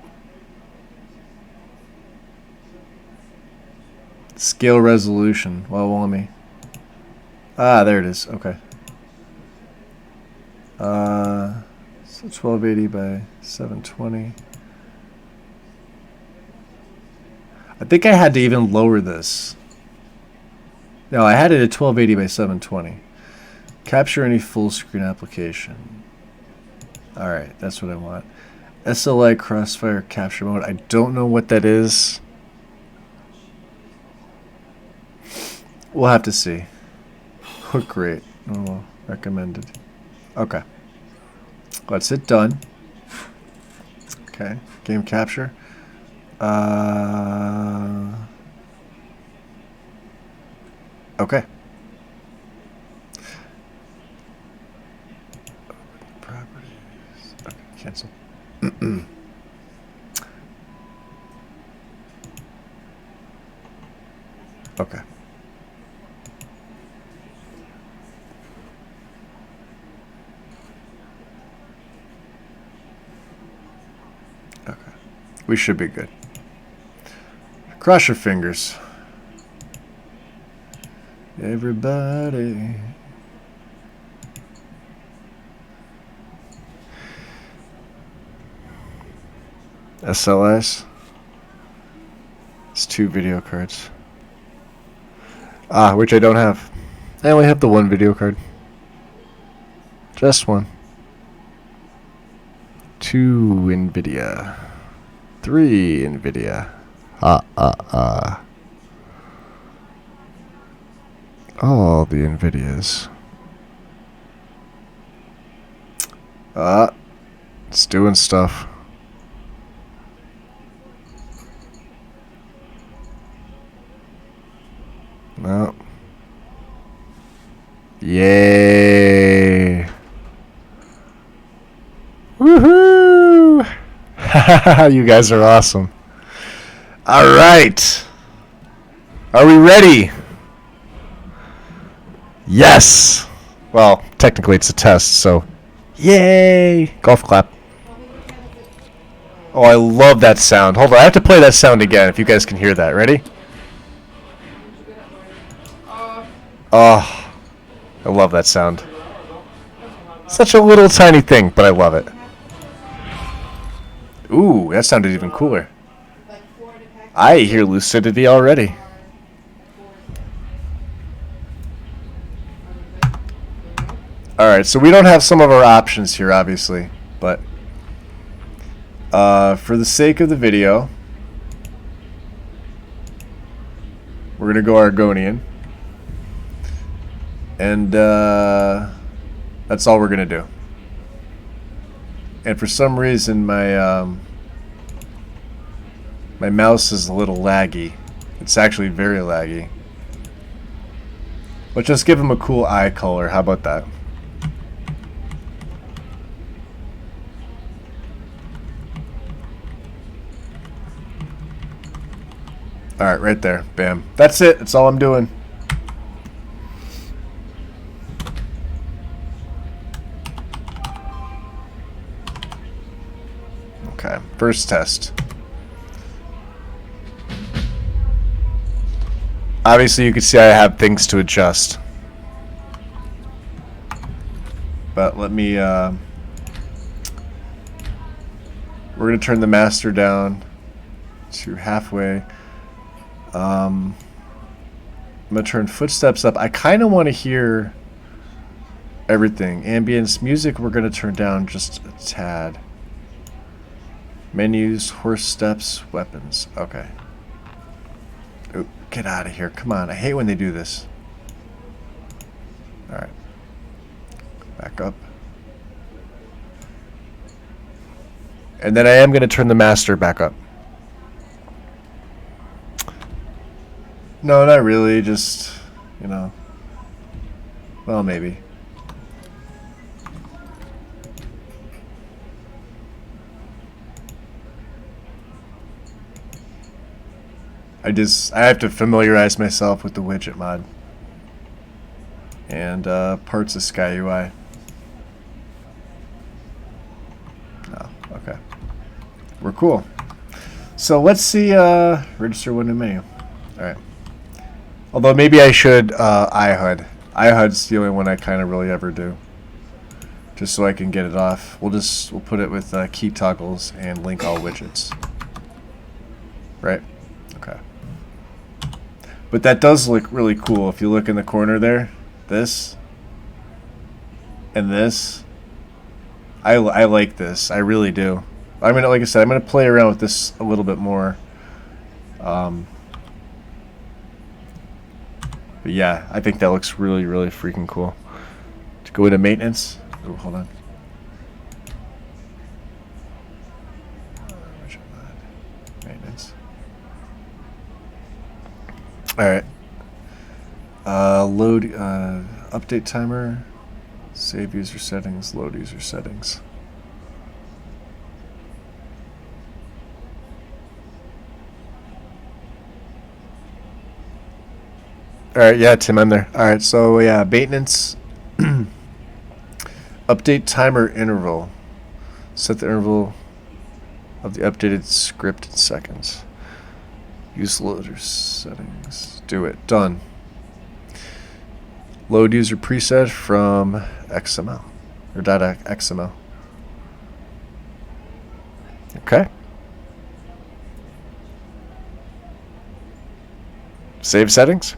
Scale resolution. Well, let me. Ah, there it is. Okay. So 1280 by 720. I think I had to even lower this. No, I had it at 1280 by 720. Capture any full screen application. All right, that's what I want. SLI crossfire capture mode. I don't know what that is. We'll have to see. Hook rate. Oh, recommended. Okay. Let's hit done. Okay. Game capture. Okay. Properties. Okay, cancel. Okay. Okay. We should be good. Cross your fingers. Everybody. SLS. It's 2 video cards. Which I don't have. I only have the 1 video card. Just 1. 2 NVIDIA. 3 NVIDIA. All the NVIDIAs. It's doing stuff. No. Yay. Woohoo! You guys are awesome. All right. Are we ready? Yes. Well, technically it's a test, so yay! Golf clap. Oh, I love that sound. Hold on, I have to play that sound again if you guys can hear that. Ready? Oh, I love that sound. Such a little tiny thing, but I love it. Ooh, that sounded even cooler. I hear lucidity already. Alright, so we don't have some of our options here, obviously, but for the sake of the video, we're going to go Argonian. And that's all we're going to do. And for some reason, my mouse is a little laggy. It's actually very laggy. Let's just give him a cool eye color. How about that? Alright, right there. Bam. That's it. That's all I'm doing. Okay, first test. Obviously, you can see I have things to adjust. But let me, we're going to turn the master down to halfway. I'm going to turn footsteps up. I kind of want to hear everything. Ambience, music, we're going to turn down just a tad. Menus, horse steps, weapons. Okay. Ooh, get out of here. Come on. I hate when they do this. Alright. Back up. And then I am going to turn the master back up. No, not really. Just, you know. Well, maybe. I have to familiarize myself with the widget mod. And parts of Sky UI. Oh, okay. We're cool. So let's see, register one new menu. Alright. Although maybe I should iHUD. iHUD's the only one I kind of really ever do. Just so I can get it off. We'll put it with key toggles and link all widgets. Right? Okay. But that does look really cool. If you look in the corner there, this and this, I like this. I really do. I mean, like I said, I'm going to play around with this a little bit more. But yeah, I think that looks really, really freaking cool. To go into maintenance. Oh, hold on. Maintenance. Alright. Load, update timer. Save user settings, load user settings. Alright, yeah, Tim, I'm there. Alright, so yeah, maintenance. Update timer interval. Set the interval of the updated script in seconds. Use loader settings. Do it. Done. Load user preset from XML or .xml. Okay. Save settings.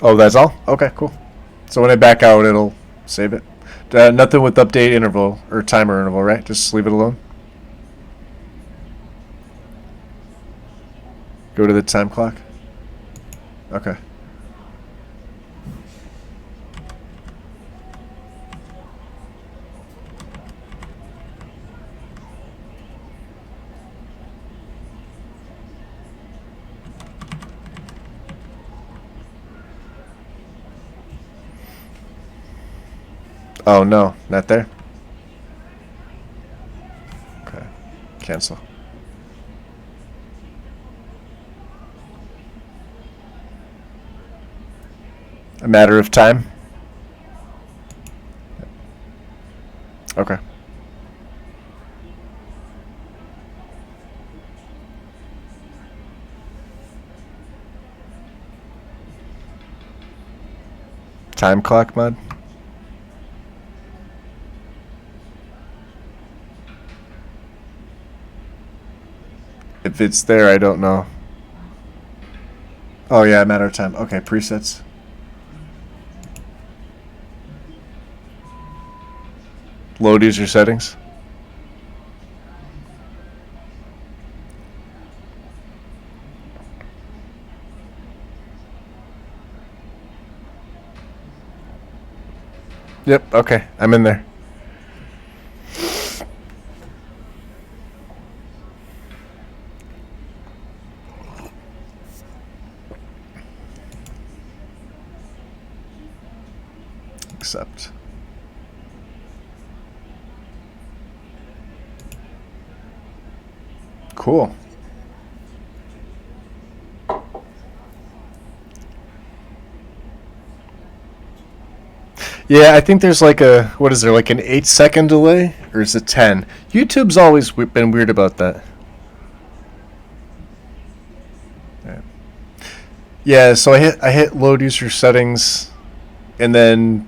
Oh, that's all? Okay, cool. So when I back out, it'll save it. Nothing with update interval or timer interval, right? Just leave it alone. Go to the time clock. Okay. Oh no, not there. Okay. Cancel. A matter of time. Okay. Time clock mod. If it's there, I don't know. Oh yeah, matter of time. Okay, presets. Load user settings. Yep, okay, I'm in there. Accept. Cool. Yeah, I think there's like a, what is there, like an 8-second delay? Or is it 10? YouTube's always been weird about that. Yeah, so I hit load user settings, and then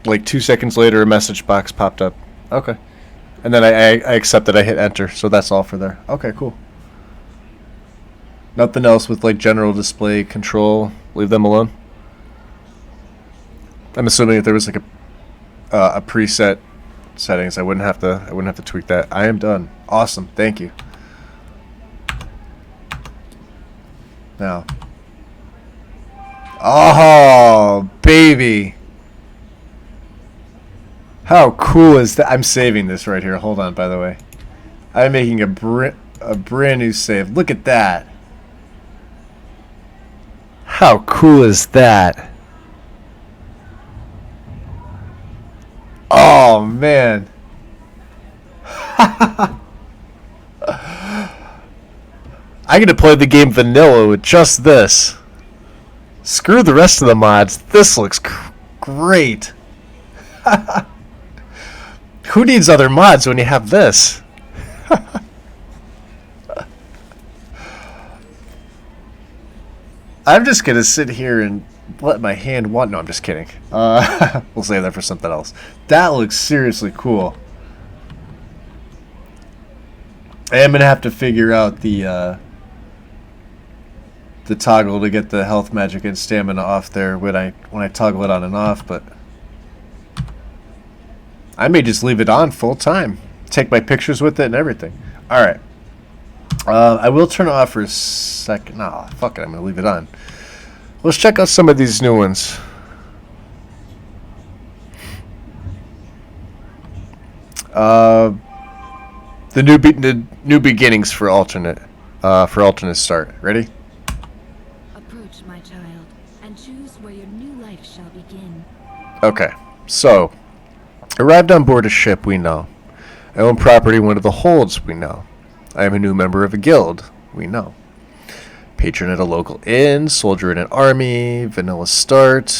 like 2 seconds later a message box popped up. Okay. And then I accepted, I hit enter, so that's all for there. Okay, cool. Nothing else with like general display control. Leave them alone. I'm assuming if there was like a preset settings, I wouldn't have to tweak that. I am done. Awesome. Thank you. Now. Oh, baby. How cool is that? I'm saving this right here. Hold on, by the way. I'm making a brand new save. Look at that. How cool is that? Oh, man. I get to play the game vanilla with just this. Screw the rest of the mods. This looks great. Who needs other mods when you have this? I'm just going to sit here and let my hand want. No, I'm just kidding. We'll save that for something else. That looks seriously cool. I am going to have to figure out the toggle to get the health, magic, and stamina off there when I toggle it on and off, but I may just leave it on full time. Take my pictures with it and everything. Alright. I will turn it off for a second. Nah, fuck it, I'm going to leave it on. Let's check out some of these new ones. The new beginnings for alternate start. Ready? Approach, my child, and choose where your new life shall begin. Okay, so arrived on board a ship, we know. I own property in one of the holds, we know. I am a new member of a guild, we know. Patron at a local inn, soldier in an army, vanilla start,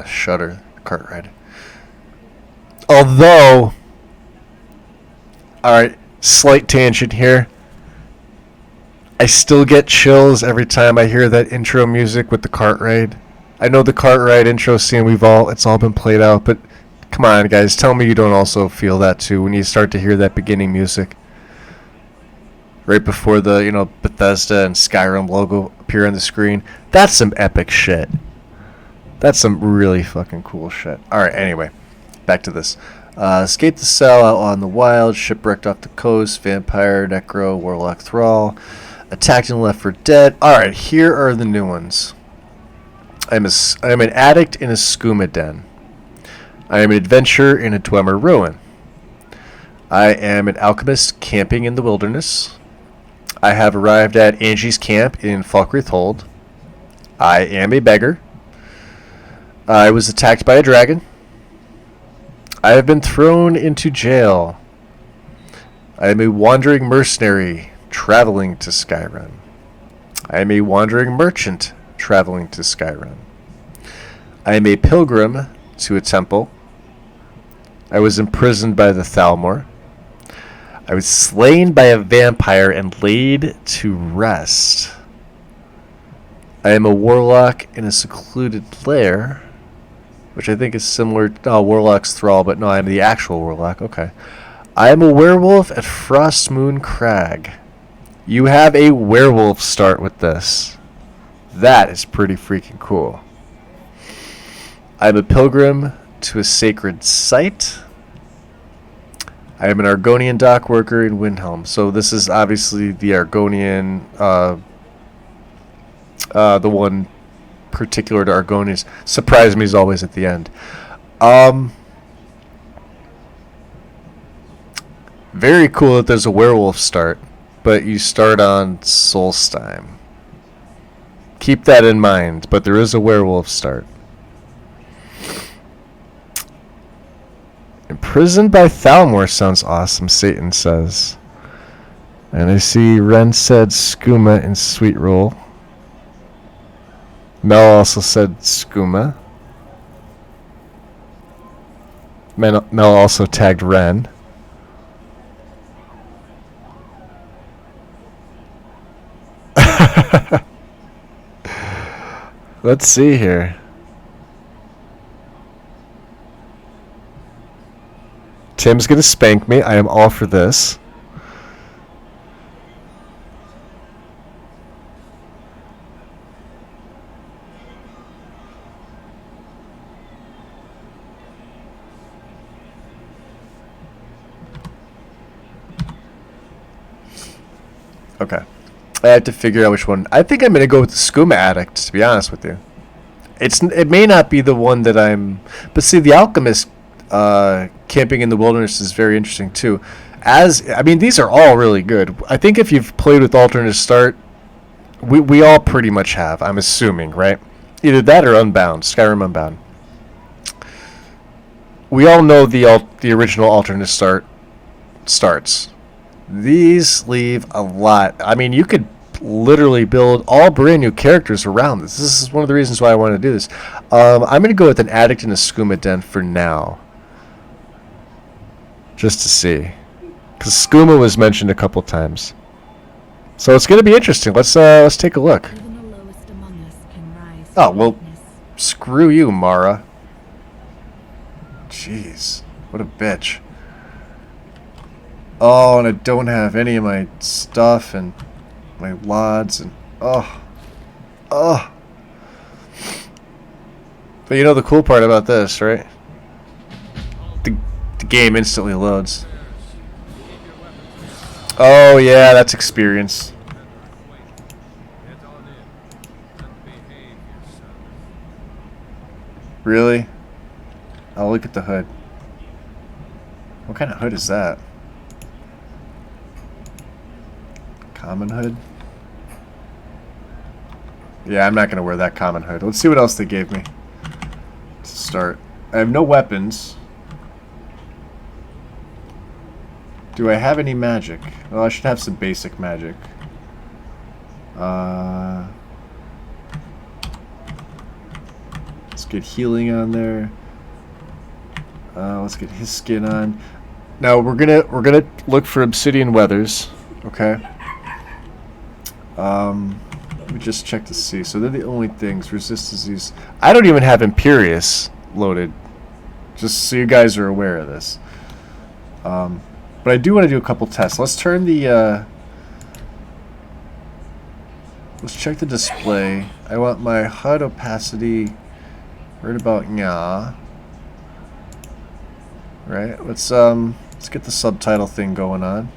shudder, cart ride. Although, Alright, slight tangent here. I still get chills every time I hear that intro music with the cart ride. I know the cart ride intro scene, it's all been played out, but come on guys, tell me you don't also feel that too when you start to hear that beginning music. Right before the, Bethesda and Skyrim logo appear on the screen. That's some epic shit. That's some really fucking cool shit. Alright, anyway, back to this. Escaped the cell, outlaw in the wild, shipwrecked off the coast, vampire, necro, warlock, thrall, attacked and left for dead. Alright, here are the new ones. I am an addict in a skooma den. I am an adventurer in a Dwemer ruin. I am an alchemist camping in the wilderness. I have arrived at Angie's camp in Falkreath Hold. I am a beggar. I was attacked by a dragon. I have been thrown into jail. I am a wandering mercenary traveling to Skyrim. I am a wandering merchant traveling to Skyrim. I am a pilgrim to a temple. I was imprisoned by the Thalmor. I was slain by a vampire and laid to rest. I am a warlock in a secluded lair, which I think is similar to Warlock's Thrall, but no, I am the actual warlock. Okay. I am a werewolf at Frostmoon Crag. You have a werewolf start with this. That is pretty freaking cool. I am a pilgrim to a sacred site. I am an Argonian dock worker in Windhelm. So this is obviously the Argonian, the one particular to Argonians. Surprise me as always at the end. Very cool that there's a werewolf start, but you start on Solstheim. Keep that in mind, but there is a werewolf start. Imprisoned by Thalmor sounds awesome, Satan says. And I see Ren said skooma in Sweet Roll. Mel also said skooma. Mel also tagged Ren. Let's see here. Tim's gonna spank me. I am all for this. Okay. I have to figure out which one. I think I'm gonna go with the skooma addict, to be honest with you. It may not be the one that I'm, but see, the alchemist camping in the wilderness is very interesting too. These are all really good. I think if you've played with alternate start, we all pretty much have. I'm assuming, right? Either that or Unbound, Skyrim Unbound. We all know the original alternate starts. These leave a lot. I mean, you could literally build all brand new characters around this. This is one of the reasons why I want to do this. I'm going to go with an addict in a skooma den for now. Just to see. Because skooma was mentioned a couple times. So it's going to be interesting. Let's take a look. Even the lowest among us can rise Oh, to well, greatness. screw you, Mara. Jeez. What a bitch. Oh, and I don't have any of my stuff and my lods and oh. But you know the cool part about this, right? The game instantly loads. Oh yeah, that's experience. Really? I'll look at the hood. What kind of hood is that? Common hood? Yeah, I'm not going to wear that common hood. Let's see what else they gave me to start. I have no weapons. Do I have any magic? Well, I should have some basic magic. Let's get healing on there. Let's get his skin on. Now we're gonna look for obsidian weathers. Okay. Let me just check to see. So they're the only things. Resist disease. I don't even have Imperious loaded. Just so you guys are aware of this. But I do want to do a couple tests. Let's turn the. Let's check the display. I want my HUD opacity right about nya. Right. Let's get the subtitle thing going on.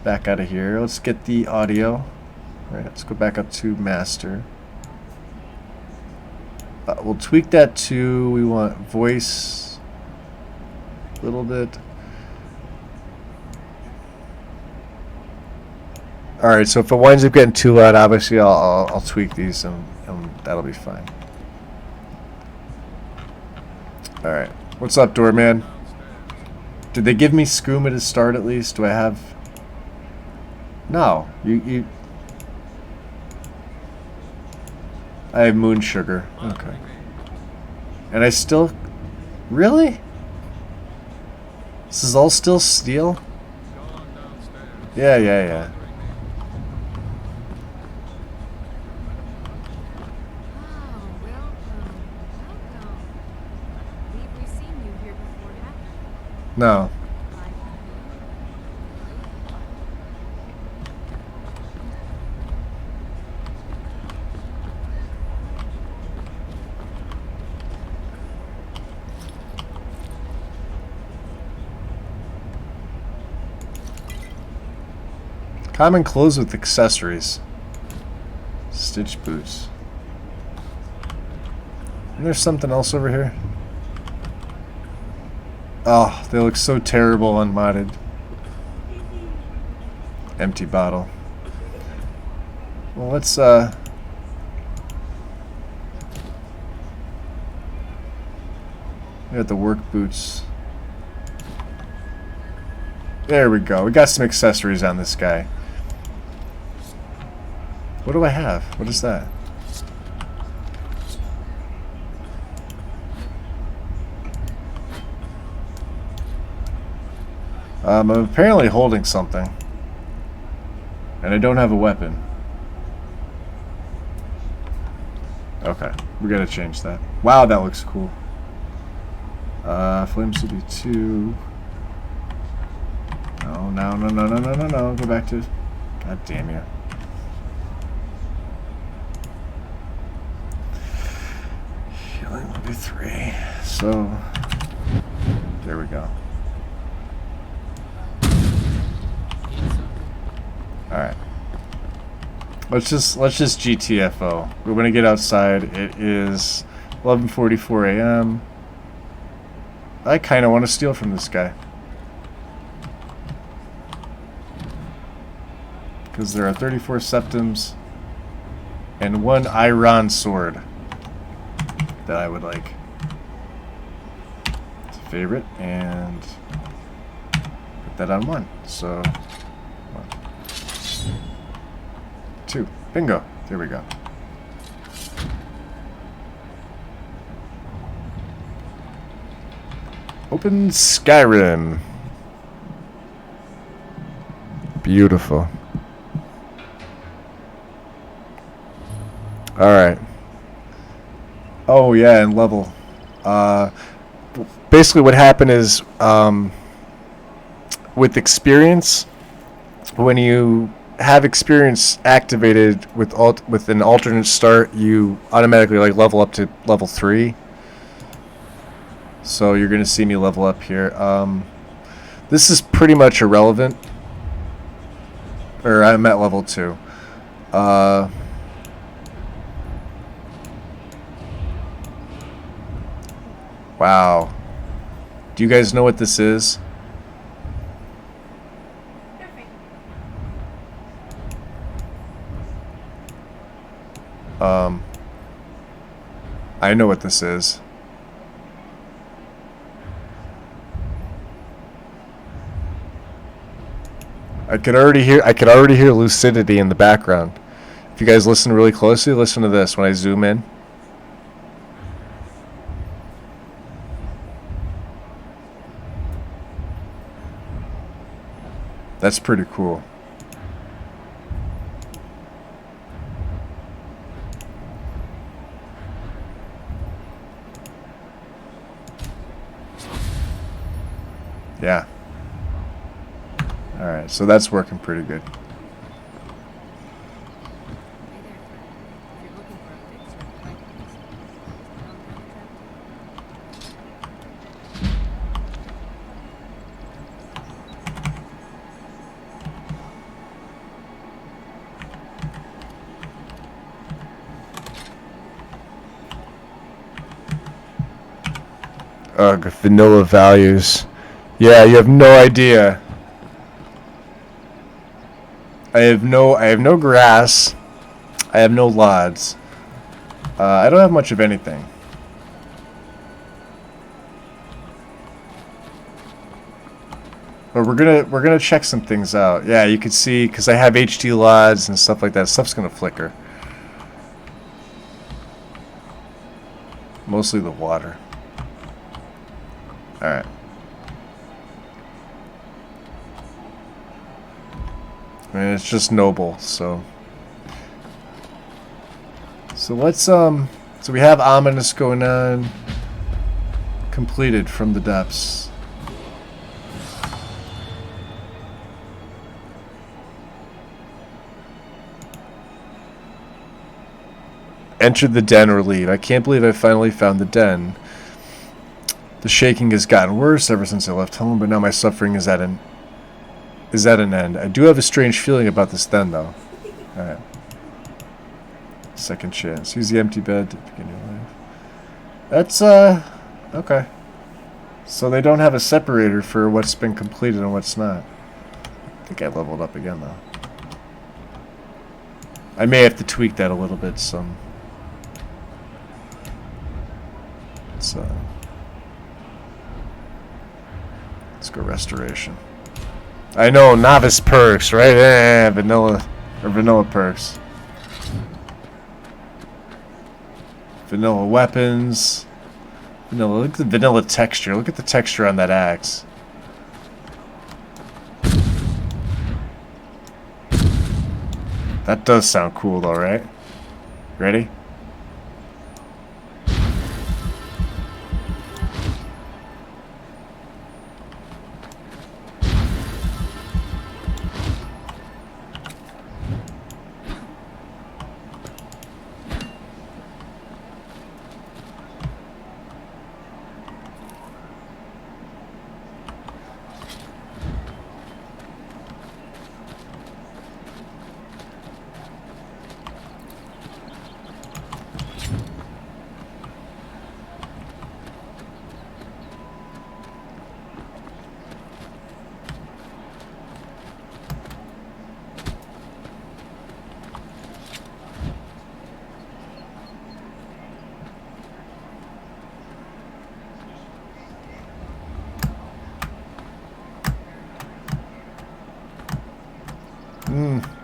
Back out of here. Let's get the audio. Right. Let's go back up to master. We'll tweak that to. We want voice. A little bit. Alright, so if it winds up getting too loud, obviously I'll tweak these and that'll be fine. Alright. What's up, doorman? Did they give me skooma to start at least? Do I have... No. You... I have moon sugar. Okay. And I still... Really? This is all still steel? Yeah. No. Common clothes with accessories. Stitch boots. And there's something else over here. Oh, they look so terrible unmodded. Empty bottle. Well, let's we got the work boots. There we go. We got some accessories on this guy. What do I have? What is that? I'm apparently holding something. And I don't have a weapon. Okay, we gotta change that. Wow, that looks cool. Flames will be 2. No. Go back to... God damn you. Healing will be 3. So... There we go. Alright. Let's just GTFO. We're gonna get outside. It is 11:44 a.m. I kinda wanna steal from this guy. Because there are 34 septums and 1 iron sword that I would like. It's a favorite, and put that on 1. So 1, 2. Bingo. There we go. Open Skyrim. Beautiful. Alright. Oh yeah, and level. Basically what happened is with experience, when you have experience activated with an alternate start, you automatically level up to level 3. So you're gonna see me level up here. This is pretty much irrelevant. Or I'm at level 2. Wow. Do you guys know what this is? I know what this is. I could already hear lucidity in the background. If you guys listen really closely, listen to this when I zoom in. That's pretty cool. Yeah. Alright, so that's working pretty good. Ugh, vanilla values. Yeah, you have no idea. I have no grass. I have no lods. I don't have much of anything. But we're gonna check some things out. Yeah, you can see because I have HD lods and stuff like that. Stuff's gonna flicker. Mostly the water. All right. I mean, it's just noble, so let's so we have ominous going on. Completed from the depths. Enter the den or leave. I can't believe I finally found the den. The shaking has gotten worse ever since I left home, but now my suffering is at an end. I do have a strange feeling about this den, though. Alright. Second chance. Use the empty bed to begin your life. That's, okay. So they don't have a separator for what's been completed and what's not. I think I leveled up again, though. I may have to tweak that a little bit, some. So let's go restoration. I know, novice perks, right? Vanilla perks. Vanilla weapons. Vanilla. Look at the vanilla texture. Look at the texture on that axe. That does sound cool, though, right? Ready?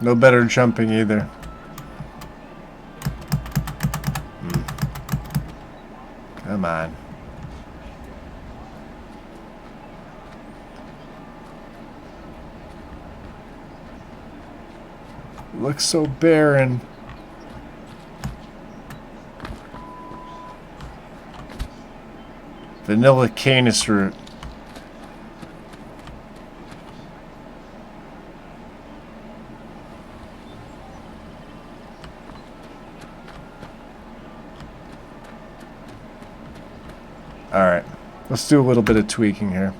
No better jumping either. Come on. Looks so barren. Vanilla canis root. Alright, let's do a little bit of tweaking here.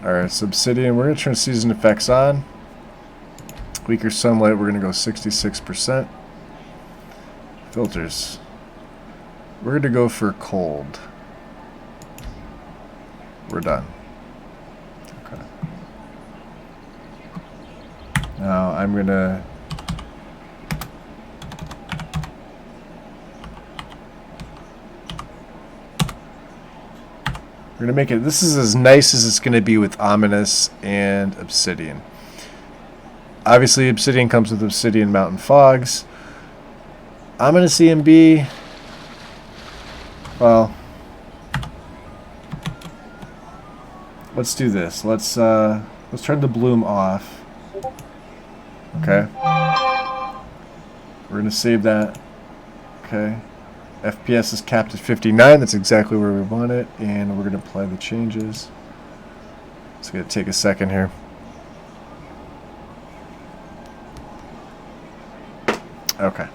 Alright, so obsidian, we're going to turn season effects on. Weaker sunlight, we're going to go 66%. Filters. We're going to go for cold. We're done. Okay. Now I'm going to... We're going to make it, this is as nice as it's going to be with Ominous and Obsidian. Obviously, Obsidian comes with Obsidian Mountain Fogs. Ominous EMB, well, let's do this. Let's turn the bloom off. Okay. We're gonna save that. Okay. FPS is capped at 59. That's exactly where we want it, and we're gonna apply the changes. It's gonna take a second here. Okay.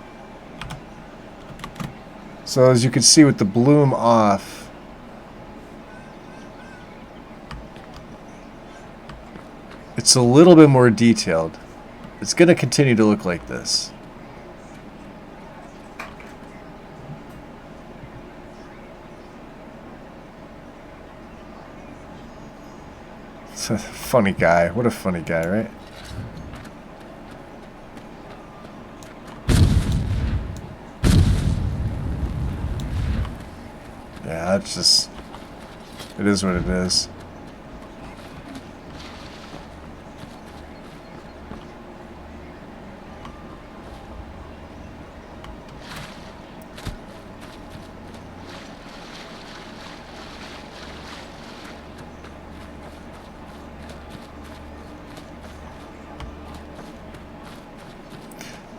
So as you can see with the bloom off, it's a little bit more detailed. It's going to continue to look like this. It's a funny guy. What a funny guy, right? Yeah, that's just... it is what it is.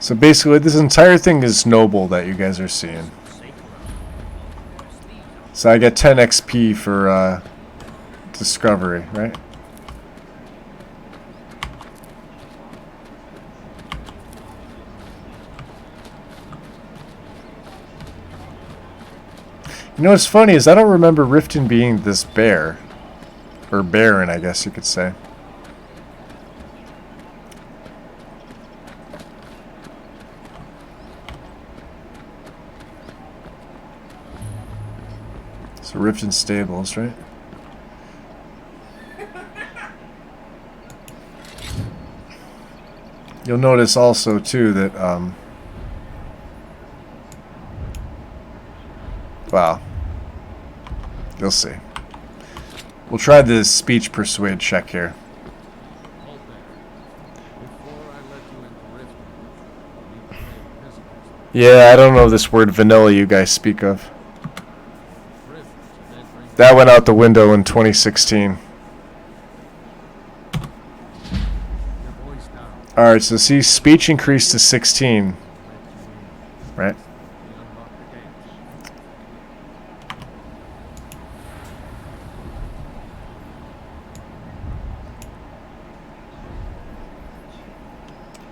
So basically, this entire thing is noble that you guys are seeing. So I get 10 XP for discovery, right? You know what's funny is I don't remember Riften being this bare. Or barren, I guess you could say. So Riften Stables, right? You'll notice also too that wow. You'll see. We'll try the speech persuade check here. Yeah, I don't know this word vanilla you guys speak of. That went out the window in 2016. Alright, so see, speech increased to 16. Right?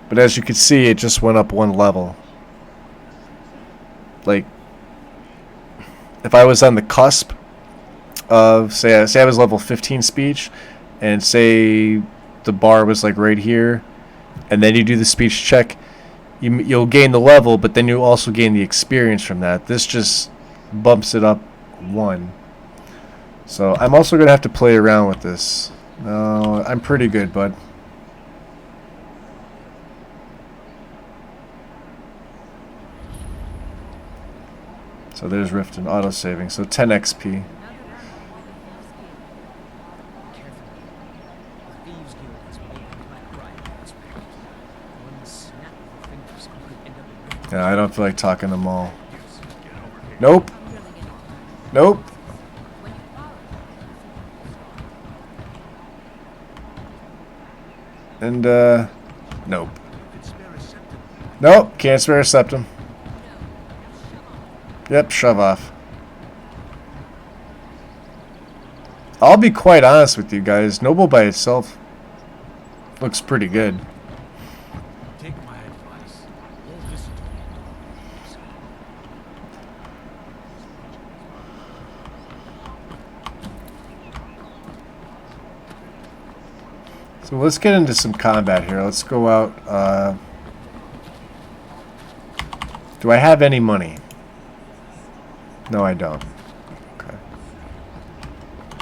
But as you can see, it just went up one level. Like, if I was on the cusp of, say I was level 15 speech, and say the bar was like right here, and then you do the speech check, you'll gain the level, but then you also gain the experience from that. This just bumps it up one. So I'm also going to have to play around with this. No, I'm pretty good, bud. So there's Rift and auto-saving. So 10 XP. Yeah, I don't feel like talking them all. Nope. Nope. And, nope. Nope, can't spare a septum. Yep, shove off. I'll be quite honest with you guys. Noble by itself looks pretty good. Take my advice. Don't listen to me. So let's get into some combat here. Let's go out. Do I have any money? No, I don't. Okay.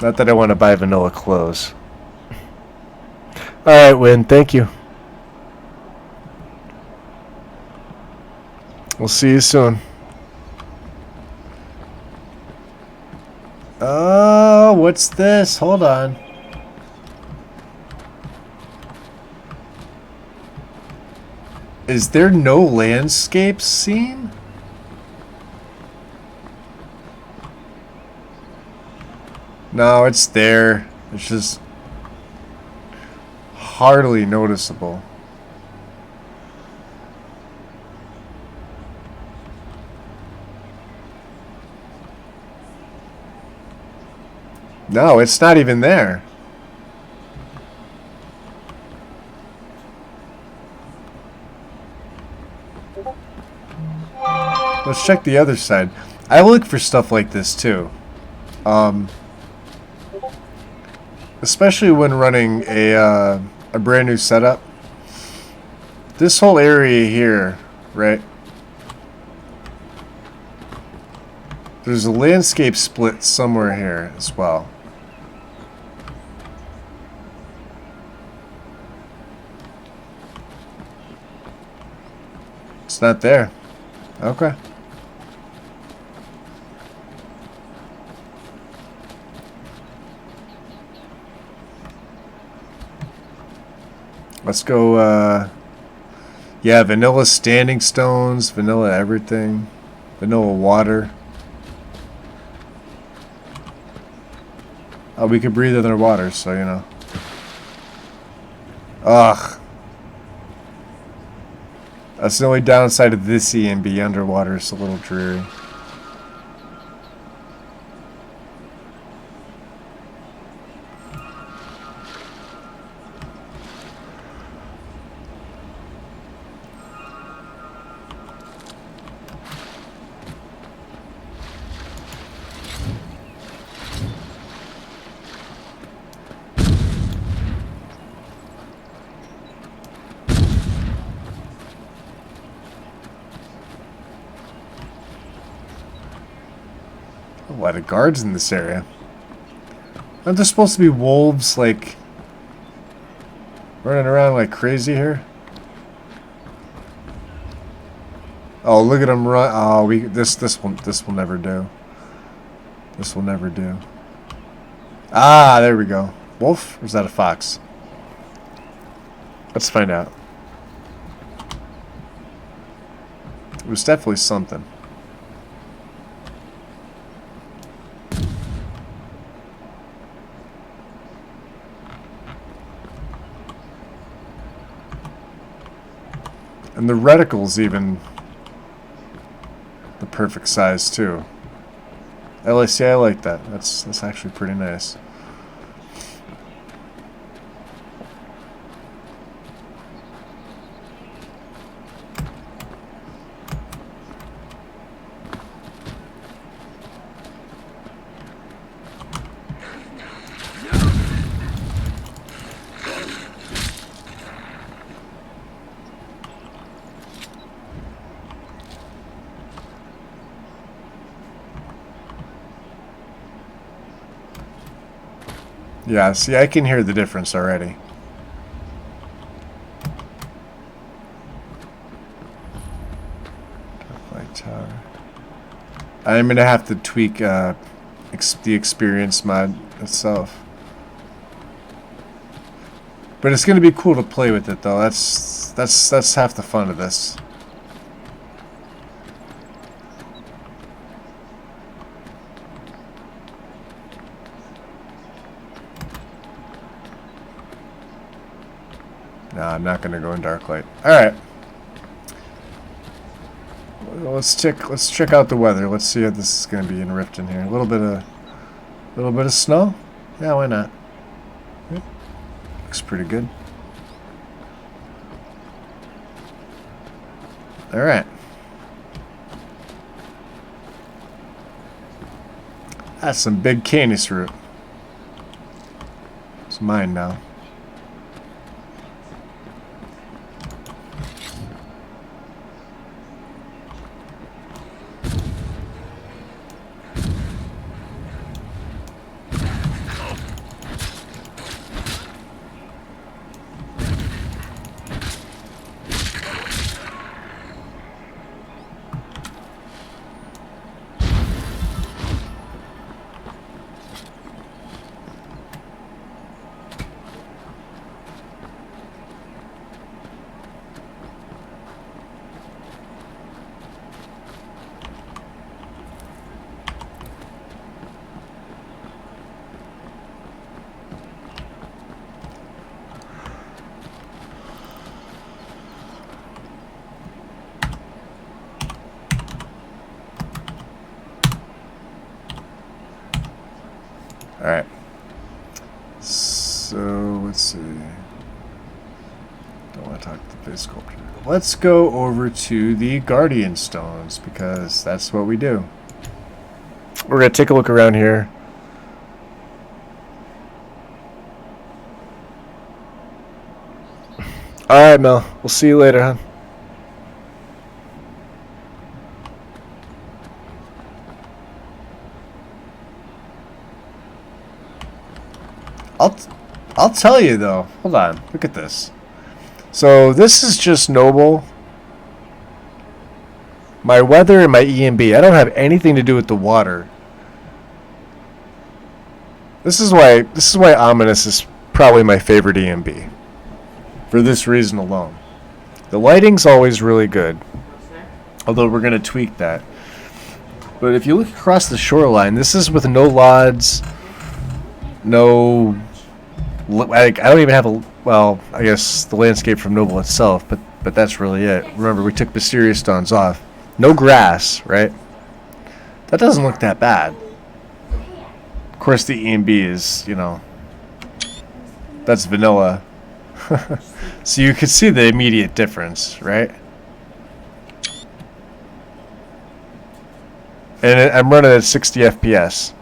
Not that I want to buy vanilla clothes. Alright, Win. Thank you. We'll see you soon. Oh, what's this? Hold on. Is there no landscape scene? No, it's there. It's just hardly noticeable. No, it's not even there. Let's check the other side. I look for stuff like this too. Especially when running a brand new setup. This whole area here, right? There's a landscape split somewhere here as well. It's not there. Okay. Let's go, yeah, vanilla standing stones, vanilla everything, vanilla water. Oh, we could breathe underwater, so, you know. Ugh. That's the only downside of this E&B. Underwater is a little dreary. A lot of guards in this area. Aren't there supposed to be wolves, like, running around like crazy here? Oh, look at them run! Oh, this will never do. This will never do. Ah, there we go. Wolf, or is that a fox? Let's find out. It was definitely something. And the reticle's even the perfect size too. LAC, I like that. That's actually pretty nice. Yeah, see, I can hear the difference already. Light tower. I'm going to have to tweak the experience mod itself. But it's going to be cool to play with it, though. That's half the fun of this. No, I'm not going to go in dark light. All right. Well, let's check out the weather. Let's see how this is going to be in Riften here. A little bit of snow. Yeah, why not? Yep. Looks pretty good. All right. That's some big canis root. It's mine now. Alright. So, let's see. Don't want to talk to the face sculptor. Let's go over to the Guardian Stones, because that's what we do. We're going to take a look around here. Alright, Mel. We'll see you later, huh? I'll tell you though. Hold on. Look at this. So this is just noble. My weather and my EMB. I don't have anything to do with the water. This is why Ominous is probably my favorite EMB. For this reason alone. The lighting's always really good. Although we're gonna tweak that. But if you look across the shoreline, this is with no LODs, no. I don't even have a. Well, I guess the landscape from Noble itself, but that's really it. Remember, we took Mysterious Stones off. No grass, right? That doesn't look that bad. Of course, the EMB is, you know, that's vanilla. So you can see the immediate difference, right? And I'm running at 60 FPS.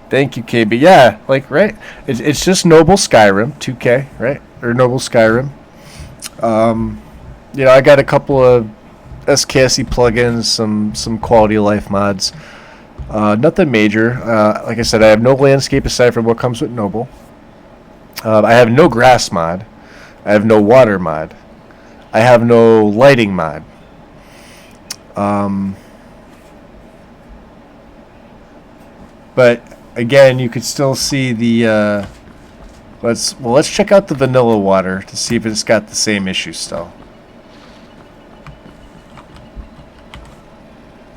Thank you, KB. Yeah, like, right? It's just Noble Skyrim, 2K, right? Or Noble Skyrim. You know, I got a couple of SKSE plugins, some quality of life mods. Nothing major. Like I said, I have no landscape aside from what comes with Noble. I have no grass mod. I have no water mod. I have no lighting mod. But again, you could still see the. Let's check out the vanilla water to see if it's got the same issue still.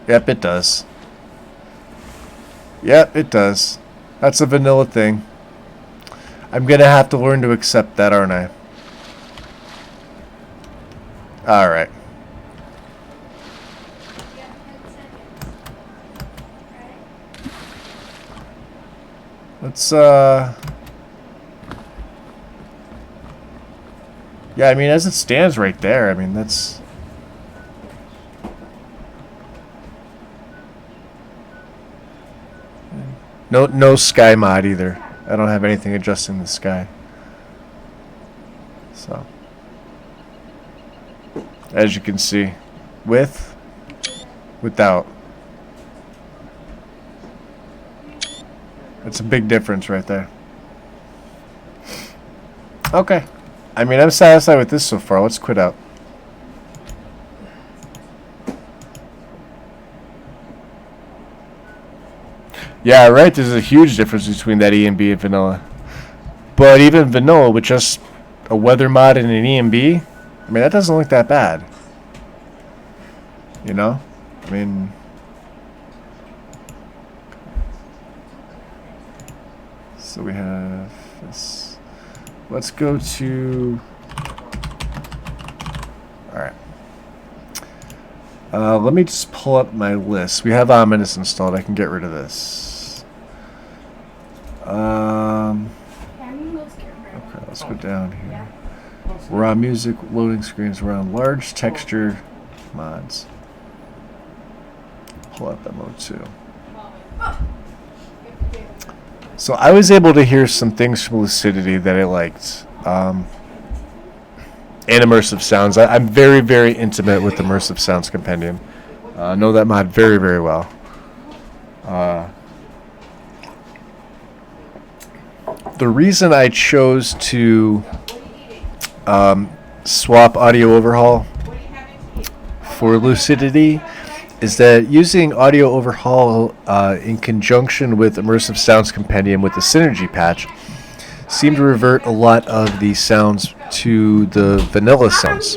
Yep, it does. Yep, it does. That's a vanilla thing. I'm gonna have to learn to accept that, aren't I? Alright. Let's, yeah, I mean, as it stands right there, I mean, that's... No sky mod either. I don't have anything adjusting the sky. So, as you can see, with, without. It's a big difference right there. Okay. I mean, I'm satisfied with this so far. Let's quit out. Yeah, right. There's a huge difference between that EMB and vanilla. But even vanilla with just a weather mod and an EMB, I mean, that doesn't look that bad. You know? I mean... So we have this. Let's go to... Alright. Let me just pull up my list. We have Ominous installed. I can get rid of this. Okay, let's go down here. We're on music, loading screens. We're on large texture mods. Pull up MO2. So I was able to hear some things from Lucidity that I liked. And immersive sounds. I'm very, very intimate with Immersive Sounds Compendium. I know that mod very, very well. The reason I chose to swap Audio Overhaul for Lucidity is that using Audio Overhaul in conjunction with Immersive Sounds Compendium with the Synergy patch seemed to revert a lot of the sounds to the vanilla sounds.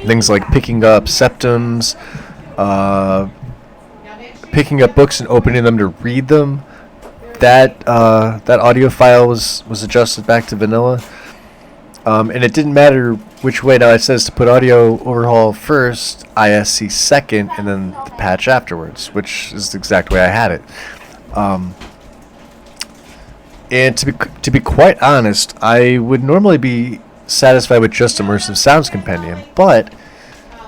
Things like picking up septums, picking up books and opening them to read them. That audio file was adjusted back to vanilla. And it didn't matter which way. Now it says to put audio overhaul first, ISC second, and then the patch afterwards, which is the exact way I had it. And to be quite honest, I would normally be satisfied with just Immersive Sounds Compendium, but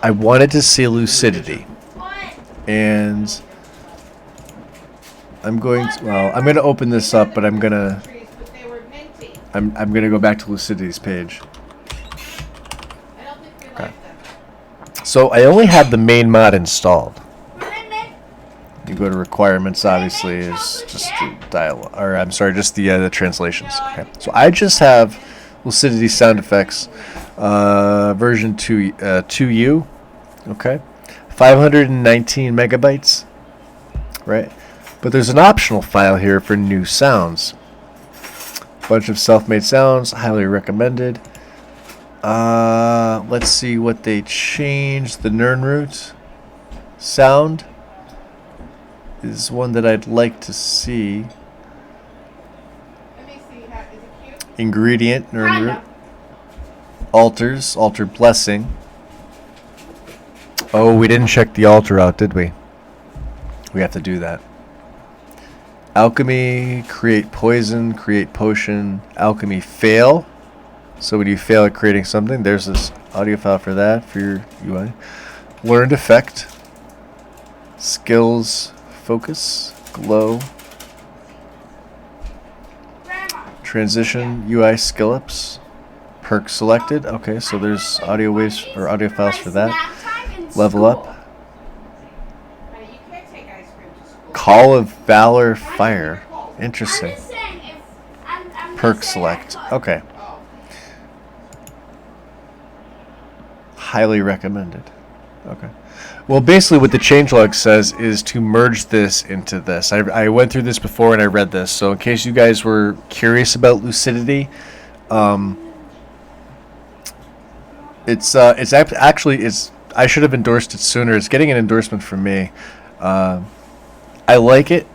I wanted to see Lucidity. And I'm going to open this up, but I'm going to go back to Lucidity's page. Okay. So I only had the main mod installed. You go to requirements, obviously, is just the dialogue, or I'm sorry, just the translations. Okay. So I just have Lucidity sound effects, version 2U. Okay. 519 megabytes. Right. But there's an optional file here for new sounds. Bunch of self-made sounds, highly recommended. Let's see what they changed. The Nernroot sound is one that I'd like to see. Let me see. Is it cute? Ingredient, Nernroot. Altars, Altar Blessing. Oh, we didn't check the altar out, did we? We have to do that. Alchemy, create poison, create potion, alchemy fail. So when you fail at creating something, there's this audio file for that, for your UI. Learned effect. Skills, focus, glow. Transition, UI skill ups. Perk selected. Okay, so there's audio waves or audio files for that. Level up. Honey, you can't take ice cream to school. Call of Valor Fire. Interesting. I'm just saying if I'm Perk just saying select. that, Okay. Oh. Highly recommended. Okay. Well, basically what the changelog says is to merge this into this. I went through this before and I read this. So in case you guys were curious about Lucidity, it's I should have endorsed it sooner. It's getting an endorsement from me. I like it.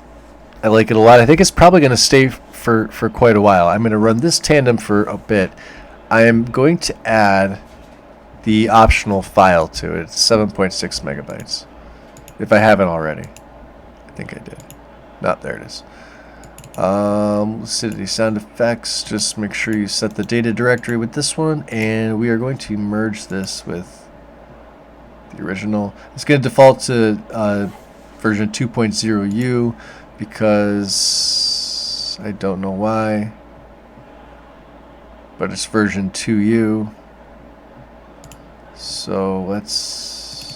I like it a lot. I think it's probably going to stay for quite a while. I'm going to run this tandem for a bit. I am going to add the optional file to it. It's 7.6 megabytes. If I haven't already. I think I did. No, there it is. Lucidity sound effects. Just make sure you set the data directory with this one. And we are going to merge this with the original. It's going to default to version 2.0U because I don't know why, but it's version 2U. So let's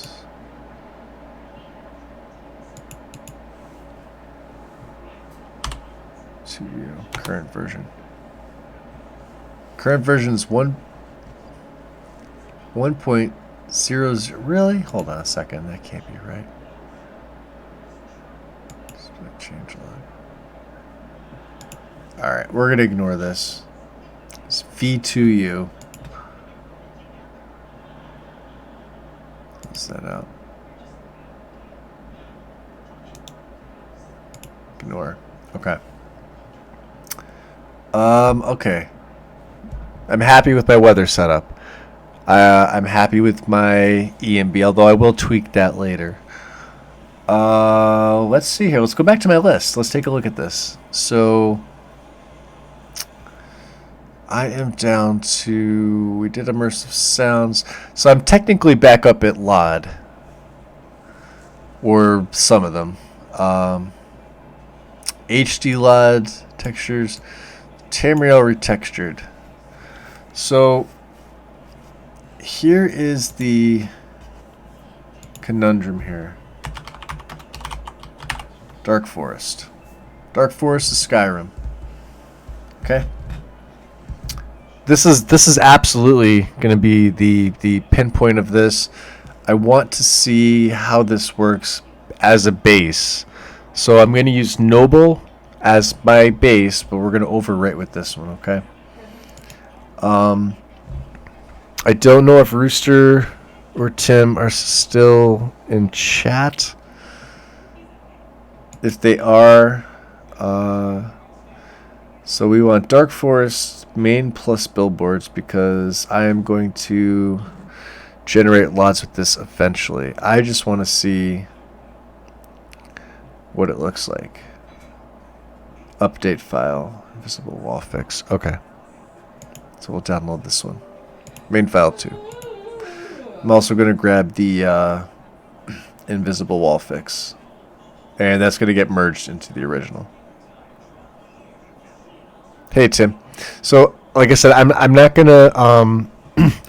current version. Current version is 1.00. Really? Hold on a second. That can't be right. Change log. All right, we're gonna ignore this. It's V2U. What's that out? Ignore. Okay. Okay. I'm happy with my weather setup. I'm happy with my EMB, although I will tweak that later. Let's see here. Let's go back to my list. Let's take a look at this. So I am down to, we did immersive sounds. So I'm technically back up at LOD, or some of them. HD LOD textures, Tamriel retextured. So here is the conundrum here. Dark Forest. Dark Forest is Skyrim. Okay. This is absolutely going to be the pinpoint of this. I want to see how this works as a base. So I'm going to use Noble as my base, but we're going to overwrite with this one, okay? I don't know if Rooster or Tim are still in chat. If they are, So we want Dark Forest main plus billboards because I am going to generate lots with this eventually. I just want to see what it looks like. Update file, invisible wall fix. Okay. So we'll download this one. Main file 2. I'm also going to grab the invisible wall fix. And that's going to get merged into the original. Hey Tim. So like I said, I'm not gonna I'm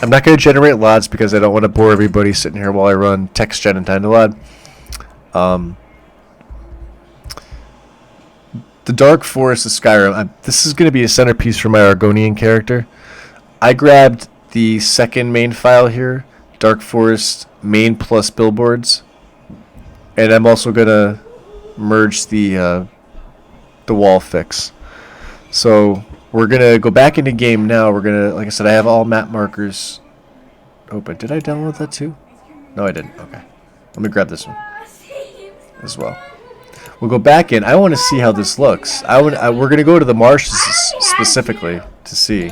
not gonna generate LODs because I don't want to bore everybody sitting here while I run text gen and time to LOD. The Dark Forest of Skyrim. This is going to be a centerpiece for my Argonian character. I grabbed the second main file here, Dark Forest main plus billboards, and I'm also going to merge the wall fix. So we're going to go back into game now. We're going to, like I said, I have all map markers open. Did I download that too? No, I didn't. Okay. Let me grab this one as well. We'll go back in. I want to see how this looks. We're going to go to the marshes specifically to see.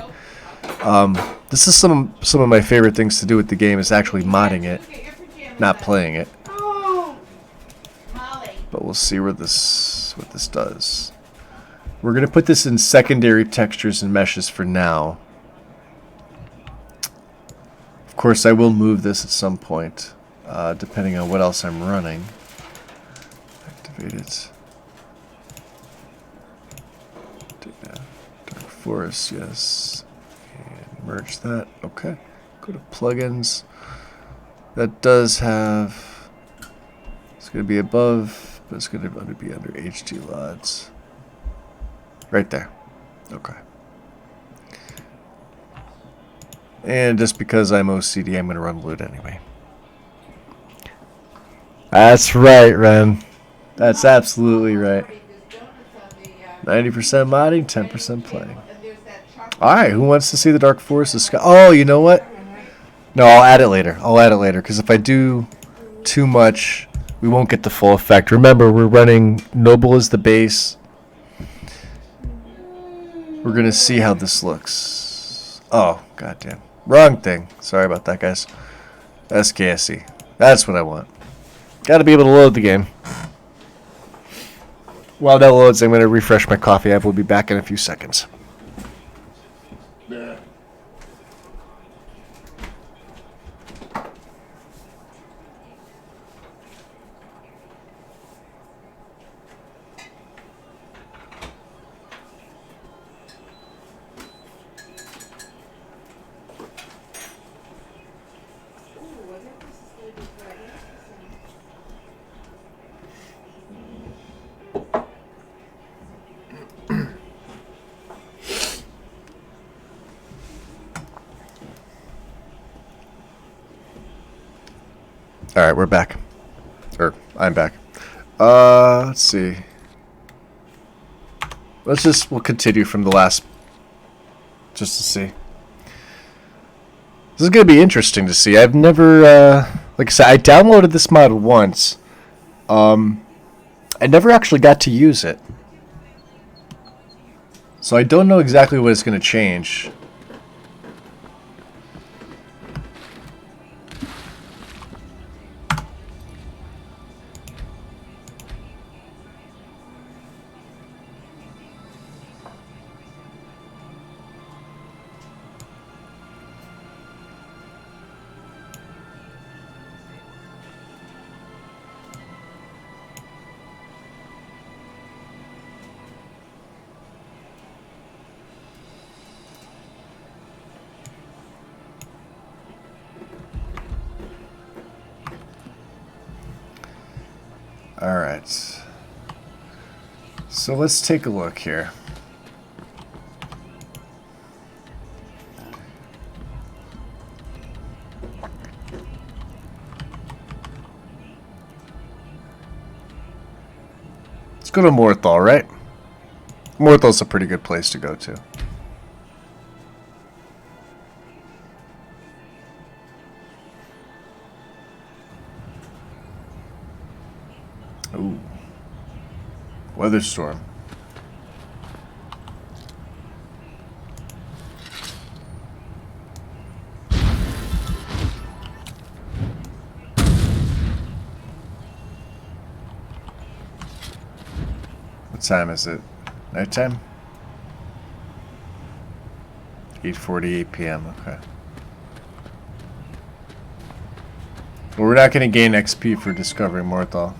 This is some of my favorite things to do with the game is actually modding it, not playing it. But we'll see what this does. We're going to put this in secondary textures and meshes for now. Of course, I will move this at some point, depending on what else I'm running. Activate it. Dark Forest, yes. And merge that. Okay. Go to plugins. That does have. It's going to be above, but it's going to be under HD LODs. Right there. Okay. And just because I'm OCD, I'm going to run loot anyway. That's right, Ren. That's absolutely right. 90% modding, 10% playing. Alright, who wants to see the Dark Forest of Sky? Oh, you know what? No, I'll add it later. Because if I do too much, we won't get the full effect. Remember, we're running Noble as the base. We're going to see how this looks. Oh, goddamn. Wrong thing. Sorry about that, guys. SKSE. That's what I want. Got to be able to load the game. While that loads, I'm going to refresh my coffee. I will be back in a few seconds. Alright, we're back. I'm back. Let's see. We'll continue from the last, just to see. This is going to be interesting to see. I've never, like I said, I downloaded this mod once. I never actually got to use it. So I don't know exactly what it's going to change. Alright. So let's take a look here. Let's go to Morthal, right? Morthal's a pretty good place to go to. Ooh. Weather storm. time is it? Nighttime? 8:48 p.m. Okay. Well, we're not going to gain XP for discovering Morthal.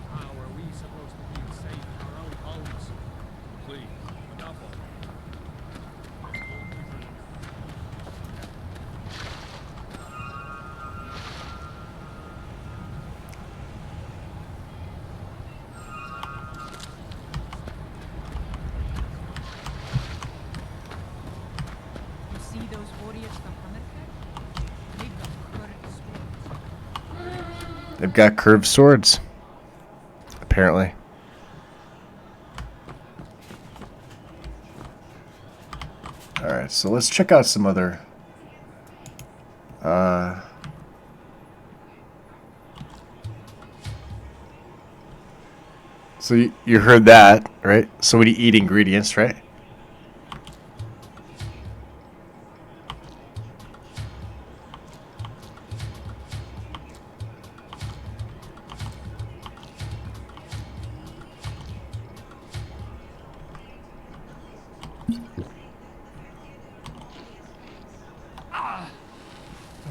How are we supposed to feel safe in our own homes? Please, enough of You see those warriors from Hammerfell? They've got curved swords. They've got curved swords. Apparently. Alright, so let's check out some other... So you heard that, right? So when you eat ingredients, right?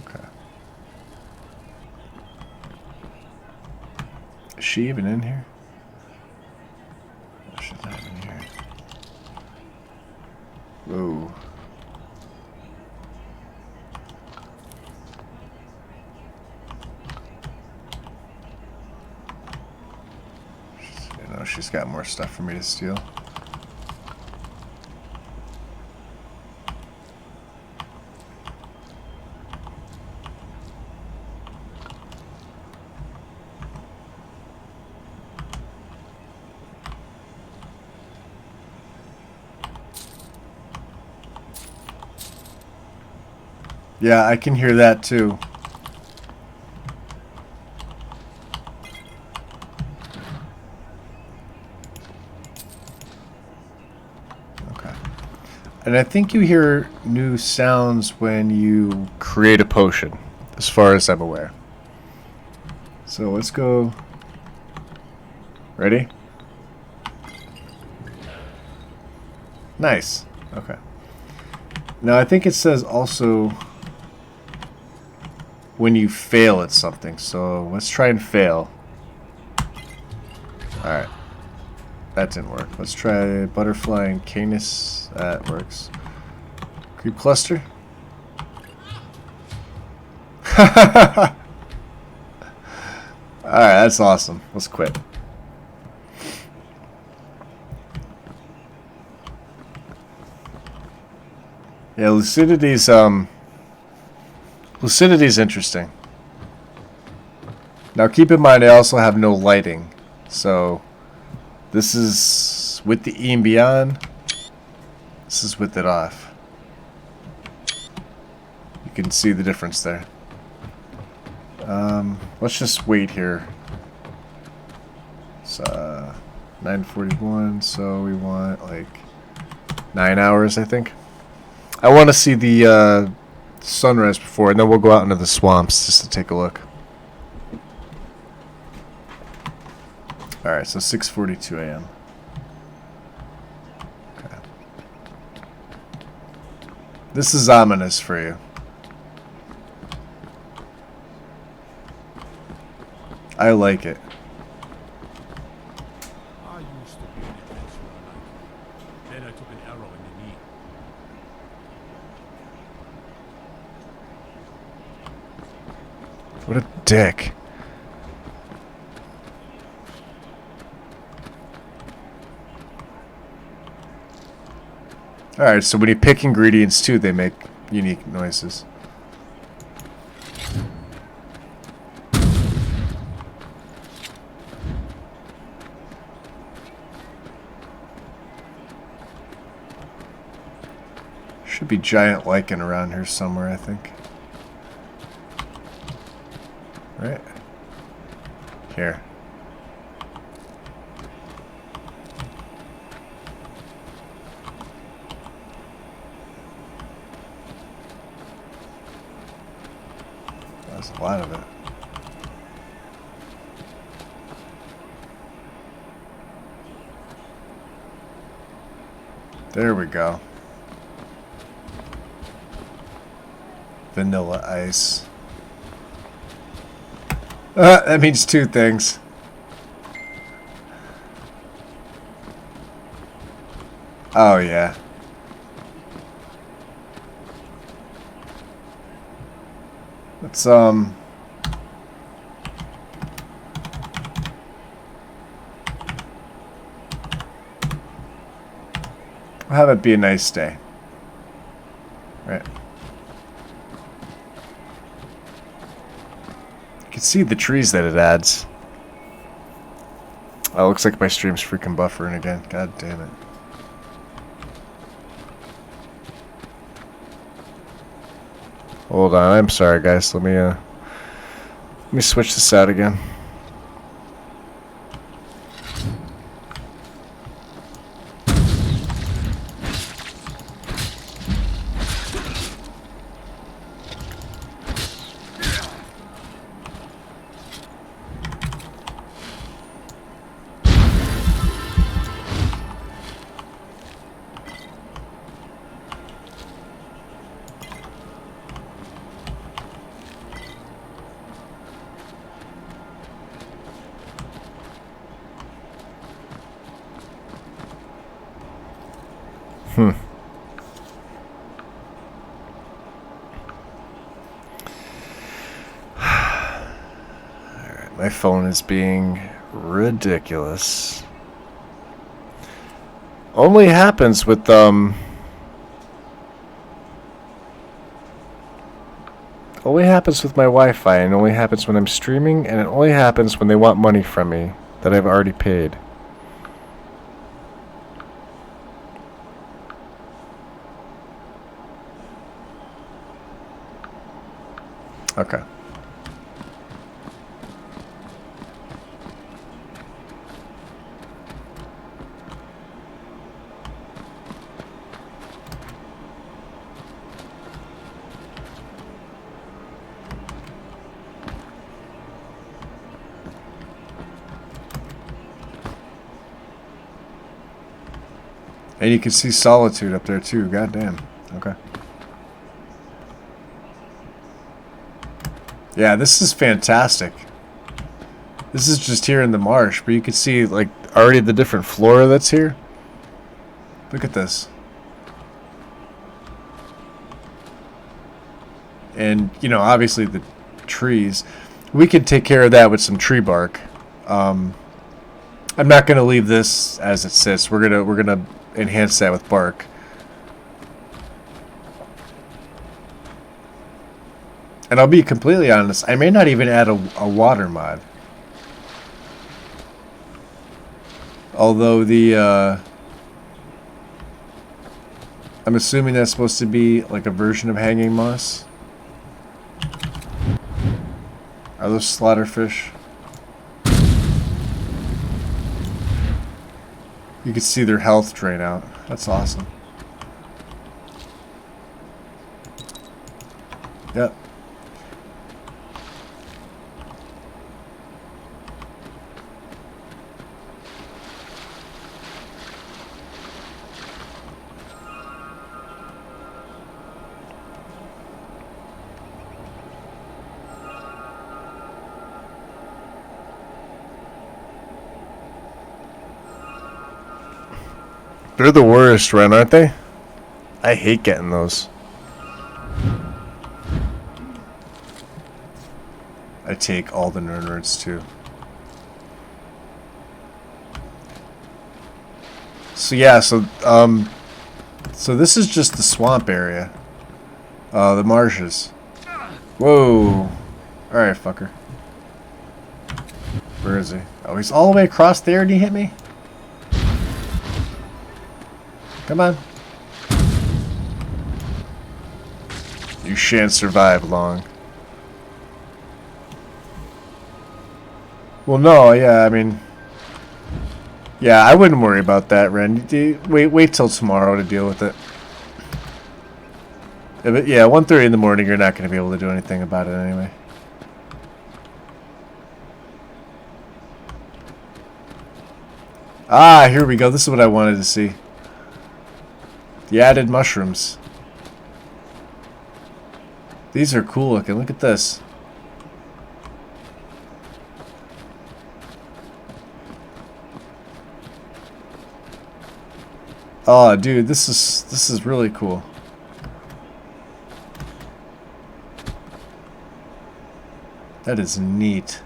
Okay. Is she even in here? Oh, she's not in here. Whoa. You know, she's got more stuff for me to steal. Yeah, I can hear that too. Okay. And I think you hear new sounds when you create a potion, as far as I'm aware. So let's go. Ready? Nice. Okay. Now I think it says also when you fail at something. So let's try and fail. Alright. That didn't work. Let's try butterfly and canis. That works. Creep cluster. Alright, that's awesome. Let's quit. Yeah, lucidity's interesting. Now keep in mind I also have no lighting. So this is with the E and beyond. This is with it off. You can see the difference there. Let's just wait here. It's 9:41, so we want like 9 hours, I think. I want to see the sunrise before, and then we'll go out into the swamps just to take a look. Alright, so 6:42 a.m. Okay. This is ominous for you. I like it. I used to be an adventurer like you. Then I took an arrow in the knee. What a dick. Alright, so when you pick ingredients too, they make unique noises. Should be giant lichen around here somewhere, I think. Right? Here. That's a lot of it. There we go. Vanilla ice. That means two things. Oh, yeah. Let's, we'll have it be a nice day. Right. You can see the trees that it adds. Oh, looks like my stream's freaking buffering again. God damn it. Hold on, I'm sorry guys. Let me switch this out again. Alright, my phone is being ridiculous. Only happens with only happens with my Wi-Fi, and only happens when I'm streaming, and it only happens when they want money from me that I've already paid. Okay. And you can see Solitude up there too. God damn. Okay. Yeah, this is fantastic. This is just here in the marsh, but you can see like already the different flora that's here. Look at this. And, you know, obviously the trees. We could take care of that with some tree bark. I'm not going to leave this as it sits. We're gonna enhance that with bark. And I'll be completely honest, I may not even add a water mod. Although the, I'm assuming that's supposed to be like a version of hanging moss. Are those slaughterfish? You can see their health drain out. That's awesome. Yep. They're the worst, Ren, aren't they? I hate getting those. I take all the nerds too. So yeah, so this is just the swamp area. The marshes. Whoa. Alright, fucker. Where is he? Oh, he's all the way across there and he hit me? Come on. You shan't survive long. Well, no, yeah, I mean... Yeah, I wouldn't worry about that, Ren. Wait till tomorrow to deal with it. Yeah, 1:30 in the morning, you're not going to be able to do anything about it anyway. Ah, here we go. This is what I wanted to see. The added mushrooms. These are cool looking. Look at this. Oh, dude, this is really cool. That is neat.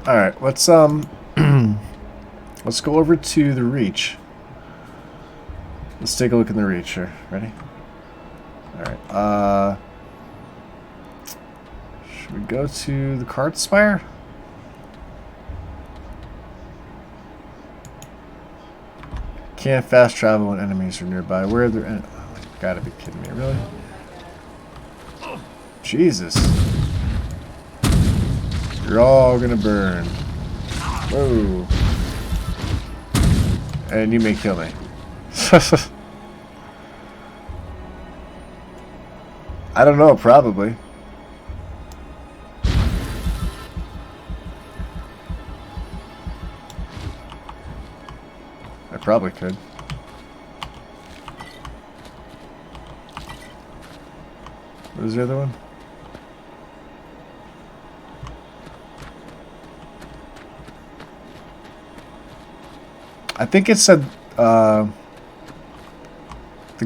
All right, let's let's go over to the Reach. Let's take a look in the Reach here. Ready? All right. Should we go to the Cart Spire? Can't fast travel when enemies are nearby. Where are there? Oh, you gotta be kidding me! Really? Jesus! You're all gonna burn. Whoa! And you may kill me. I don't know. Probably. I probably could. What was the other one? I think it said the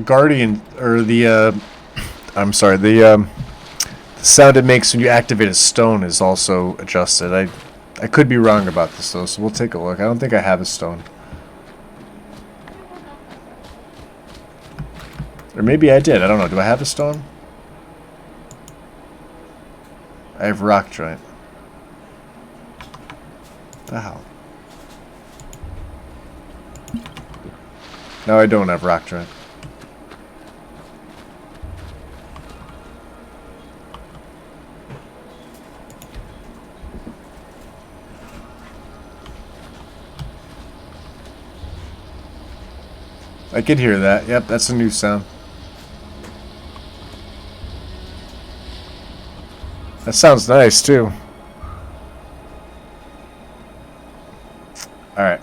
Guardian, or the I'm sorry, the sound it makes when you activate a stone is also adjusted. I could be wrong about this though, so we'll take a look. I don't think I have a stone. Or maybe I did. I don't know. Do I have a stone? I have rock joint. What the hell? No, I don't have rock joint. I could hear that. Yep, that's a new sound. That sounds nice too. Alright.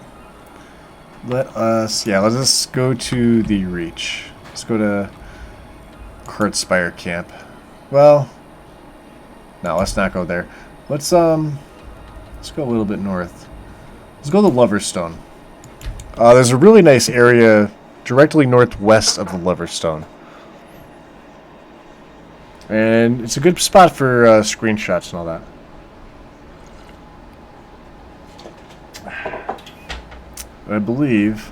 Let's just go to the Reach. Let's go to Cart Spire Camp. Well, no, let's not go there. Let's go a little bit north. Let's go to Loverstone. There's a really nice area directly northwest of the Loverstone. And it's a good spot for screenshots and all that. I believe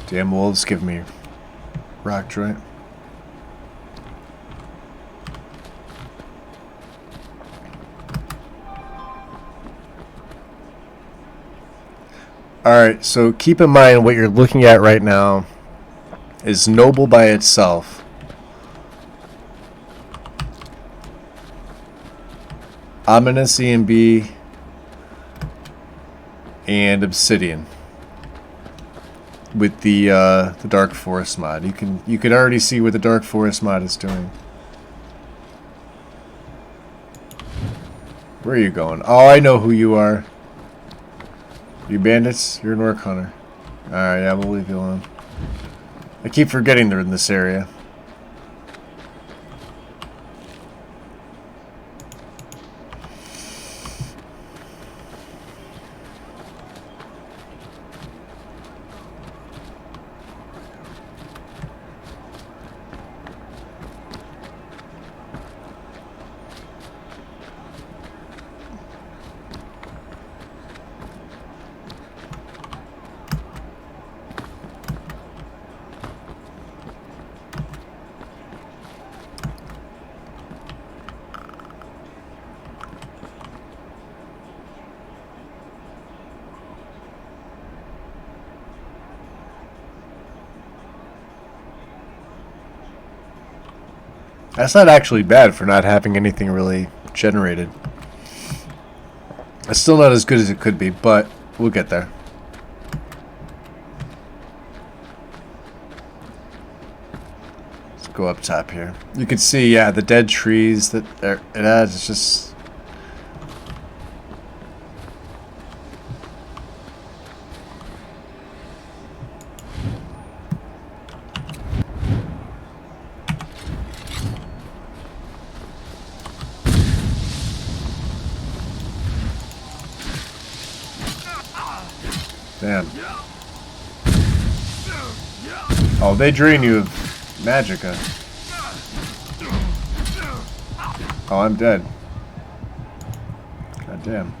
damn wolves give me rock joint. Alright, so keep in mind what you're looking at right now is noble by itself. Ominous EMB and Obsidian with the Dark Forest mod. You can already see what the Dark Forest mod is doing. Where are you going? Oh, I know who you are. You bandits? You're an orc hunter. Alright, yeah, we'll leave you alone. I keep forgetting they're in this area. That's not actually bad for not having anything really generated. It's still not as good as it could be, but we'll get there. Let's go up top here. You can see, yeah, the dead trees that it has. It's just... Damn. Oh, they drain you of magicka. Oh, I'm dead. God damn.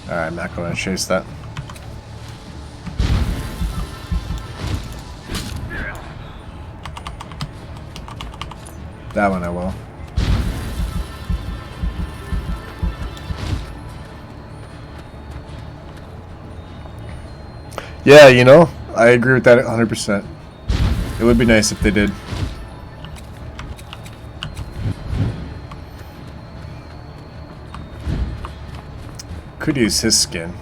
Alright, I'm not going to chase that. That one I will. Yeah, you know, I agree with that 100%. It would be nice if they did. Could use his skin.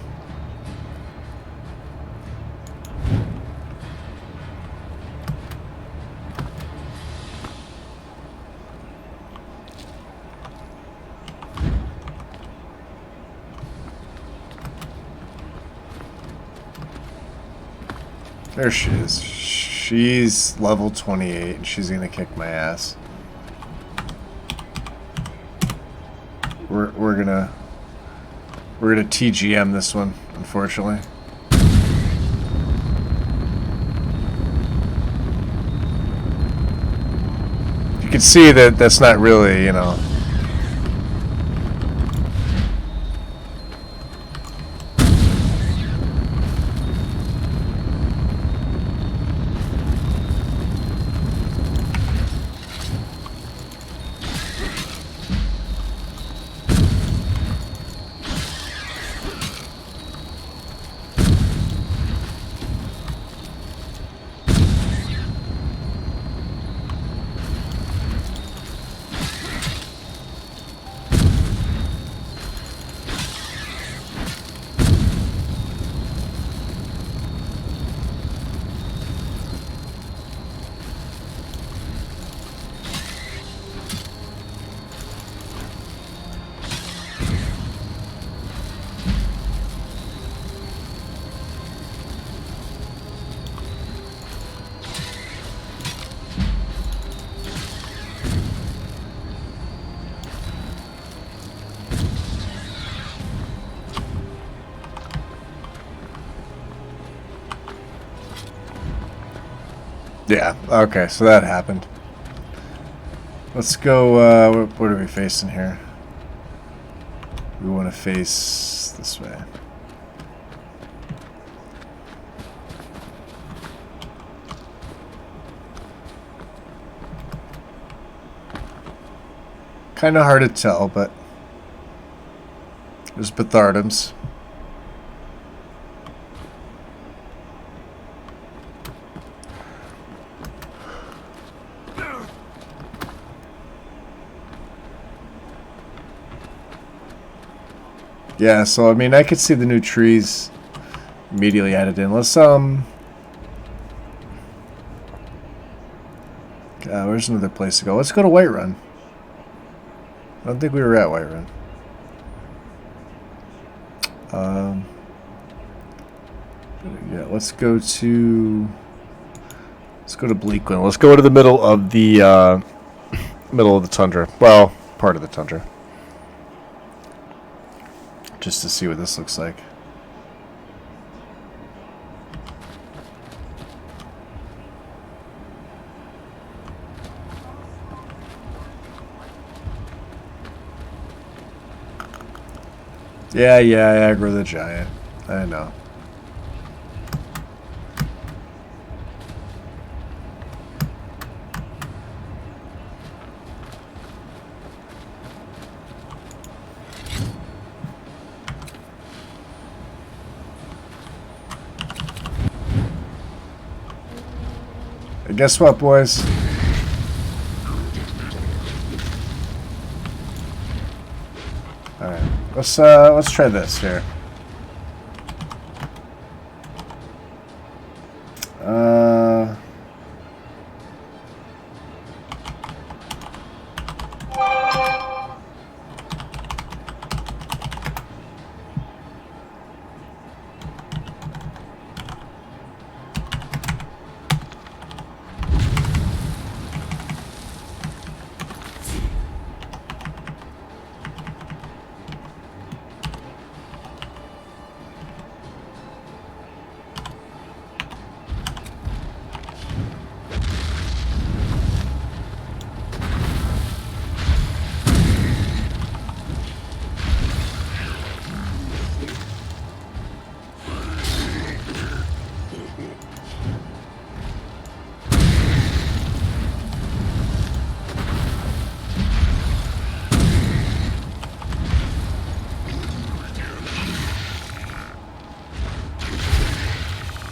There she is. She's level 28 and she's gonna kick my ass. We're gonna TGM this one, unfortunately. You can see that that's not really, you know. Yeah, okay, so that happened. Let's go, what are we facing here? We want to face this way. Kind of hard to tell, but there's Bethardums. Yeah, so I mean, I could see the new trees immediately added in. Let's where's another place to go? Let's go to Whiterun. I don't think we were at Whiterun. Yeah, let's go to Bleakwind. Let's go to the middle of the tundra. Well, part of the tundra. Just to see what this looks like. Yeah, I aggro the giant. I know. And guess what, boys? All right, let's try this here.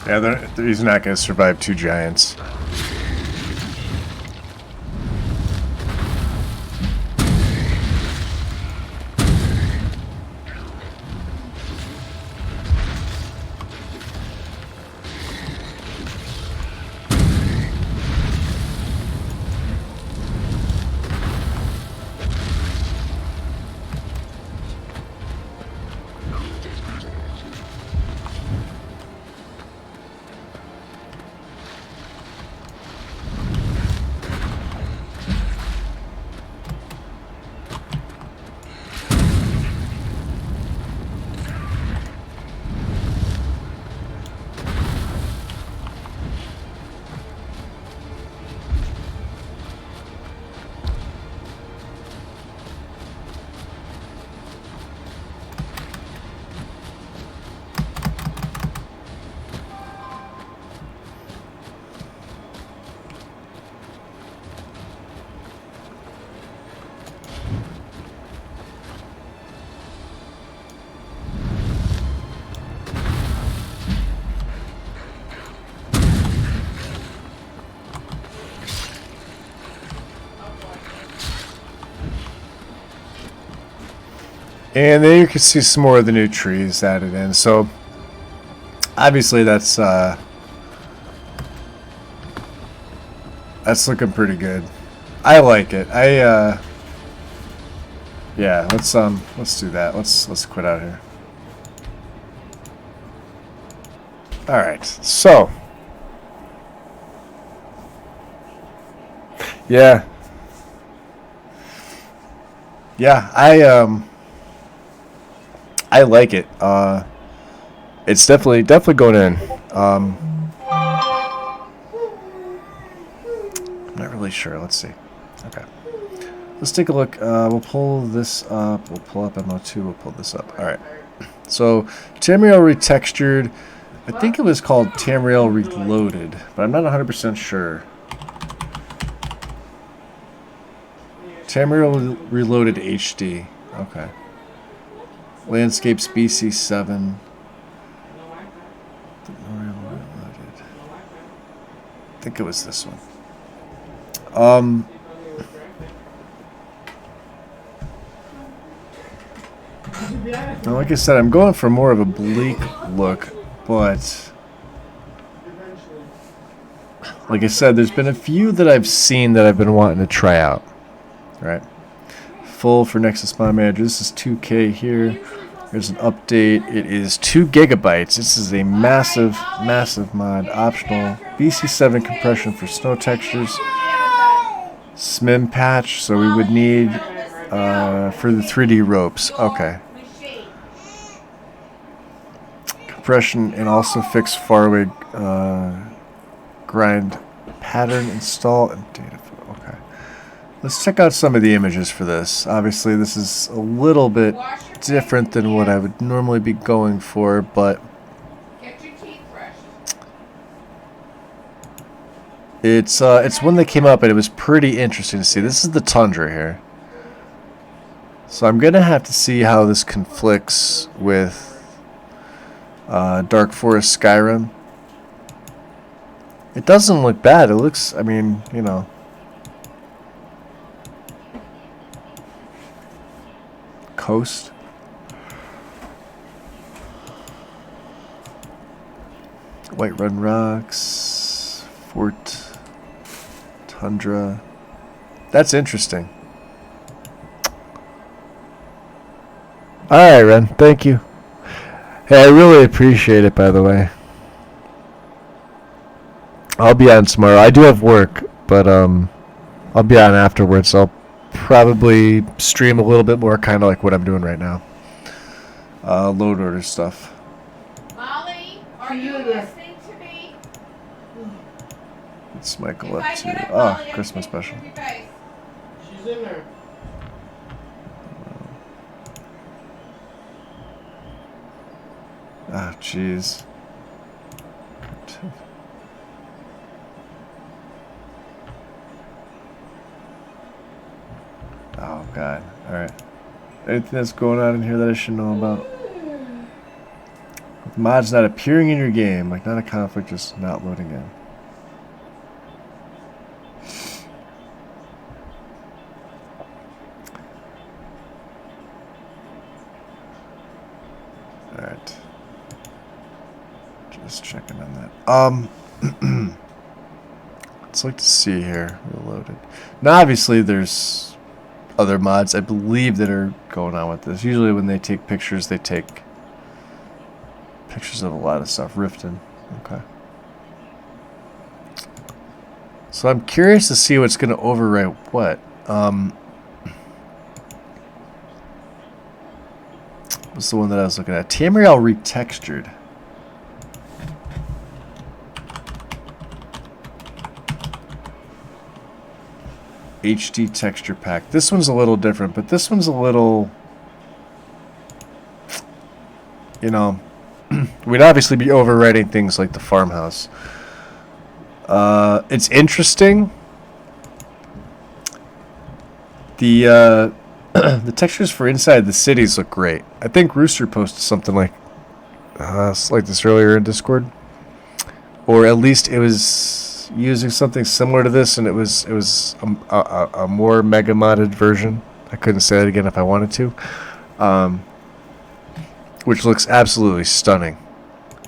Yeah, he's not going to survive 2 giants. And there you can see some more of the new trees added in. So obviously that's looking pretty good. I like it. Yeah, let's do that. Let's quit out here. All right. So yeah. Yeah, I like it. It's definitely going in. I'm not really sure. Let's see. Okay. Let's take a look. We'll pull this up. We'll pull up MO2. We'll pull this up. All right. So Tamriel retextured. I think it was called Tamriel Reloaded, but I'm not 100% sure. Tamriel Reloaded HD. Okay. Landscapes BC7. I think it was this one. Now, like I said, I'm going for more of a bleak look, but like I said, there's been a few that I've seen that I've been wanting to try out. Right. Full for Nexus Mod Manager. This is 2K here. There's an update. It is 2 gigabytes. This is a massive mod. Optional BC7 compression for snow textures. SMIM patch. So we would need for the 3D ropes. Okay. Compression and also fix faraway grind pattern install and data. Okay. Let's check out some of the images for this. Obviously, this is a little bit different than what I would normally be going for, but Get your teeth brushed. it's one that came up and it was pretty interesting to see. This is the tundra here. So I'm gonna have to see how this conflicts with Dark Forest Skyrim. It doesn't look bad. It looks, I mean, you know. Coast. Whiterun Rocks. Fort. Tundra. That's interesting. Alright, Ren. Thank you. Hey, I really appreciate it, by the way. I'll be on tomorrow. I do have work, but I'll be on afterwards. I'll probably stream a little bit more, kind of like what I'm doing right now. Load order stuff. Molly, are you listening to me? It's Michael If I up to. get up, Oh, Molly, I'm Christmas taking special. your face. She's in there. Ah, jeez. Oh, God. Alright. Anything that's going on in here that I should know about? Mods not appearing in your game. Like, not a conflict, just not loading in. Alright. Just checking on that. Let's like to see here. Reloaded. Now, obviously, there's other mods, I believe, that are going on with this. Usually when they take pictures, they take pictures of a lot of stuff. Riften. Okay. So I'm curious to see what's going to overwrite what. What's the one that I was looking at? Tamriel retextured. HD texture pack. This one's a little different, but this one's a little, you know, we'd obviously be overwriting things like the farmhouse. It's interesting. The the textures for inside the cities look great. I think Rooster posted something like this earlier in Discord, or at least it was using something similar to this, and it was a more mega modded version. I couldn't say that again if I wanted to, which looks absolutely stunning,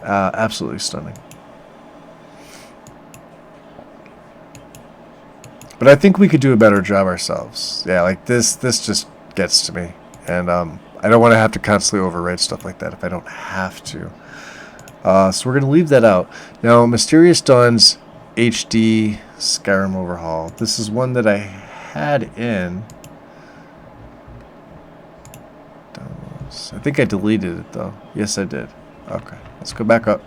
absolutely stunning. But I think we could do a better job ourselves. Yeah, like this just gets to me, and I don't want to have to constantly overwrite stuff like that if I don't have to. So we're gonna leave that out. Now, Mysterious Dawn's HD Skyrim overhaul. This is one that I had in. I think I deleted it though. Yes, I did. Okay, let's go back up.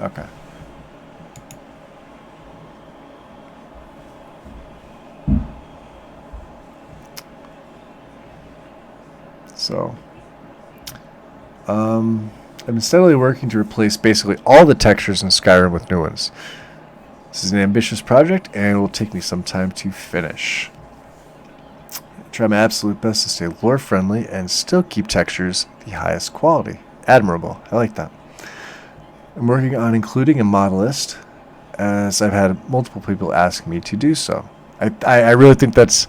Okay. So, I've been steadily working to replace basically all the textures in Skyrim with new ones. This is an ambitious project, and it will take me some time to finish. I try my absolute best to stay lore-friendly and still keep textures the highest quality. Admirable. I like that. I'm working on including a mod list, as I've had multiple people ask me to do so. I really think that's,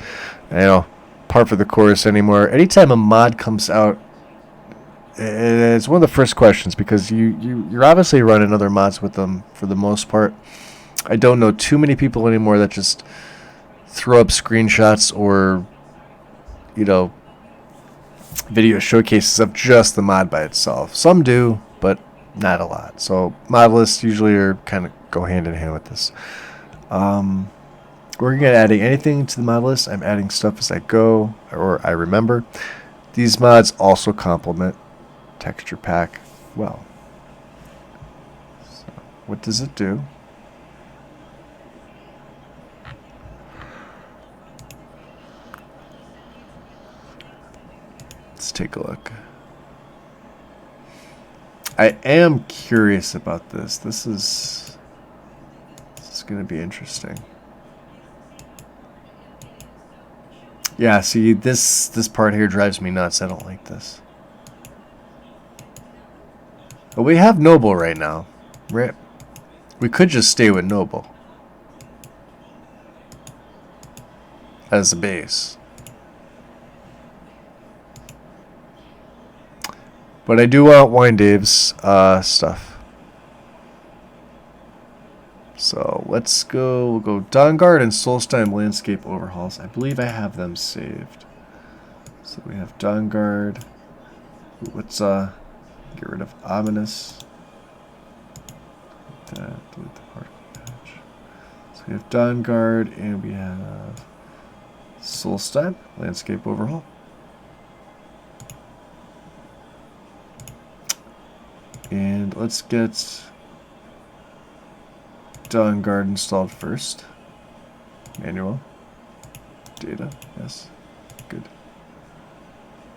you know, par for the course anymore. Anytime a mod comes out, it's one of the first questions, because you're obviously running other mods with them for the most part. I don't know too many people anymore that just throw up screenshots or, you know, video showcases of just the mod by itself. Some do, but not a lot. So mod lists usually are kind of go hand in hand with this. Working at adding anything to the mod list. I'm adding stuff as I go or I remember. These mods also complement texture pack well. So what does it do? Let's take a look. I am curious about this. This is going to be interesting. Yeah, see, this part here drives me nuts. I don't like this. But we have Noble right now, right? We could just stay with Noble as a base. But I do want Wine Dave's stuff. So let's go. We'll go Dawnguard and Solstheim Landscape Overhauls. I believe I have them saved. So we have Dawnguard. Let's get rid of Ominous. Delete the particle patch. So we have Dawnguard and we have Solstheim Landscape Overhaul. And let's get Dawnguard installed first. Manual. Data. Yes. Good.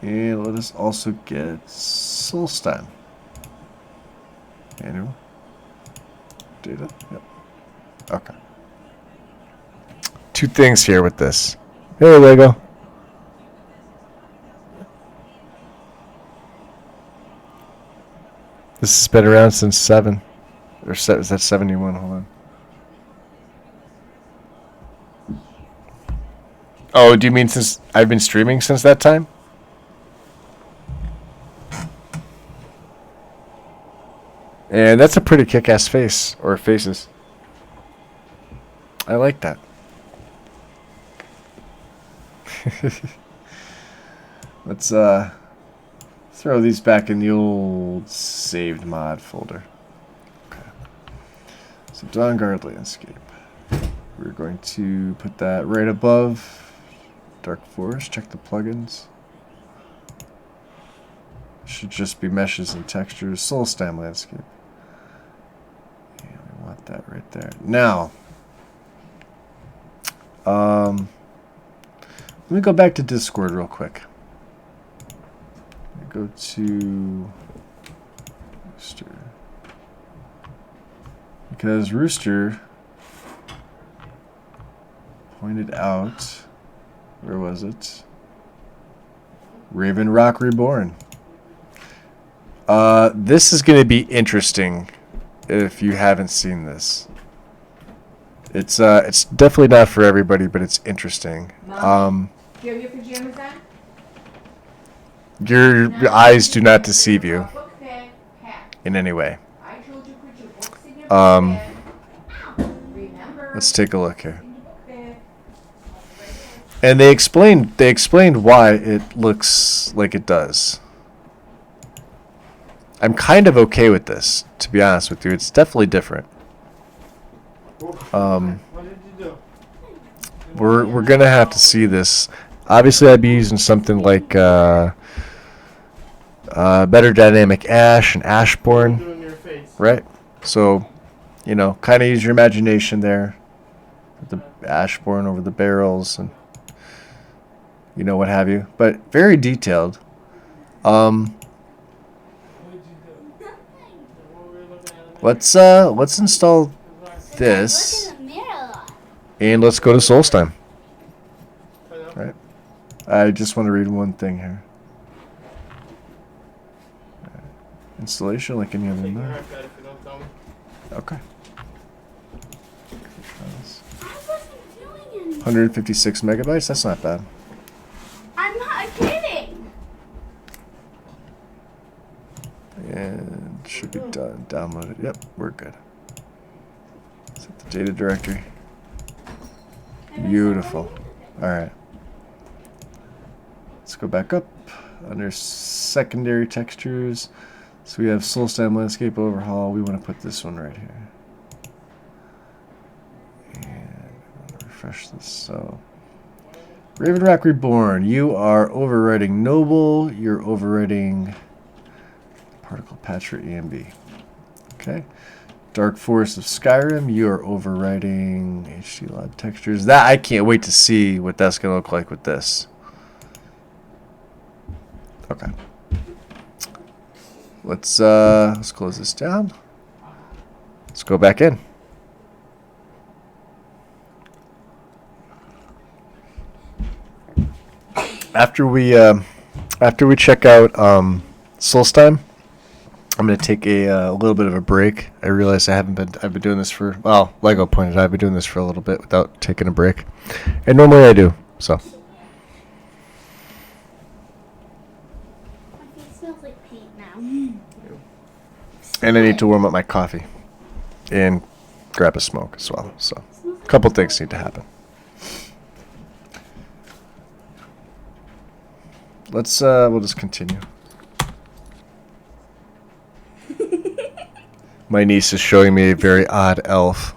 And let us also get Solstheim. Manual. Data. Yep. Okay. Two things here with this. Hey, Lego. This has been around since 7. Or is that 71? Hold on. Oh, do you mean since I've been streaming since that time? And that's a pretty kick-ass face. Or faces. I like that. Let's throw these back in the old saved mod folder. Okay. So Dawnguard Landscape. We're going to put that right above Dark Forest. Check the plugins. Should just be meshes and textures. Solstheim Landscape. Yeah, we want that right there. Now, let me go back to Discord real quick. Go to Rooster. Because Rooster pointed out, where was it? Raven Rock Reborn. This is going to be interesting if you haven't seen this. It's definitely not for everybody, but it's interesting. Do you have your pajamas on? Your eyes do not deceive you Book bag, pack. in any way. I told you put your books in your book bag. Remember. Let's take a look here. in your book bag. And they explained why it looks like it does. I'm kind of okay with this, to be honest with you. It's definitely different. We're gonna have to see this. Obviously, I'd be using something like Better Dynamic Ash and Ashbourne, right? So, you know, kind of use your imagination there. With the Ashbourne over the barrels and you know what have you, but very detailed. Let's install this, Look in the mirror a lot. and let's go to Solstheim. Right. I just want to read one thing here. Installation, like any other node. Okay. I wasn't doing anything. 156 megabytes. That's not bad. I'm not kidding. And should be done. Downloaded. Yep, we're good. Set the data directory. Beautiful. All right. Let's go back up under secondary textures. So we have Solstheim Landscape Overhaul. We want to put this one right here. And I'm going to refresh this. So, Raven Rock Reborn. You are overwriting Noble. You're overwriting Particle Patch for EMB. Okay. Dark Forest of Skyrim. You are overwriting HD Log textures. That I can't wait to see what that's going to look like with this. Okay. Let's close this down. Let's go back in. After we check out Solstheim, I'm gonna take a little bit of a break. I realize I've been doing this for, well, Lego pointed out I've been doing this for a little bit without taking a break, and normally I do. So. My face smells like paint now. And I need to warm up my coffee and grab a smoke as well. So, a couple things need to happen. We'll just continue. My niece is showing me a very odd elf.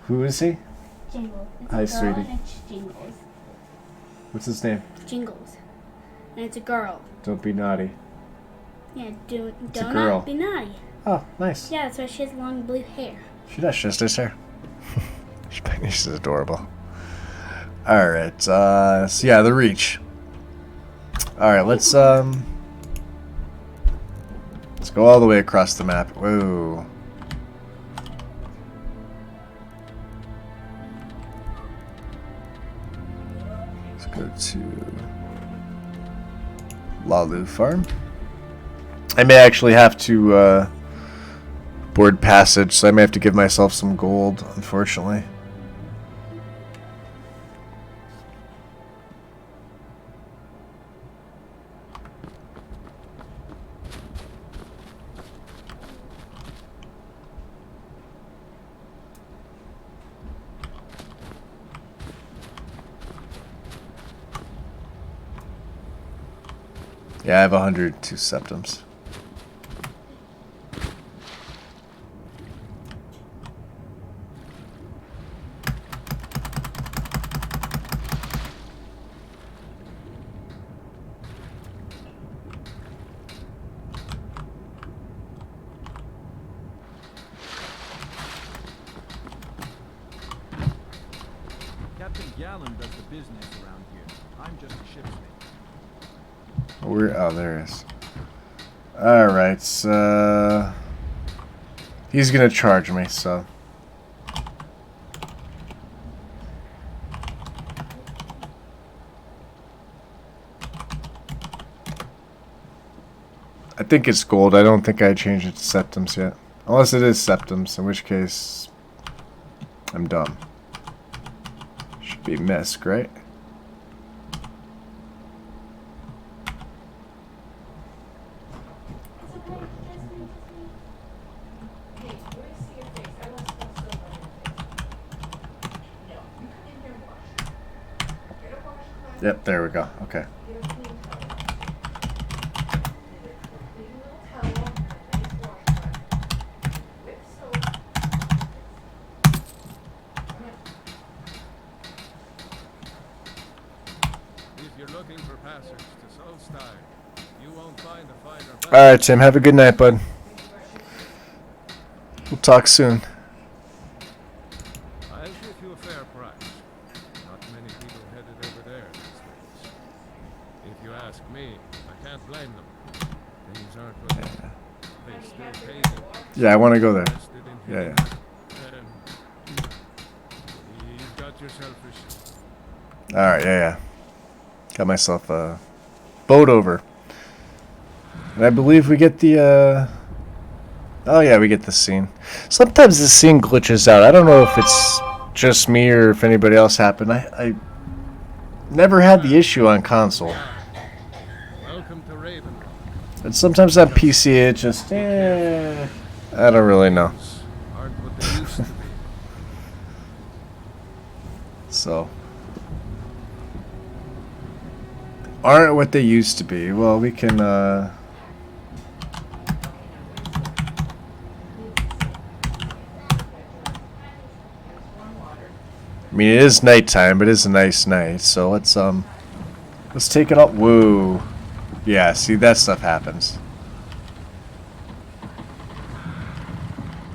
Who is he? Jingles. It's Hi, a girl sweetie. and it's Jingles. What's his name? Jingles. And it's a girl. Don't be naughty. Yeah, a don't girl. not be naughty. Oh, nice. Yeah, that's why she has long blue hair. She does. She has nice hair. My niece is adorable. Alright, so yeah, the Reach. Alright, let's go all the way across the map. Whoa. Let's go to Lalu Farm. I may actually have to board passage, so I may have to give myself some gold, unfortunately. Yeah, I have 102 septums. Captain Gallon does the business around here. I'm just a ship's mate. Oh, there it is. Alright, so he's gonna charge me, so I think it's gold. I don't think I changed it to septums yet. Unless it is septums, in which case I'm dumb. Should be misc, right? Yep, there we go. Okay. If you're looking for passage to Solstheim, you won't find a finer vessel. Alright, Tim. Have a good night, bud. We'll talk soon. I'll give you a fair price. Not many people headed over there these days. If you ask me, I can't blame them. Things aren't what they still pay them. Yeah, I want to go there. Invested in Yeah, him. You've got yourself a ship. Alright, yeah. Got myself a boat over. And I believe we get the, oh yeah, we get the scene. Sometimes the scene glitches out. I don't know if it's just me or if anybody else happened. I never had the issue on console. Welcome to Raven. But sometimes on PC it just, I don't really know. Aren't what they used to be. So. Aren't what they used to be. Well, we can, I mean, it is nighttime, but it is a nice night. So let's take it up. Whoa. Yeah, see, that stuff happens.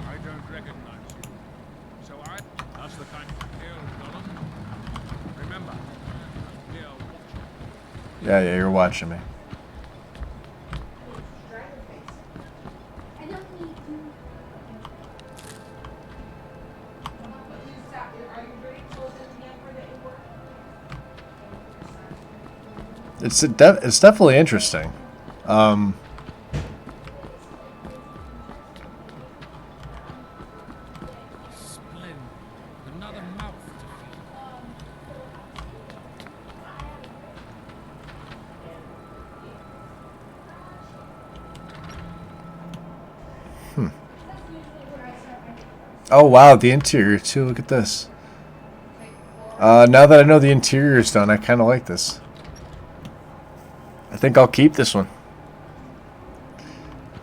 I don't recognize you. So that's the kind of deal, Gollum. Remember, we are watching. Yeah, yeah, you're watching me. I don't need to. Are you ready to close in again for the work? It's definitely interesting. Splendid. Another mouth to feed. Oh wow, the interior too. Look at this. Now that I know the interior is done, I kind of like this. I think I'll keep this one.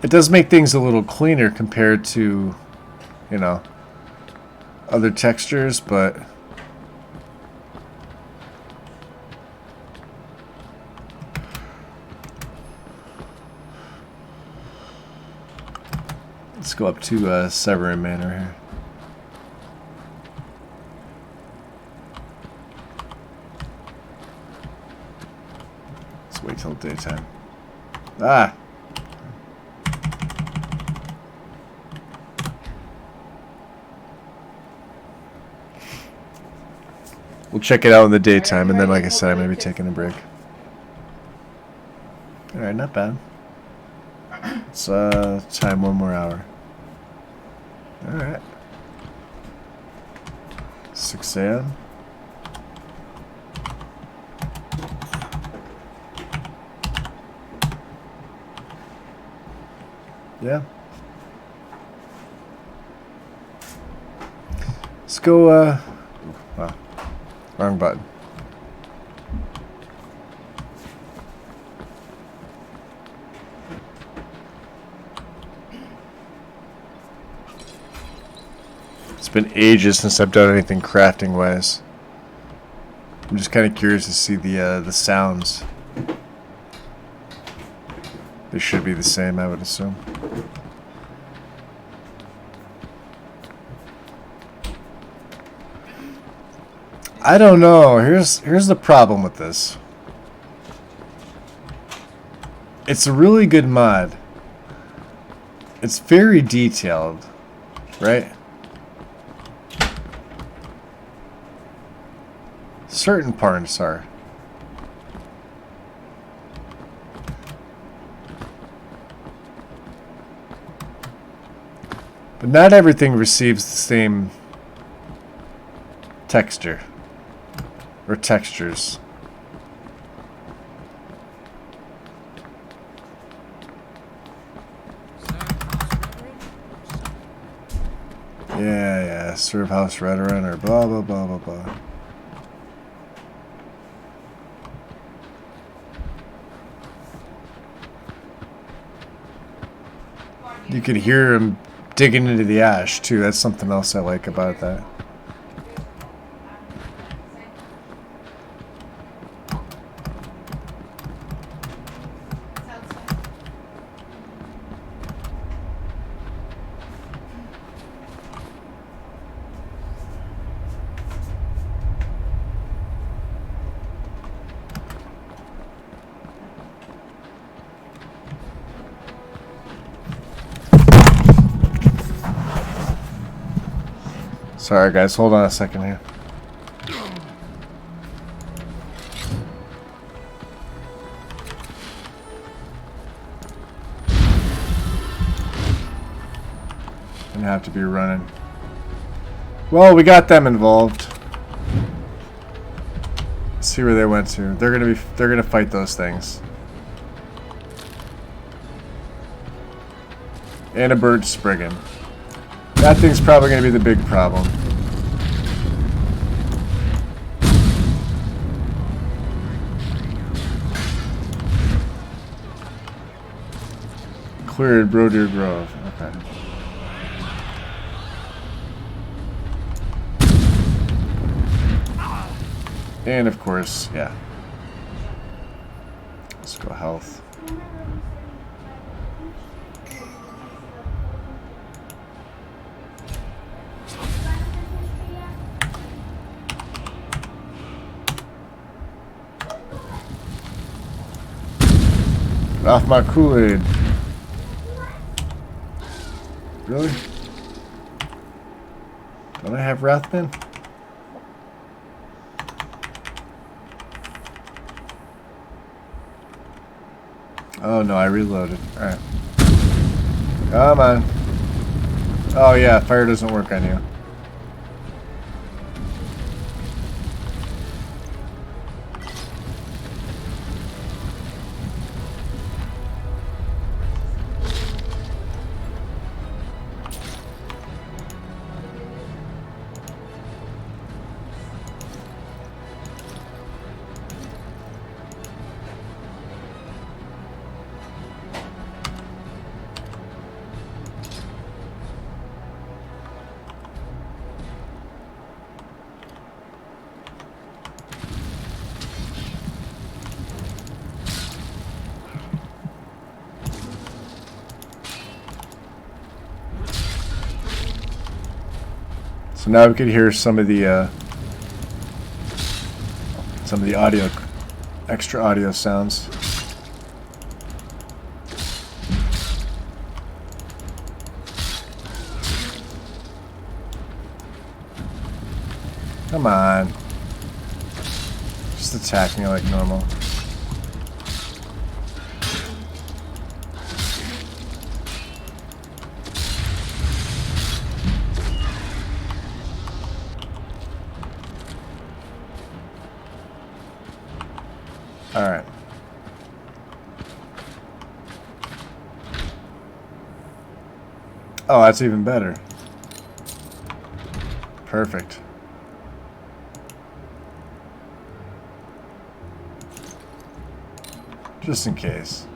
It does make things a little cleaner compared to, you know, other textures, but let's go up to Severin Manor here. Let's wait till daytime. Ah! We'll check it out in the daytime, and then, like I said, I'm going to be taking a break. Alright, not bad. Let's time one more hour. Alright. 6 a.m. Yeah. Let's go, wow. Wrong button. It's been ages since I've done anything crafting wise. I'm just kind of curious to see the sounds. They should be the same, I would assume. I don't know. Here's the problem with this. It's a really good mod. It's very detailed, right? Certain parts are. But not everything receives the same texture. Or textures. Yeah, serve house veteran or blah blah blah blah blah. You could hear him digging into the ash too. That's something else I like about that. Sorry guys, hold on a second here. Gonna have to be running. Well, we got them involved. Let's see where they went to. They're gonna fight those things. And a bird spriggan. That thing's probably going to be the big problem. Cleared Brodeer Grove. Okay. And of course, yeah. Let's go health. Off my Kool-Aid. Really? Don't I have Rathman? Oh no, I reloaded. Alright. Come on. Oh yeah, fire doesn't work on you. So now we could hear some of the audio, extra audio sounds. Come on. Just attack me like normal. Alright. Oh, that's even better. Perfect. Just in case.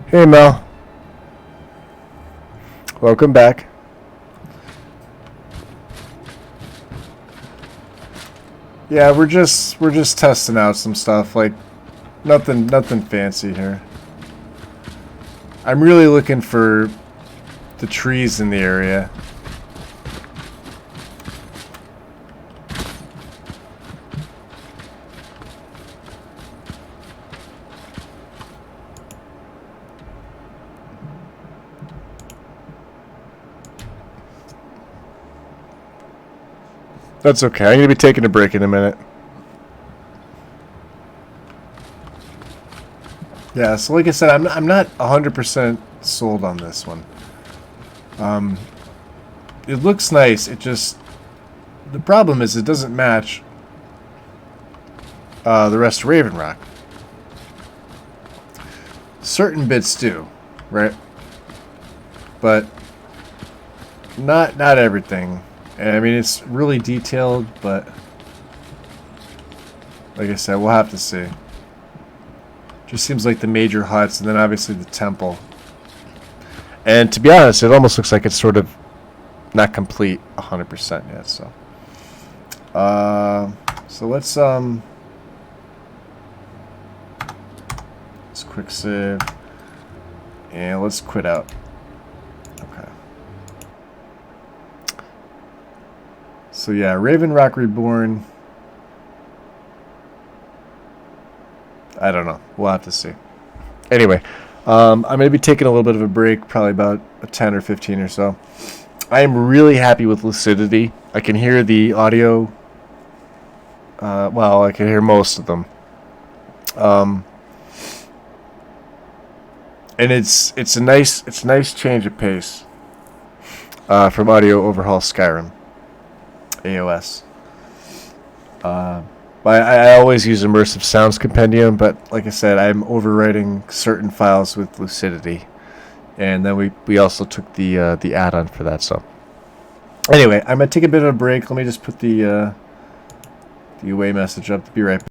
Hey Mel. Welcome back. Yeah, we're just testing out some stuff, like nothing fancy here. I'm really looking for the trees in the area. That's okay. I'm going to be taking a break in a minute. Yeah, so like I said, I'm not 100% sold on this one. It looks nice. It just... The problem is it doesn't match the rest of Raven Rock. Certain bits do, right? But not everything. And I mean, it's really detailed, but like I said, we'll have to see. Just seems like the major huts, and then obviously the temple. And to be honest, it almost looks like it's sort of not complete 100% yet. So, let's quick save, and let's quit out. Okay. So yeah, Raven Rock Reborn. I don't know. We'll have to see. Anyway, I'm going to be taking a little bit of a break, probably about a 10 or 15 or so. I am really happy with Lucidity. I can hear the audio. Well, I can hear most of them. And it's a nice change of pace from Audio Overhaul Skyrim, AOS. I always use Immersive Sounds Compendium, but like I said, I'm overwriting certain files with Lucidity, and then we also took the add-on for that. So anyway, I'm gonna take a bit of a break. Let me just put the away message up. Be right back.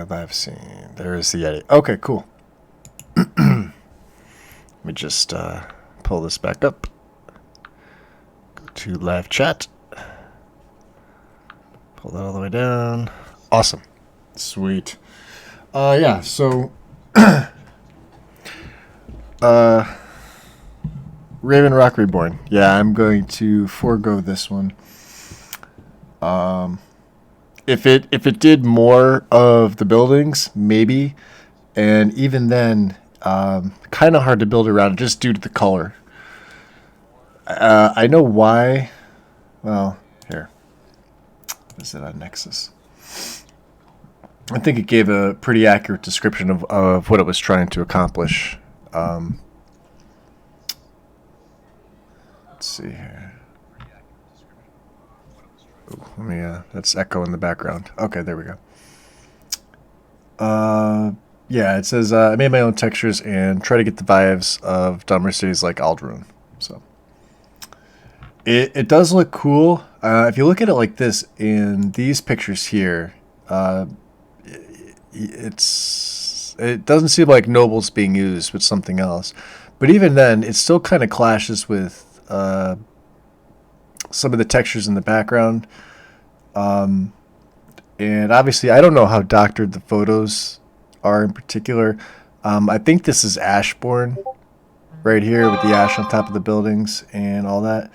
Live scene. There's the Yeti. Okay, cool. Let me just pull this back up. Go to live chat. Pull that all the way down. Awesome. Sweet. Yeah, so Raven Rock Reborn. Yeah, I'm going to forego this one. if it did more of the buildings, maybe, and even then, kind of hard to build around just due to the color. I know why. Well, here. Is it on Nexus? I think it gave a pretty accurate description of what it was trying to accomplish. Let's see here. Ooh, let me. That's echo in the background. Okay, there we go. Yeah, it says I made my own textures and try to get the vibes of dumber cities like Alderaan. So it does look cool. If you look at it like this in these pictures here, it doesn't seem like Noble's being used with something else. But even then, it still kind of clashes with some of the textures in the background. And obviously, I don't know how doctored the photos are in particular. I think this is Ashbourne right here with the ash on top of the buildings and all that.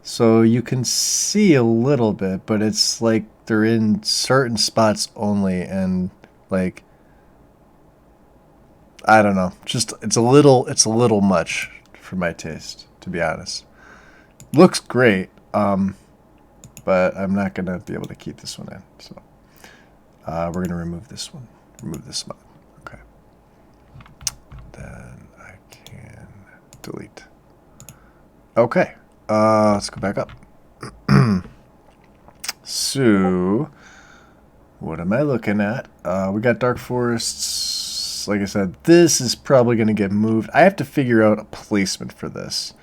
So you can see a little bit, but it's like they're in certain spots only, and like I don't know, just it's a little much for my taste, to be honest. Looks great, but I'm not gonna be able to keep this one in. So we're gonna remove this one, remove this mod. Okay, then I can delete. Okay. Let's go back up. So, what am I looking at? We got Dark Forests. Like I said, this is probably going to get moved. I have to figure out a placement for this.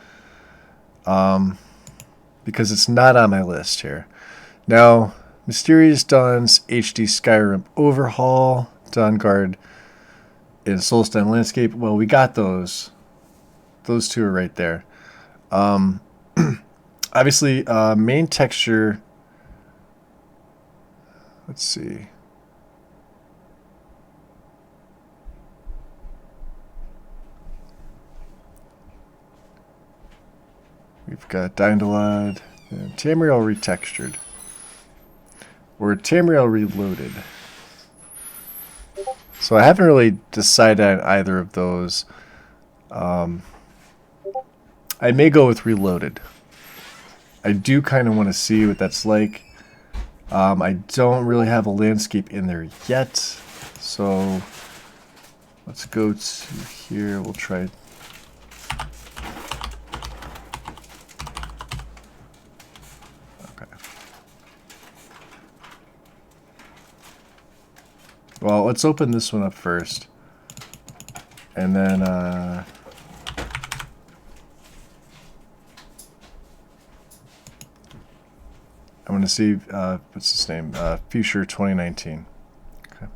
Because it's not on my list here. Now, Mysterious Dawn's HD Skyrim Overhaul, Dawnguard, and Soulstone Landscape. Well, we got those. Those two are right there. Obviously, main texture. Let's see. We've got Dindalad and Tamriel retextured. Or Tamriel reloaded. So I haven't really decided on either of those. I may go with reloaded. I do kind of want to see what that's like. I don't really have a landscape in there yet. So let's go to here. We'll try. Okay. Well, let's open this one up first. And then I'm going to see, what's his name? Fuchsia 2019. Okay.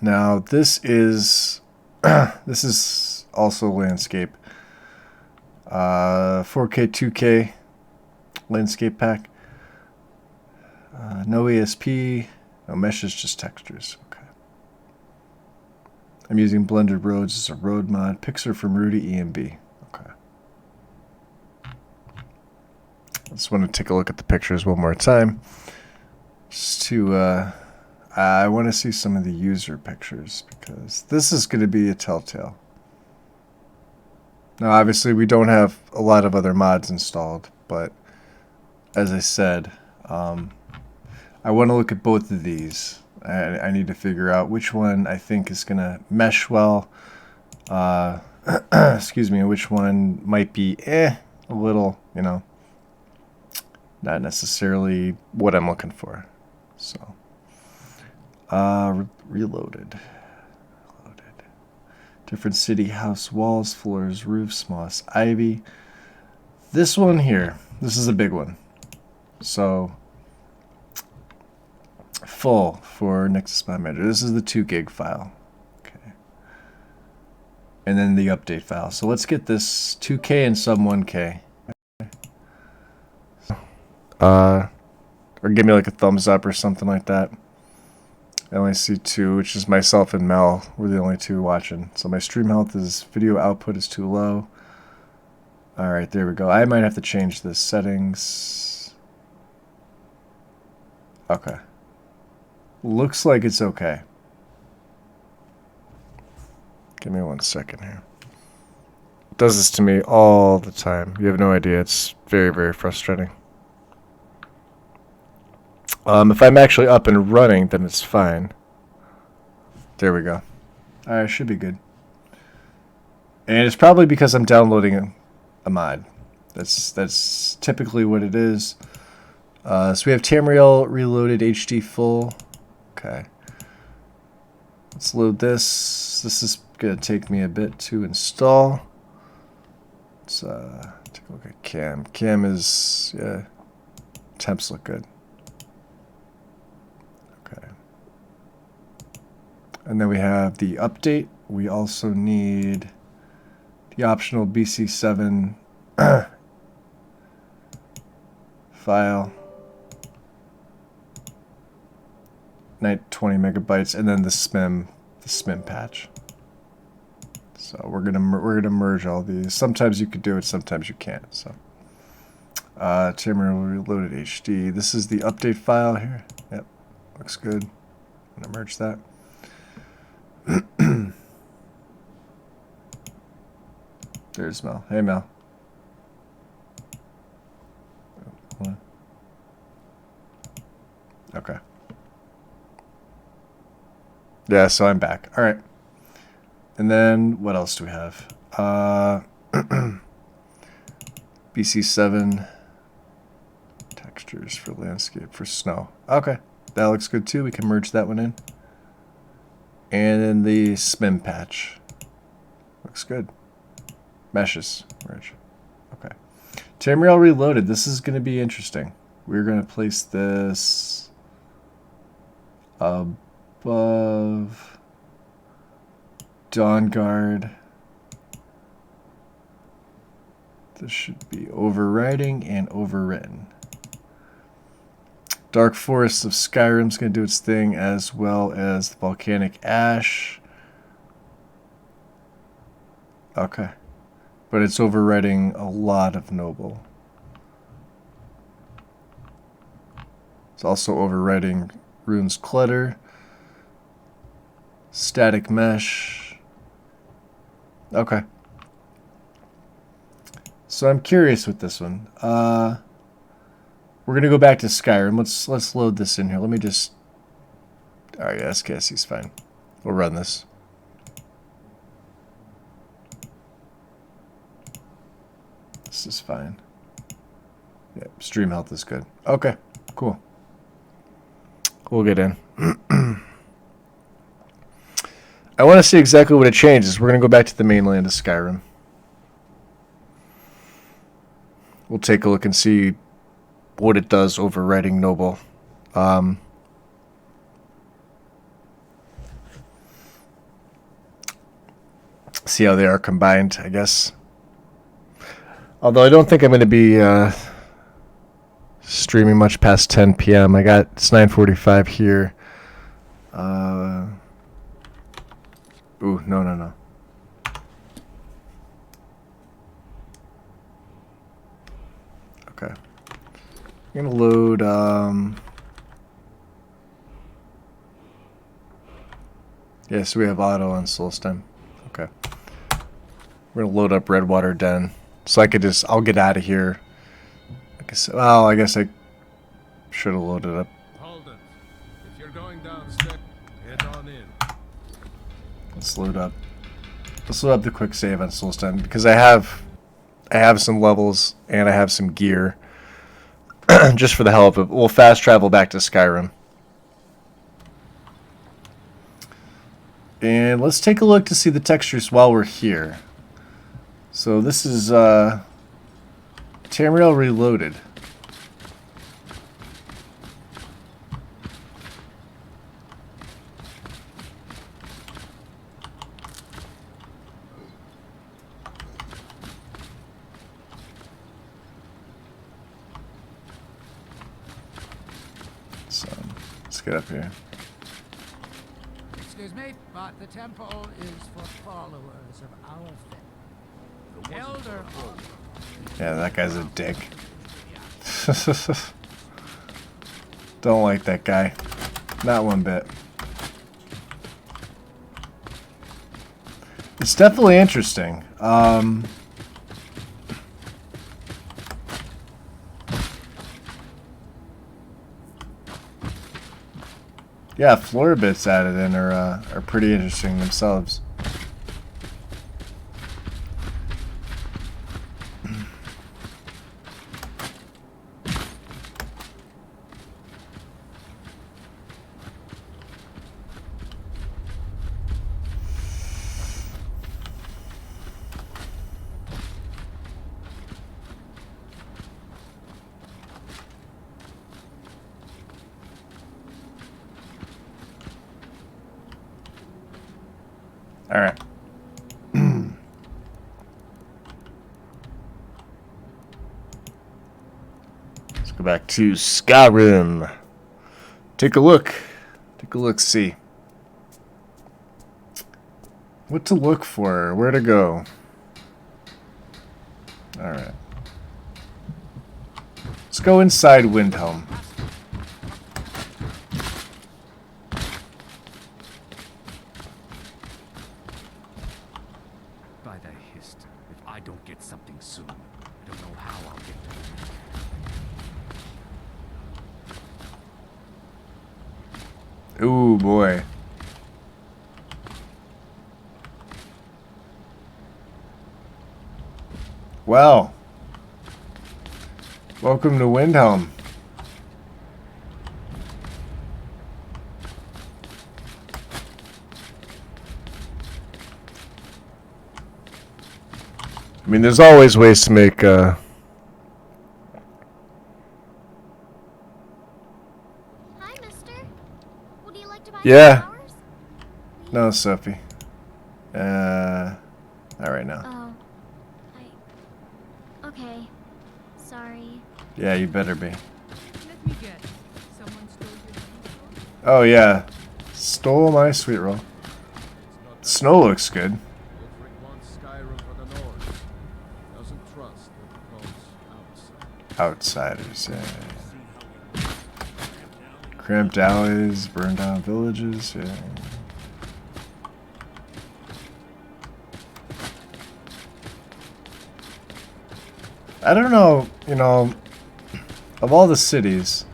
Now, this is, this is also landscape. 4K, 2K landscape pack. No ESP, no meshes, just textures. Okay. I'm using Blended Roads as a road mod. Pixar from Rudy EMB. Okay. I just want to take a look at the pictures one more time. Just to, I want to see some of the user pictures because this is going to be a telltale. Now, obviously, we don't have a lot of other mods installed, but as I said, I want to look at both of these. I need to figure out which one I think is going to mesh well. Excuse me, which one might be a little, you know, not necessarily what I'm looking for. So, reloaded. Different city house walls, floors, roofs, moss, ivy. This one here, this is a big one. So, full for Nexus Mod Manager. This is the 2 gig file. Okay. And then the update file. So let's get this 2K and sub 1K. Or give me like a thumbs up or something like that. I only see 2, which is myself and Mel. We're the only 2 watching. So my stream health is, video output is too low. Alright, there we go. I might have to change the settings. Okay. Looks like it's okay. Give me 1 second here. It does this to me all the time. You have no idea. It's very, very frustrating. If I'm actually up and running, then it's fine. There we go. Alright, should be good. And it's probably because I'm downloading a mod. That's typically what it is. So we have Tamriel Reloaded HD Full. Okay. Let's load this. This is going to take me a bit to install. Let's take a look at Cam. Cam is, yeah, temps look good. Okay. And then we have the update. We also need the optional BC7 file. 20 megabytes, and then the SMIM patch. So we're gonna merge all these. Sometimes you could do it, sometimes you can't. So Tamriel Reloaded HD. This is the update file here. Yep, looks good. I'm gonna merge that. There's Mel. Hey Mel. Okay. Yeah, so I'm back. All right. And then what else do we have? BC7 textures for landscape for snow. Okay, that looks good too. We can merge that one in. And then the SMIM patch. Looks good. Meshes. Merge. Okay. Tamriel Reloaded. This is going to be interesting. We're going to place this above Dawn Guard. This should be overriding and overwritten. Dark Forests of Skyrim's going to do its thing, as well as the Volcanic Ash. Okay. But it's overriding a lot of Noble. It's also overriding Rune's Clutter. Static Mesh. Okay. So I'm curious with this one. We're gonna go back to Skyrim. Let's load this in here. Let me just. All right, yeah, SKSC's fine. We'll run this. This is fine. Yeah, stream health is good. Okay, cool. We'll get in. I want to see exactly what it changes. We're gonna go back to the mainland of Skyrim. We'll take a look and see what it does overriding Noble. See how they are combined, I guess. Although I don't think I'm going to be streaming much past 10 p.m. It's 9:45 here. Ooh, no. Okay. I'm going to load... yeah, so we have auto on Solstem. Okay. We're going to load up Redwater Den. So I'll get out of here. I guess I should have loaded up. Hold it. If you're going downstairs, head on in. Let's load up the quick save on Solstem because I have some levels and I have some gear. Just for the hell of it. We'll fast travel back to Skyrim. And let's take a look to see the textures while we're here. So this is Tamriel Reloaded. So let's get up here. Excuse me, but the temple is for followers of our faith. Elder. Yeah, that guy's a dick. Don't like that guy. Not one bit. It's definitely interesting. Yeah, floor bits added in are pretty interesting themselves. All right. Let's go back to Skyrim. Take a look. Take a look, see. What to look for? Where to go? All right. Let's go inside Windhelm. By the hist, if I don't get something soon, I don't know how I'll get to it. Ooh, boy. Well. Welcome to Windhelm. I mean, there's always ways to make, Hi, mister. Would you like to buy Yeah. some flowers? No, Sophie. Not right now. Oh. Okay. Sorry. Yeah, you better be. Let me guess. Someone stole your sweet roll? Oh, yeah. Stole my sweet roll. Snow looks good. Ulfric wants Skyrim for the North. Doesn't trust what he calls outside. Outsiders, yeah. Cramped alleys, burned down villages, yeah. I don't know, you know, of all the cities,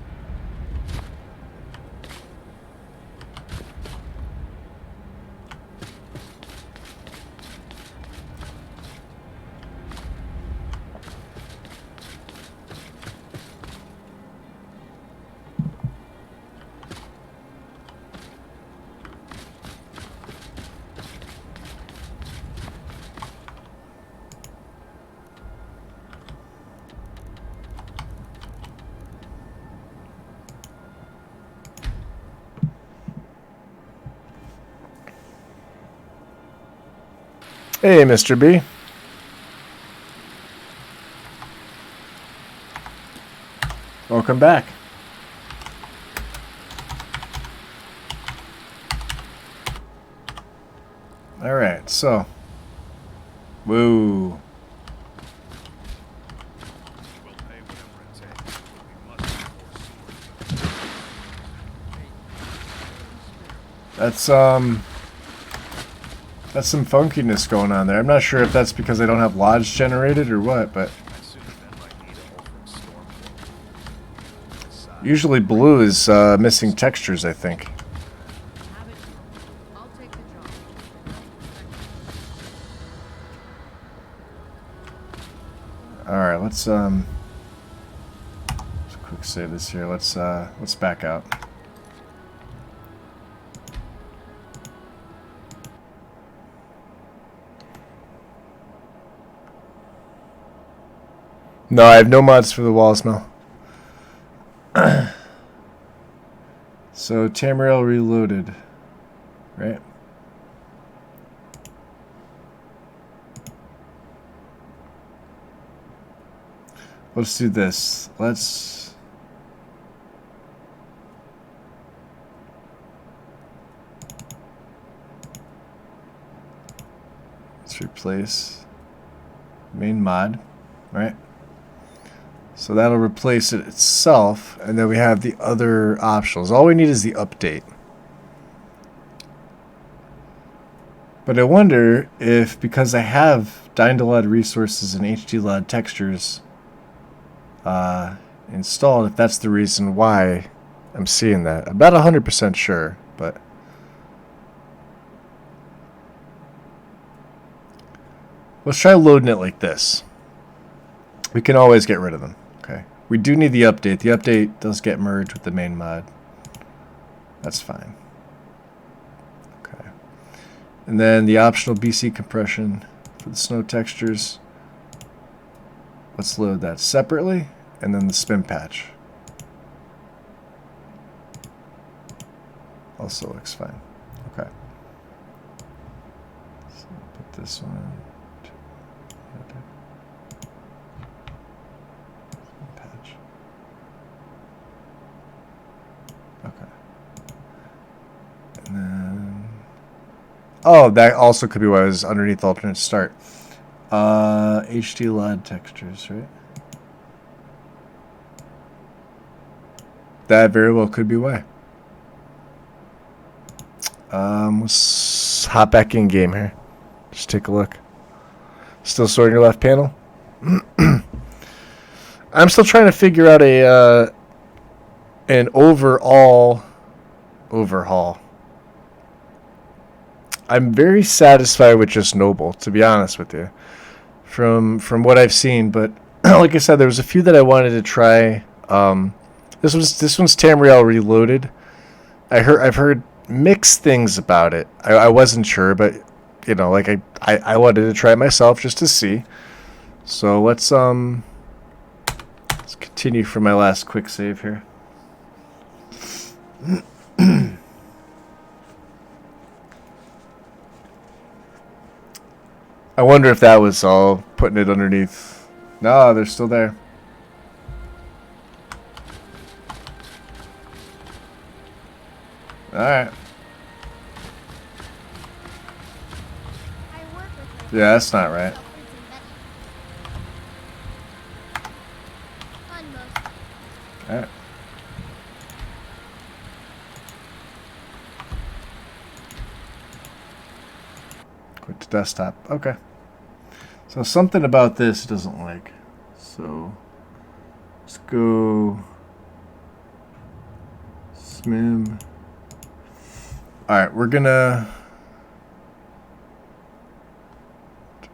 hey, Mr. B. Welcome back. All right, so. Woo. That's some funkiness going on there. I'm not sure if that's because I don't have lodge generated or what, but usually blue is missing textures, I think. Have it. I'll take the job. All right, let's quick save this here. Let's back out. No, I have no mods for the wall smell. So Tamriel Reloaded, right? Let's do this. Let's replace main mod, right? So that'll replace it itself, and then we have the other optionals. All we need is the update. But I wonder if, because I have Dynalod resources and HDLod textures installed, if that's the reason why I'm seeing that. I'm not 100% sure, but let's try loading it like this. We can always get rid of them. Okay. We do need the update. The update does get merged with the main mod. That's fine. Okay. And then the optional BC compression for the snow textures. Let's load that separately. And then the spin patch. Also looks fine. Okay. So put this one. Patch. Okay. And then. Oh, that also could be why it was underneath alternate start. HDLod textures, right? That very well could be why. Let's hop back in game here. Just take a look. Still sorting your left panel. I'm still trying to figure out an overall overhaul. I'm very satisfied with just Noble, to be honest with you, from what I've seen. But like I said, there was a few that I wanted to try. This one's Tamriel Reloaded. I've heard mixed things about it. I wasn't sure, but you know, like I wanted to try it myself just to see. So let's continue for my last quick save here. I wonder if that was all putting it underneath. No, they're still there. Alright. Yeah, that's not right. Alright. Quit to desktop. Okay. So something about this it doesn't like. So let's go SMIM. Alright, we're gonna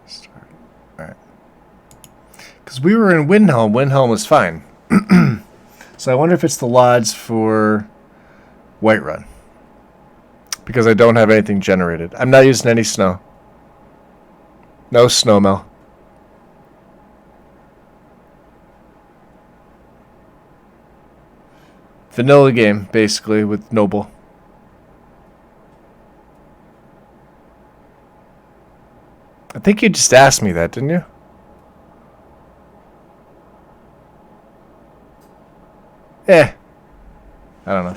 start. Alright. Because we were in Windhelm. Windhelm was fine. So I wonder if it's the LODs for Whiterun. Because I don't have anything generated. I'm not using any snow. No snowmelt. Vanilla game, basically, with Noble. I think you just asked me that, didn't you? I don't know.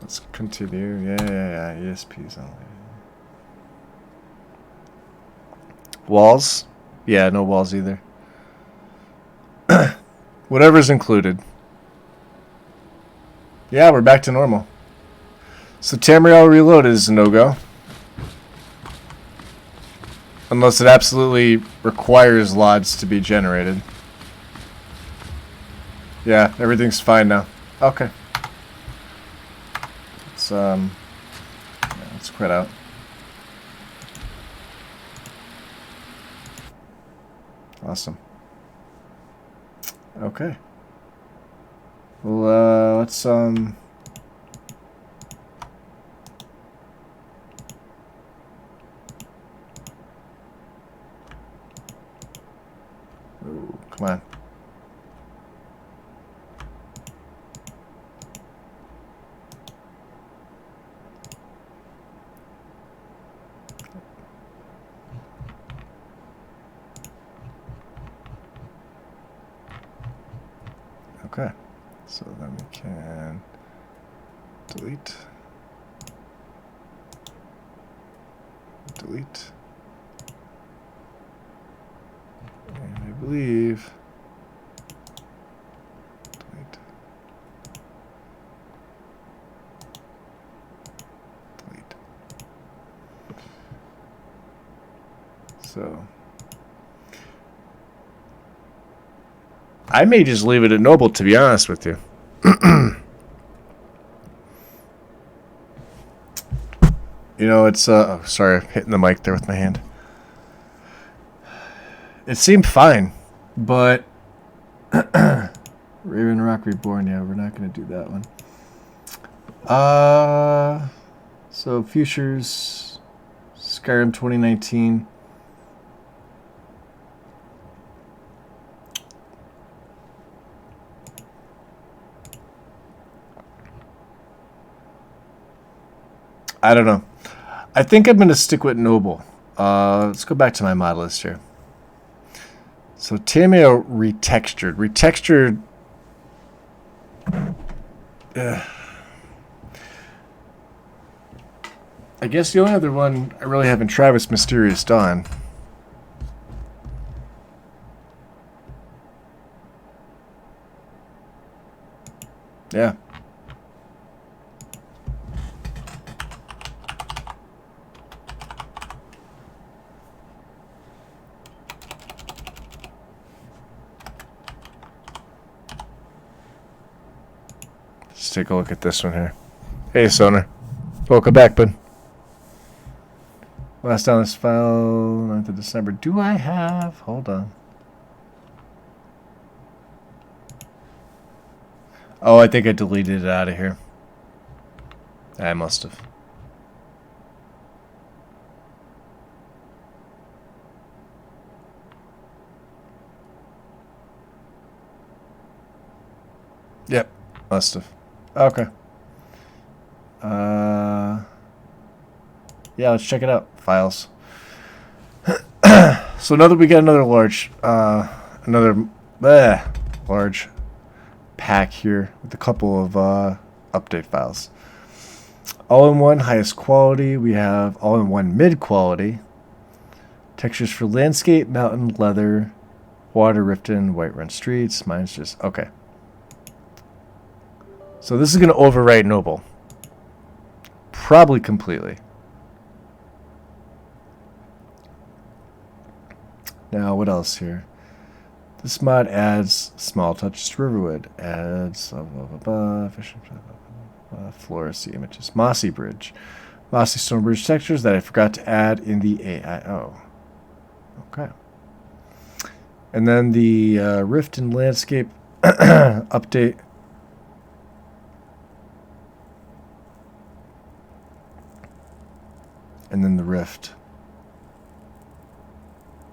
Let's continue. Yeah. ESP's on. Walls? Yeah, no walls either. Whatever's included. Yeah, we're back to normal. So Tamriel Reloaded is a no-go. Unless it absolutely requires LODs to be generated. Yeah, everything's fine now. Okay. Let's quit out. Awesome. Okay. Well, let's Ooh, come on. Okay, so then we can delete, and I believe So I may just leave it at noble, to be honest with you. You know, it's oh, sorry, I'm hitting the mic there with my hand. It seemed fine, but Raven Rock Reborn, yeah, we're not going to do that one. So Futures, Skyrim 2019. I don't know. I think I'm going to stick with Noble. Let's go back to my mod list here. So Tameo retextured. Retextured. I guess the only other one I really haven't tried was Mysterious Dawn. Yeah. Let's take a look at this one here. Hey, Sonar. Welcome back, bud. Last down this file, 9th of December. Do I have... Hold on. Oh, I think I deleted it out of here. I must have. Yep, must have. Okay. Yeah, let's check it out. Files. So now that we got another large pack here with a couple of update files. All-in-one highest quality. We have all-in-one mid-quality. Textures for landscape, mountain, leather, water, Riften, Whiterun streets. Mine's just okay. So this is going to overwrite Noble. Probably completely. Now, what else here? This mod adds small touches to Riverwood. Adds Floresy images. Mossy Bridge. Mossy Stone Bridge textures that I forgot to add in the AIO. Okay. And then the Rift and Landscape update. And then the Rift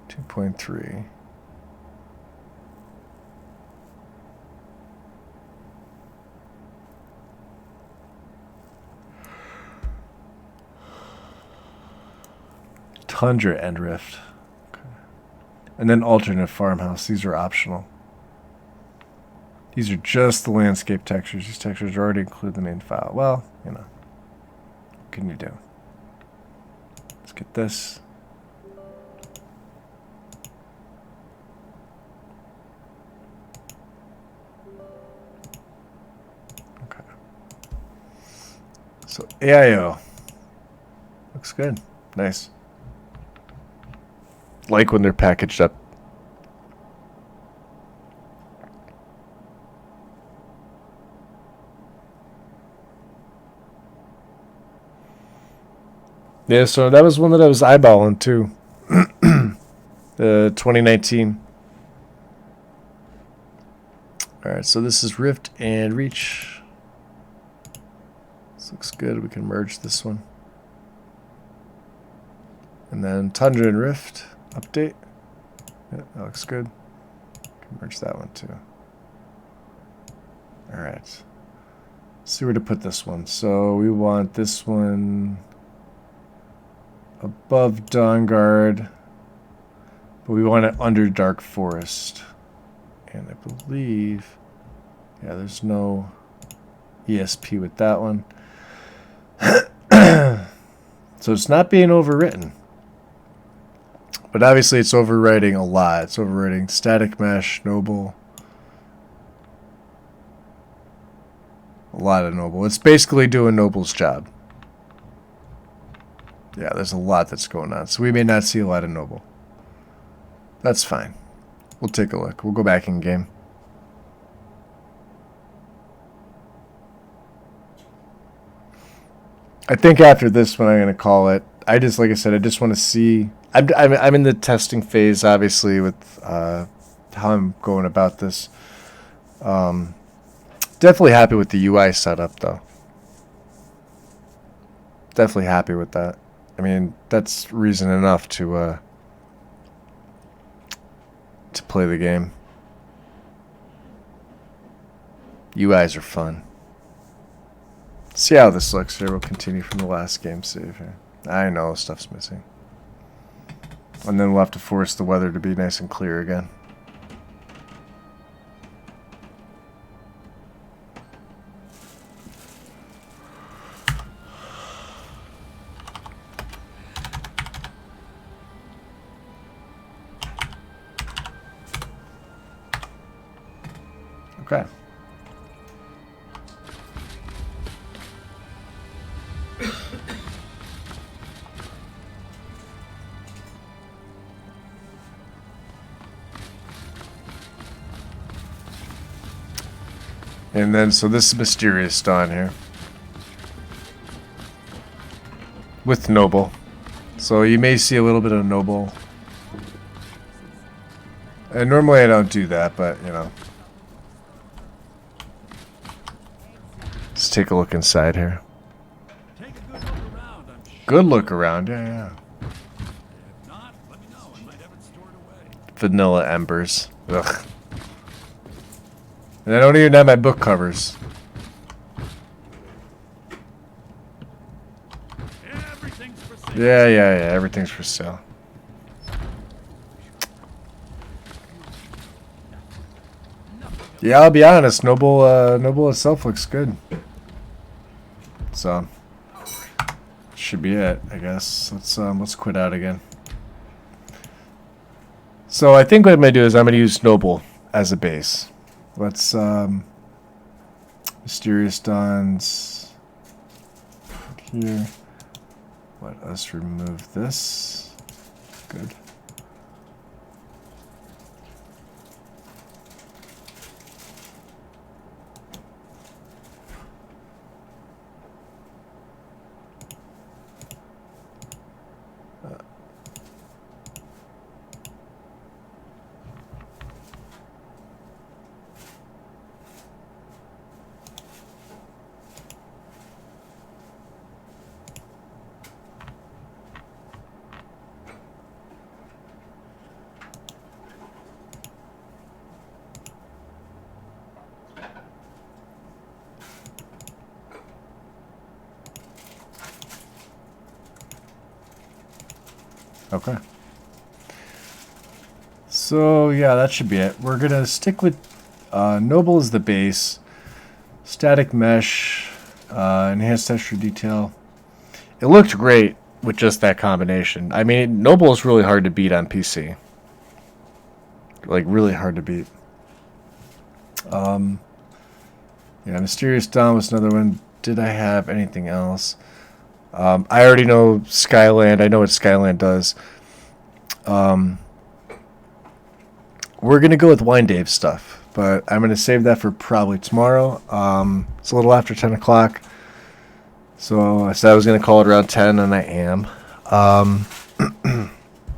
2.3. Tundra and Rift. Okay. And then alternate farmhouse. These are optional. These are just the landscape textures. These textures already include the main file. Well, you know. What can you do? Let's get this. Okay. So AIO. Looks good. Nice. Like when they're packaged up. Yeah, so that was one that I was eyeballing too. The 2019. Alright, so this is Rift and Reach. This looks good. We can merge this one. And then Tundra and Rift update. Yeah, that looks good. Can merge that one too. Alright. See where to put this one. So we want this one above Dawnguard, but we want it under Dark Forest. And I believe, yeah, there's no ESP with that one. So it's not being overwritten. But obviously it's overwriting a lot. It's overwriting Static Mesh, Noble. A lot of Noble. It's basically doing Noble's job. Yeah, there's a lot that's going on. So we may not see a lot of Noble. That's fine. We'll take a look. We'll go back in game. I think after this one, I'm going to call it. I just, like I said, I just want to see. I'm in the testing phase, obviously, with how I'm going about this. Definitely happy with the UI setup, though. Definitely happy with that. I mean, that's reason enough to play the game. UIs are fun. See how this looks here. We'll continue from the last game save here. I know stuff's missing. And then we'll have to force the weather to be nice and clear again. Okay. And then, so this is Mysterious Dawn here. With Noble. So you may see a little bit of Noble. And normally I don't do that, but, you know. Let's take a look inside here. Take a good look around. I'm sure. Good look around, yeah. If not, let me know. I might have it stored away. Vanilla Embers. Ugh. And I don't even have my book covers. Everything's for sale. Yeah. Everything's for sale. Yeah, I'll be honest. Noble itself looks good. So should be it, I guess. Let's quit out again. So I think what I'm gonna do is I'm gonna use Noble as a base. Let's Mysterious Dawns here. Let us remove this. Good. Okay. So yeah, that should be it. We're gonna stick with Noble as the base, static mesh, enhanced texture detail. It looked great with just that combination. I mean, Noble is really hard to beat on PC. Like really hard to beat. Yeah, Mysterious Dawn was another one. Did I have anything else? I already know Skyland. I know what Skyland does. We're going to go with Wine Dave stuff, but I'm going to save that for probably tomorrow. It's a little after 10 o'clock. So I said I was going to call it around 10, and I am. I'll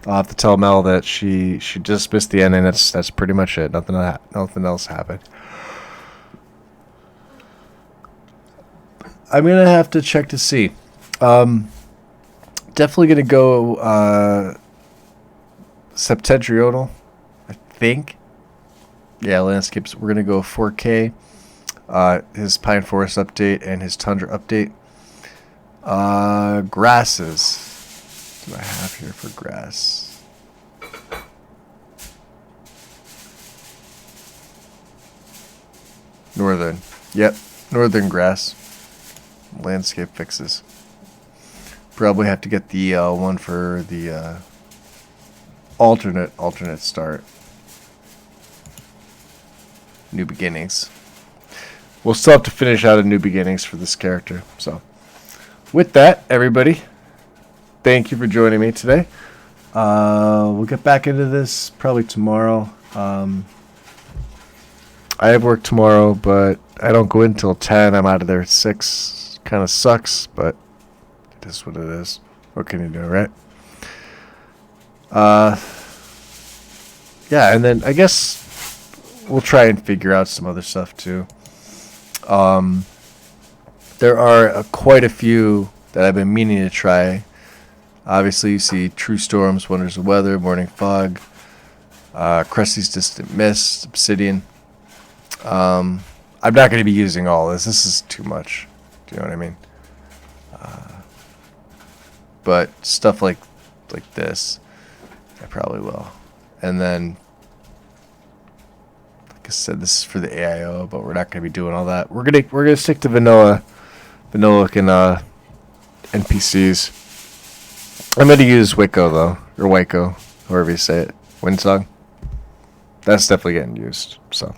have to tell Mel that she just missed the ending. That's pretty much it. Nothing else happened. I'm going to have to check to see. Definitely gonna go septentrional, I think. Yeah, landscapes. We're gonna go 4K. His Pine Forest update and his Tundra update. Grasses. What do I have here for grass? Northern. Yep, northern grass. Landscape fixes. Probably have to get the one for the alternate start. New Beginnings. We'll still have to finish out a New Beginnings for this character. So, with that, everybody, thank you for joining me today. We'll get back into this probably tomorrow. I have work tomorrow, but I don't go in till 10. I'm out of there at 6. Kind of sucks, but it is what it is. What can you do, right? Yeah, and then I guess we'll try and figure out some other stuff too. There are quite a few that I've been meaning to try. Obviously, you see True Storms, Wonders of Weather, Morning Fog, Krusty's Distant Mist, Obsidian. I'm not going to be using all this. This is too much. Do you know what I mean? But stuff like this, I probably will. And then, like I said, this is for the AIO, but we're not going to be doing all that. We're gonna stick to vanilla looking NPCs. I'm going to use Wicco though, or Waco, however you say it. Windsong. That's definitely getting used. So.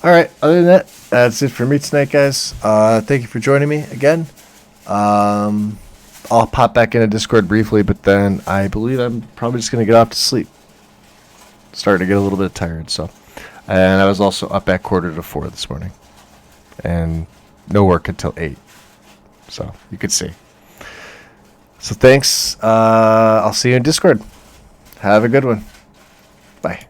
Alright, other than that, that's it for me tonight, guys. Thank you for joining me again. I'll pop back into Discord briefly, but then I believe I'm probably just going to get off to sleep. Starting to get a little bit tired, so. And I was also up at 3:45 this morning. And no work until 8. So, you could see. So, thanks. I'll see you in Discord. Have a good one. Bye.